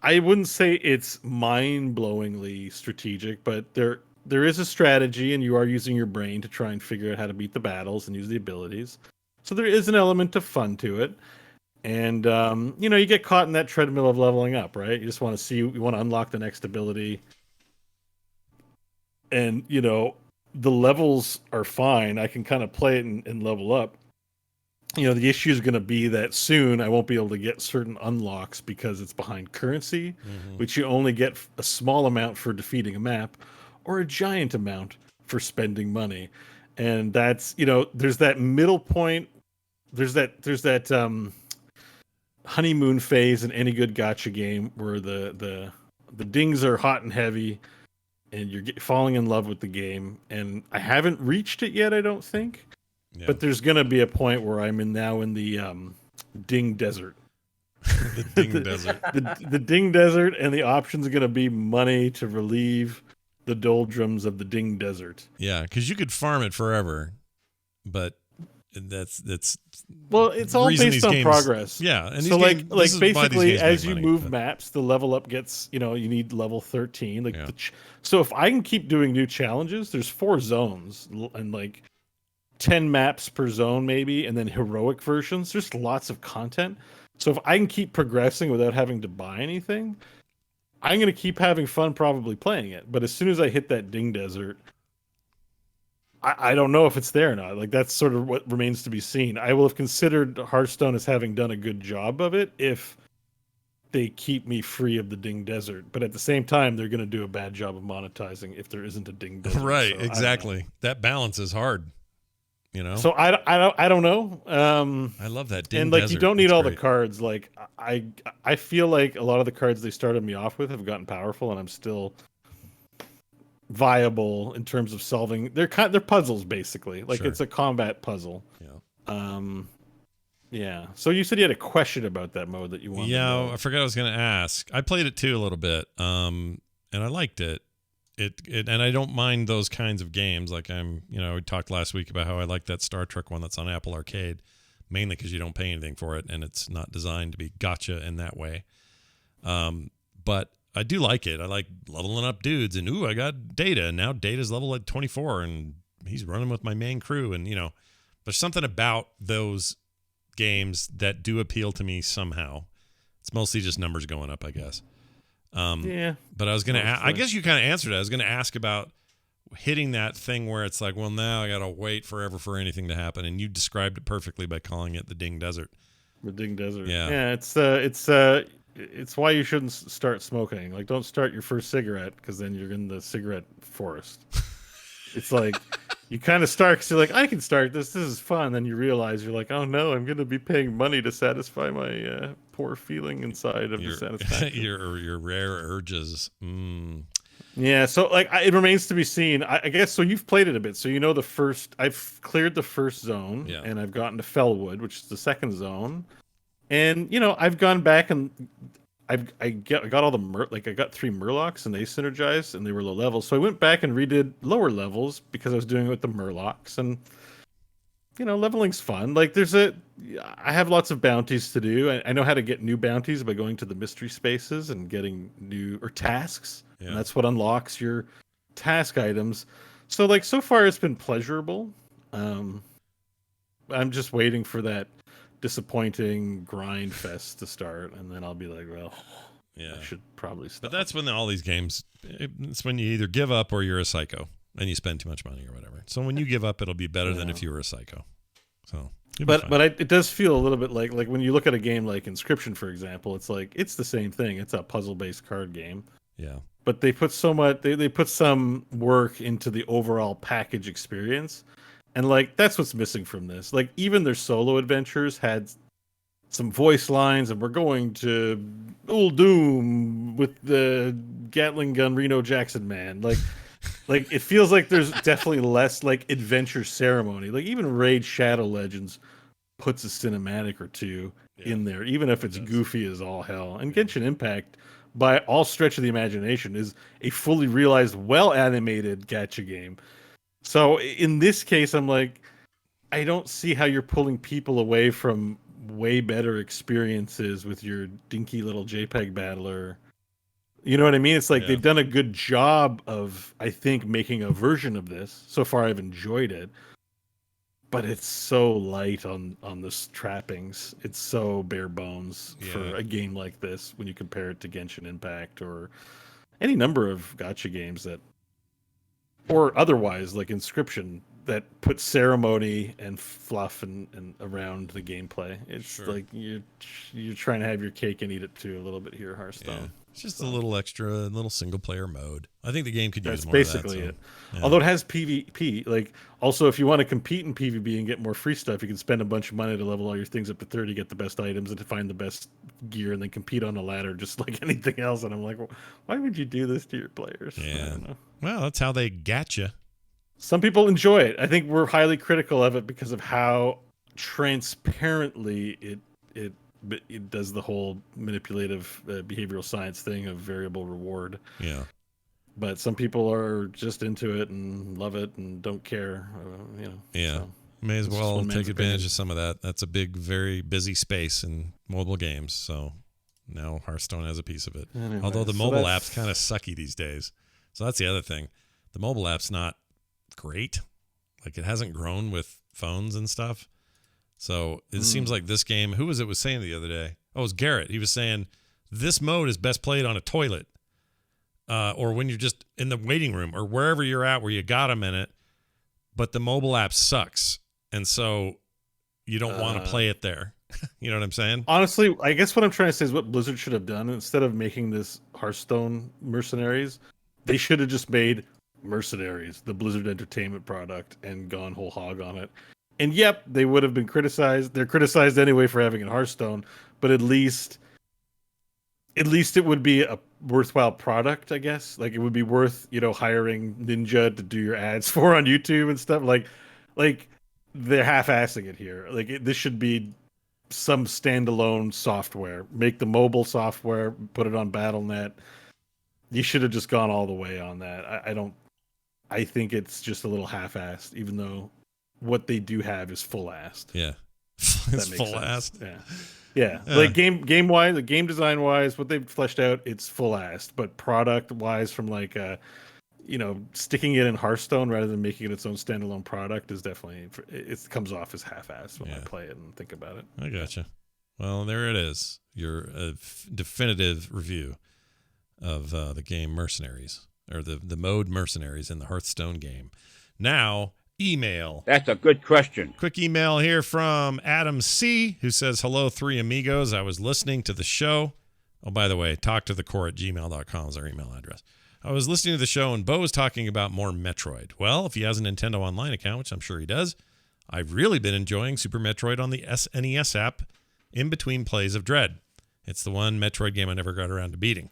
I wouldn't say it's mind-blowingly strategic, but there is a strategy, and you are using your brain to try and figure out how to beat the battles and use the abilities. So there is an element of fun to it. And you get caught in that treadmill of leveling up, right? You just want to you want to unlock the next ability. And the levels are fine. I can kind of play it and level up. The issue is going to be that soon I won't be able to get certain unlocks because it's behind currency, which you only get a small amount for defeating a map or a giant amount for spending money. And that's, there's that middle point. There's that honeymoon phase in any good gacha game where the dings are hot and heavy and you're falling in love with the game. And I haven't reached it yet, I don't think. Yeah. But there's going to be a point where I'm now in the Ding Desert. The Ding Desert. The Ding Desert, and the options are going to be money to relieve the doldrums of the Ding Desert. Yeah, because you could farm it forever, but that's well, it's all based on progress. Yeah, and so like basically as you move maps, the level up gets you need level 13. Like so if I can keep doing new challenges, there's 4 zones and like 10 maps per zone maybe, and then heroic versions. There's lots of content. So if I can keep progressing without having to buy anything, I'm going to keep having fun probably playing it. But as soon as I hit that Ding Desert, I don't know if it's there or not. Like that's sort of what remains to be seen. I will have considered Hearthstone as having done a good job of it if they keep me free of the Ding Desert. But at the same time, they're going to do a bad job of monetizing if there isn't a Ding Desert. Right, so exactly. That balance is hard. So I don't know. I love that Ding and like Desert. You don't need all the cards. Like I feel like a lot of the cards they started me off with have gotten powerful, and I'm still viable in terms of solving. They're puzzles basically. Like It's a combat puzzle. Yeah. Yeah. So you said you had a question about that mode that you wanted. Yeah, I forgot I was going to ask. I played it too a little bit, and I liked it. It and I don't mind those kinds of games. Like we talked last week about how I like that Star Trek one that's on Apple Arcade, mainly because you don't pay anything for it and it's not designed to be gotcha in that way. But I do like it. I like leveling up dudes, and I got Data, and now Data's level like 24, and he's running with my main crew, and there's something about those games that do appeal to me somehow. It's mostly just numbers going up, I guess. Yeah, but I was gonna. I guess you kind of answered it. I was gonna ask about hitting that thing where it's like, well, now I gotta wait forever for anything to happen, and you described it perfectly by calling it the Ding Desert. The Ding Desert. Yeah. It's why you shouldn't start smoking. Like, don't start your first cigarette because then you're in the cigarette forest. It's like you kind of start because you're like, I can start this. This is fun. Then you realize you're like, oh no, I'm going to be paying money to satisfy my poor feeling inside of dissatisfaction. your rare urges. Yeah. So like, it remains to be seen. I guess so. You've played it a bit, so the first. I've cleared the first zone, and I've gotten to Fellwood, which is the second zone, and I've gone back and I got all the I got 3 Murlocs and they synergized and they were low levels. So I went back and redid lower levels because I was doing it with the Murlocs, and leveling's fun. Like I have lots of bounties to do. I know how to get new bounties by going to the mystery spaces and getting new tasks. Yeah. And that's what unlocks your task items. So like so far it's been pleasurable. I'm just waiting for that disappointing grind fest to start, and then I'll be like, well, I should probably stop. But that's when all these games, it's when you either give up or you're a psycho and you spend too much money or whatever. So when you give up, it'll be better than if you were a psycho. So it does feel a little bit like when you look at a game like Inscription, for example, it's like it's the same thing. It's a puzzle-based card game. Yeah. But they put so much they put some work into the overall package experience And like that's what's missing from this. Like even their solo adventures had some voice lines, and we're going to Doom with the Gatling gun Reno Jackson man. Like it feels like there's definitely less like adventure ceremony. Like even Raid Shadow Legends puts a cinematic or two in there, even if it's goofy as all hell. And Genshin Impact, by all stretch of the imagination, is a fully realized, well animated gacha game. So in this case, I'm like, I don't see how you're pulling people away from way better experiences with your dinky little JPEG battler. You know what I mean? It's like they've done a good job of, I think, making a version of this. So far, I've enjoyed it, but it's so light on the trappings. It's so bare bones for a game like this when you compare it to Genshin Impact or any number of gacha games that, or otherwise like Inscription, that put ceremony and fluff and around the gameplay. It's like you're trying to have your cake and eat it too a little bit here, Hearthstone. Yeah. It's just a little extra, a little single player mode. I think the game could use That's more basically of that. it. Although it has PvP. Like also, if you want to compete in PvP and get more free stuff, you can spend a bunch of money to level all your things up to 30, get the best items, and to find the best gear, and then compete on a ladder just like anything else. And I'm like, well, why would you do this to your players? Yeah. I don't know. Well, that's how they got you. Some people enjoy it. I think we're highly critical of it because of how transparently it does the whole manipulative behavioral science thing of variable reward. Yeah. But some people are just into it and love it and don't care. Yeah. So May as well take advantage opinion. of some of that. That's a big, very busy space in mobile games. So now Hearthstone has a piece of it. Anyway, Although the so mobile that's- app's kind of sucky these days. So that's the other thing. The mobile app's not great. Like it hasn't grown with phones and stuff. So it seems like this game, who was saying the other day? Oh, it was Garrett. He was saying this mode is best played on a toilet or when you're just in the waiting room or wherever you're at where you got a minute, but the mobile app sucks. And so you don't want to play it there. You know what I'm saying? Honestly, I guess what I'm trying to say is what Blizzard should have done. Instead of making this Hearthstone Mercenaries, they should have just made Mercenaries, the Blizzard Entertainment product, and gone whole hog on it. And yep, they would have been criticized. They're criticized anyway for having a Hearthstone, but at least it would be a worthwhile product, I guess. Like it would be worth, hiring Ninja to do your ads for on YouTube and stuff. Like they're half-assing it here. Like this should be some standalone software. Make the mobile software, put it on BattleNet. You should have just gone all the way on that. I think it's just a little half-assed, even though what they do have is full-assed. Yeah. That It's makes full-assed. sense. Yeah. Like game-wise, the game design-wise, what they've fleshed out, it's full-assed. But product-wise, from like sticking it in Hearthstone rather than making it its own standalone product is definitely, it comes off as half-assed when I play it and think about it. I gotcha. Well, there it is. Your definitive review of the game Mercenaries, or the mode Mercenaries in the Hearthstone game. Now, email. That's a good question. Quick email here from Adam C., who says, hello, three amigos. I was listening to the show. Oh, by the way, talktothecore@gmail.com is our email address. I was listening to the show, and Bo was talking about more Metroid. Well, if he has a Nintendo Online account, which I'm sure he does, I've really been enjoying Super Metroid on the SNES app in between plays of Dread. It's the one Metroid game I never got around to beating.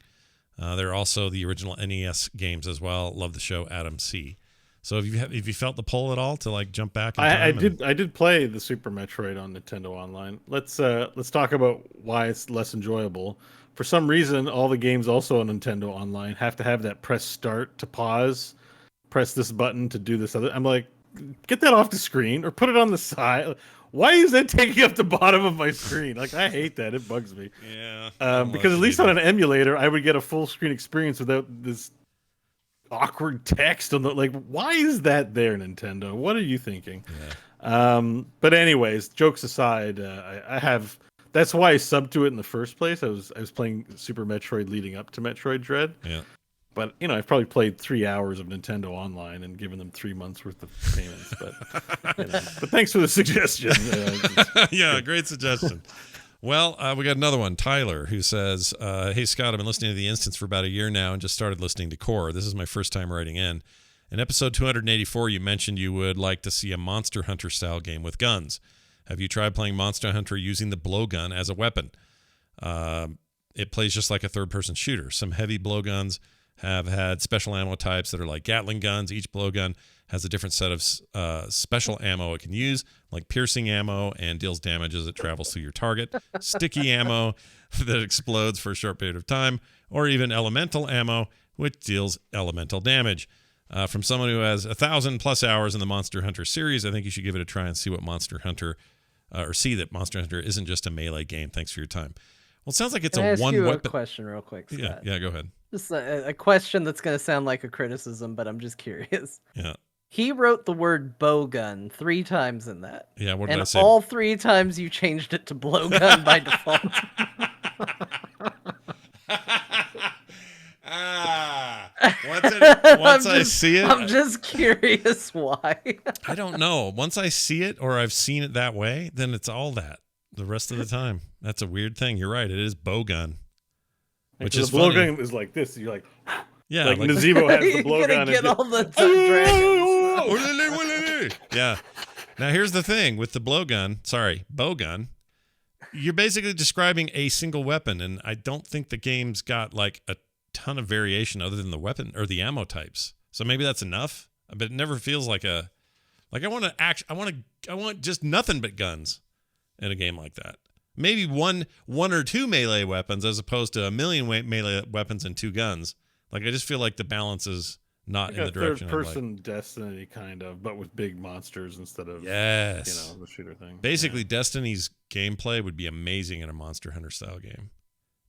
There are also the original NES games as well. Love the show, Adam C. So have you felt the pull at all to like jump back in time? I did play the Super Metroid on Nintendo Online. Let's talk about why it's less enjoyable. For some reason, all the games also on Nintendo Online have to have that press start to pause, press this button to do this other. I'm like, get that off the screen or put it on the side. Why is that taking up the bottom of my screen? Like, I hate that. It bugs me. Yeah. Because at least on an emulator, I would get a full screen experience without this awkward text on the, like, why is that there, Nintendo? What are you thinking? Yeah. But anyways, jokes aside, I have, that's why I subbed to it in the first place. I was playing Super Metroid leading up to Metroid Dread. Yeah. But I've probably played 3 hours of Nintendo Online and given them 3 months worth of payments. But thanks for the suggestion. Yeah, great suggestion. Well, we got another one, Tyler, who says, hey, Scott, I've been listening to The Instance for about a year now and just started listening to Core. This is my first time writing in. In episode 284, you mentioned you would like to see a Monster Hunter style game with guns. Have you tried playing Monster Hunter using the blowgun as a weapon? It plays just like a third-person shooter. Some heavy blowguns have had special ammo types that are like Gatling guns. Each blowgun has a different set of special ammo it can use, like piercing ammo and deals damage as it travels through your target, sticky ammo that explodes for a short period of time, or even elemental ammo, which deals elemental damage. From someone who has 1,000+ hours in the Monster Hunter series, I think you should give it a try and see what Monster Hunter, or see that Monster Hunter isn't just a melee game. Thanks for your time. Well, it sounds like it's Can I a ask one you weapon. a question real quick, Scott? Yeah, go ahead. Just a question that's going to sound like a criticism, but I'm just curious. Yeah. He wrote the word bowgun 3 times in that. Yeah, what did and I say? all 3 times you changed it to blowgun by default. Once I see it, I'm just curious why. I don't know. Once I see it or I've seen it that way, then it's all that the rest of the time. That's a weird thing. You're right. It is bowgun. Which is the funny. blowgun is like this. You're like, Yeah, like like Nazebo has the You're blowgun. gonna and get just- all the dragons. Yeah. Now here's the thing with the bowgun. You're basically describing a single weapon, and I don't think the game's got like a ton of variation other than the weapon or the ammo types. So maybe that's enough, but it never feels like I want just nothing but guns in a game like that. Maybe one or two melee weapons as opposed to a million melee weapons and 2 guns. Like I just feel like the balance is not like in a the direction I'd like. third-person Destiny kind of, but with big monsters instead of Yes. the shooter thing. Basically, Destiny's gameplay would be amazing in a Monster Hunter style game.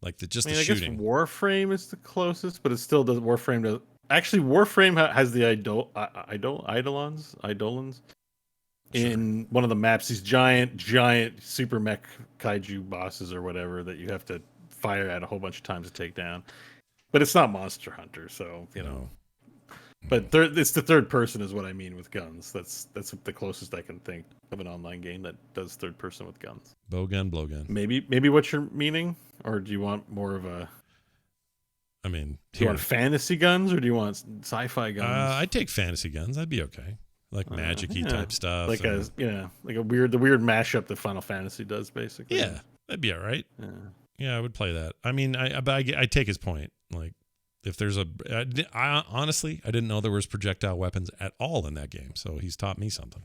Like the I guess shooting. Warframe is the closest, but it still does. Warframe does. Actually, Warframe has the Eidolons in one of the maps. These giant super mech kaiju bosses or whatever that you have to fire at a whole bunch of times to take down. But it's not Monster Hunter, so you know. But it's the third person is what I mean with guns. That's the closest I can think of an online game that does third person with guns. Blowgun. Maybe what you're meaning, or do you want more of a? I mean, Do you want fantasy guns or do you want sci-fi guns? I'd take fantasy guns. That'd be okay. Like magic-y type stuff. Like the weird mashup that Final Fantasy does, basically. Yeah, that'd be all right. Yeah. Yeah, I would play that. I mean, I take his point. Like, if there's honestly, I didn't know there was projectile weapons at all in that game. So he's taught me something.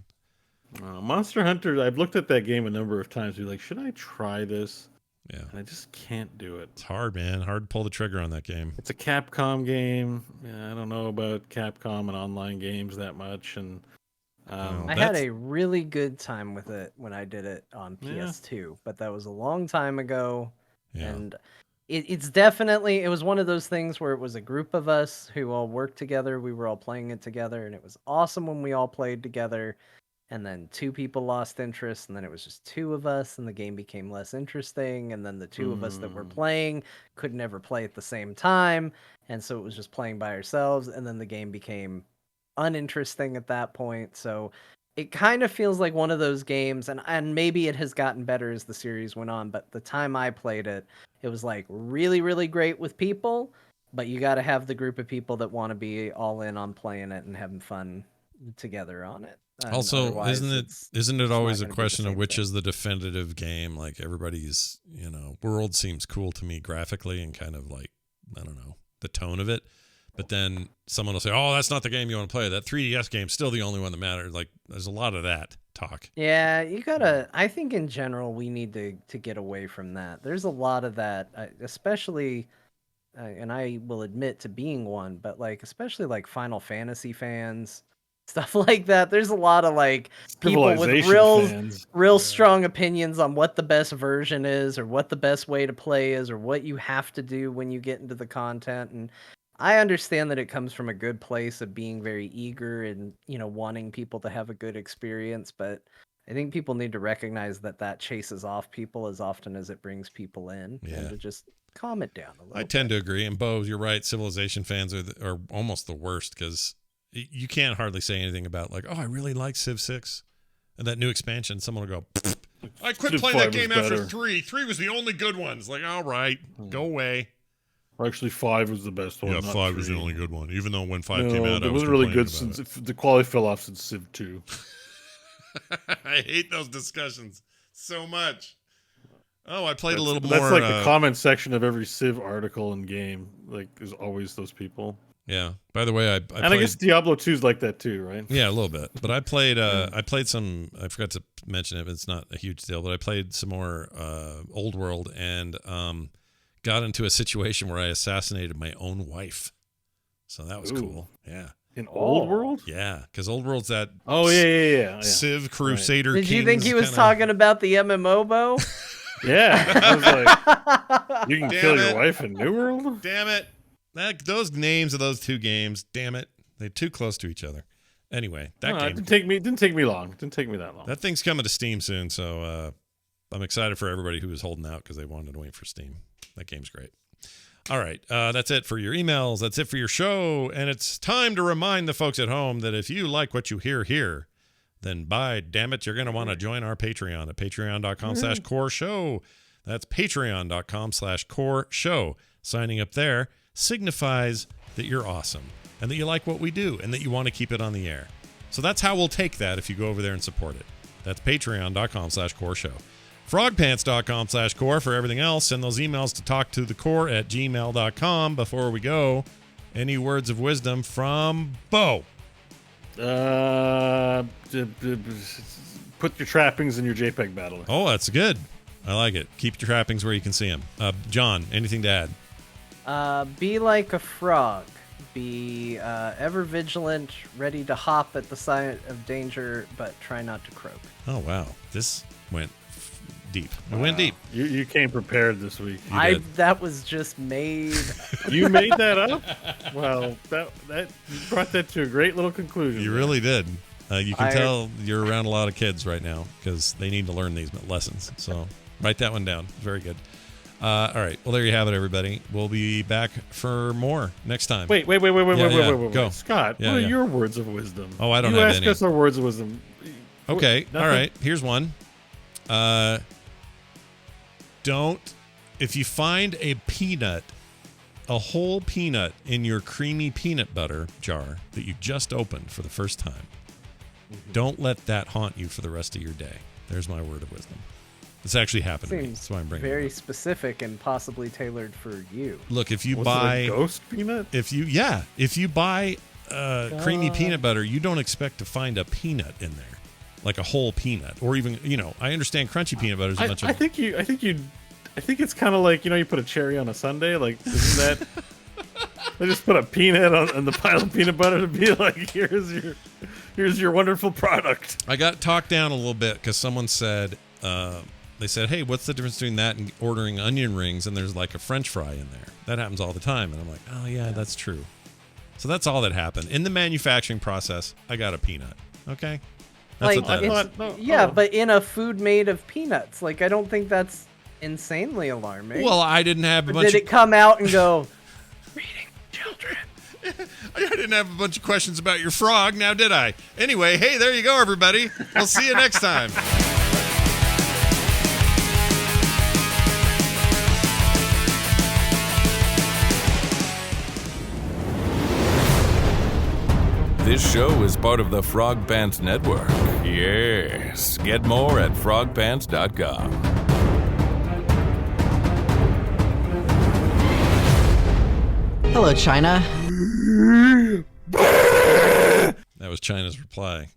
Monster Hunter, I've looked at that game a number of times. Be like, should I try this? Yeah. And I just can't do it. It's hard, man. Hard to pull the trigger on that game. It's a Capcom game. Yeah, I don't know about Capcom and online games that much. And I had a really good time with it when I did it on PS2, but that was a long time ago. Yeah. And it's definitely, it was one of those things where it was a group of us who all worked together. We were all playing it together, and it was awesome when we all played together. And then 2 people lost interest, and then it was just 2 of us, and the game became less interesting. And then the 2 of us that were playing could never play at the same time, and so it was just playing by ourselves. And then the game became uninteresting at that point. So it kind of feels like one of those games, and maybe it has gotten better as the series went on. But the time I played it, it was like really, really great with people, but you got to have the group of people that want to be all in on playing it and having fun together on it. And also, isn't it always a gonna be the question of same which thing. is the definitive game? Like everybody's, world seems cool to me graphically and kind of like, I don't know, the tone of it. But then someone will say, "Oh, that's not the game you want to play. That 3DS game's still the only one that matters." Like, there's a lot of that talk. Yeah, you gotta. I think in general we need to get away from that. There's a lot of that, especially, and I will admit to being one, but like especially like Final Fantasy fans, stuff like that. There's a lot of like people with Civilization fans. real strong opinions on what the best version is, or what the best way to play is, or what you have to do when you get into the content. And I understand that it comes from a good place of being very eager and, wanting people to have a good experience, but I think people need to recognize that chases off people as often as it brings people in, and to just calm it down a little. I tend to agree. And Bo, you're right. Civilization fans are almost the worst because you can't hardly say anything about like, "Oh, I really like Civ 6 and that new expansion." Someone will go, "I quit Civ playing that 5 was game after better." 3. 3 was the only good one." It's like, all right, go away. Actually, 5 was the best one. Yeah, not 5 was the 3. only good one. Even though when 5 No, came out, I it was wasn't really good complaining since the quality fell off since Civ 2. I hate those discussions so much. Oh, I played a little more. That's like the comment section of every Civ article and game. Like, there's always those people. Yeah. By the way, I And played, I guess Diablo 2 is like that too, right? yeah, a little bit. But I played some. I forgot to mention it. But it's not a huge deal. But I played some more Old World and got into a situation where I assassinated my own wife. So that was cool. Yeah. In Old World? Yeah, because Old World's that. Oh yeah. Civ Crusader. Did you think Kings he was kinda- talking about the MMO, Bo? Yeah. I was like, you can Damn kill it. your wife in New World? Damn it! Those names of those two games. Damn it! They're too close to each other. Anyway, that No, game. it didn't take me long. It didn't take me that long. That thing's coming to Steam soon, so I'm excited for everybody who was holding out because they wanted to wait for Steam. That game's great. All right, that's it for your emails. That's it for your show, and it's time to remind the folks at home that if you like what you hear here, then by damn it, you're going to want to join our Patreon at patreon.com/core show. That's patreon.com/core show. Signing up there signifies that you're awesome and that you like what we do and that you want to keep it on the air. So that's how we'll take that if you go over there and support it. That's patreon.com/core show. frogpants.com/core for everything else. Send those emails to talktothecore@gmail.com. Before we go, any words of wisdom from Bo? Put your trappings in your JPEG battler. Oh, that's good. I like it. Keep your trappings where you can see them. John, anything to add? Be like a frog. Be ever vigilant, ready to hop at the sign of danger, but try not to croak. Oh, wow. This went deep. It went deep. You came prepared this week. That was just made. You made that up? Well, that you brought that to a great little conclusion. You really did. You can tell you're around a lot of kids right now because they need to learn these lessons. So write that one down. Very good. All right. Well, there you have it, everybody. We'll be back for more next time. Wait. Go. Scott, Yeah, what are yeah. your words of wisdom? Oh, I don't you have ask any. us our words of wisdom. Okay. Nothing? All right. Here's one. If you find a whole peanut in your creamy peanut butter jar that you just opened for the first time, don't let that haunt you for the rest of your day. There's my word of wisdom. This actually happened to me. Seems That's why I'm bringing very it up. specific and possibly tailored for you. Look, if you Was buy it a ghost peanut? if you buy creamy peanut butter, you don't expect to find a peanut in there, like a whole peanut, or even I understand crunchy peanut butter is a bunch of. I think it's kind of like you put a cherry on a sundae. Like, isn't that? They just put a peanut on the pile of peanut butter to be like, here's your wonderful product. I got talked down a little bit because someone said, they said, hey, what's the difference between that and ordering onion rings and there's like a French fry in there? That happens all the time. And I'm like, oh, yeah, that's true. So that's all that happened. In the manufacturing process, I got a peanut. Okay? That's Like, what that is. yeah, but in a food made of peanuts. Like, I don't think that's insanely alarming. Well, I didn't have a Or bunch did of... it come out and go, reading children? I didn't have a bunch of questions about your frog, now did I? Anyway, hey, there you go, everybody. We'll see you next time. This show is part of the Frog Pants Network. Yes. Get more at frogpants.com. Hello, China. That was China's reply.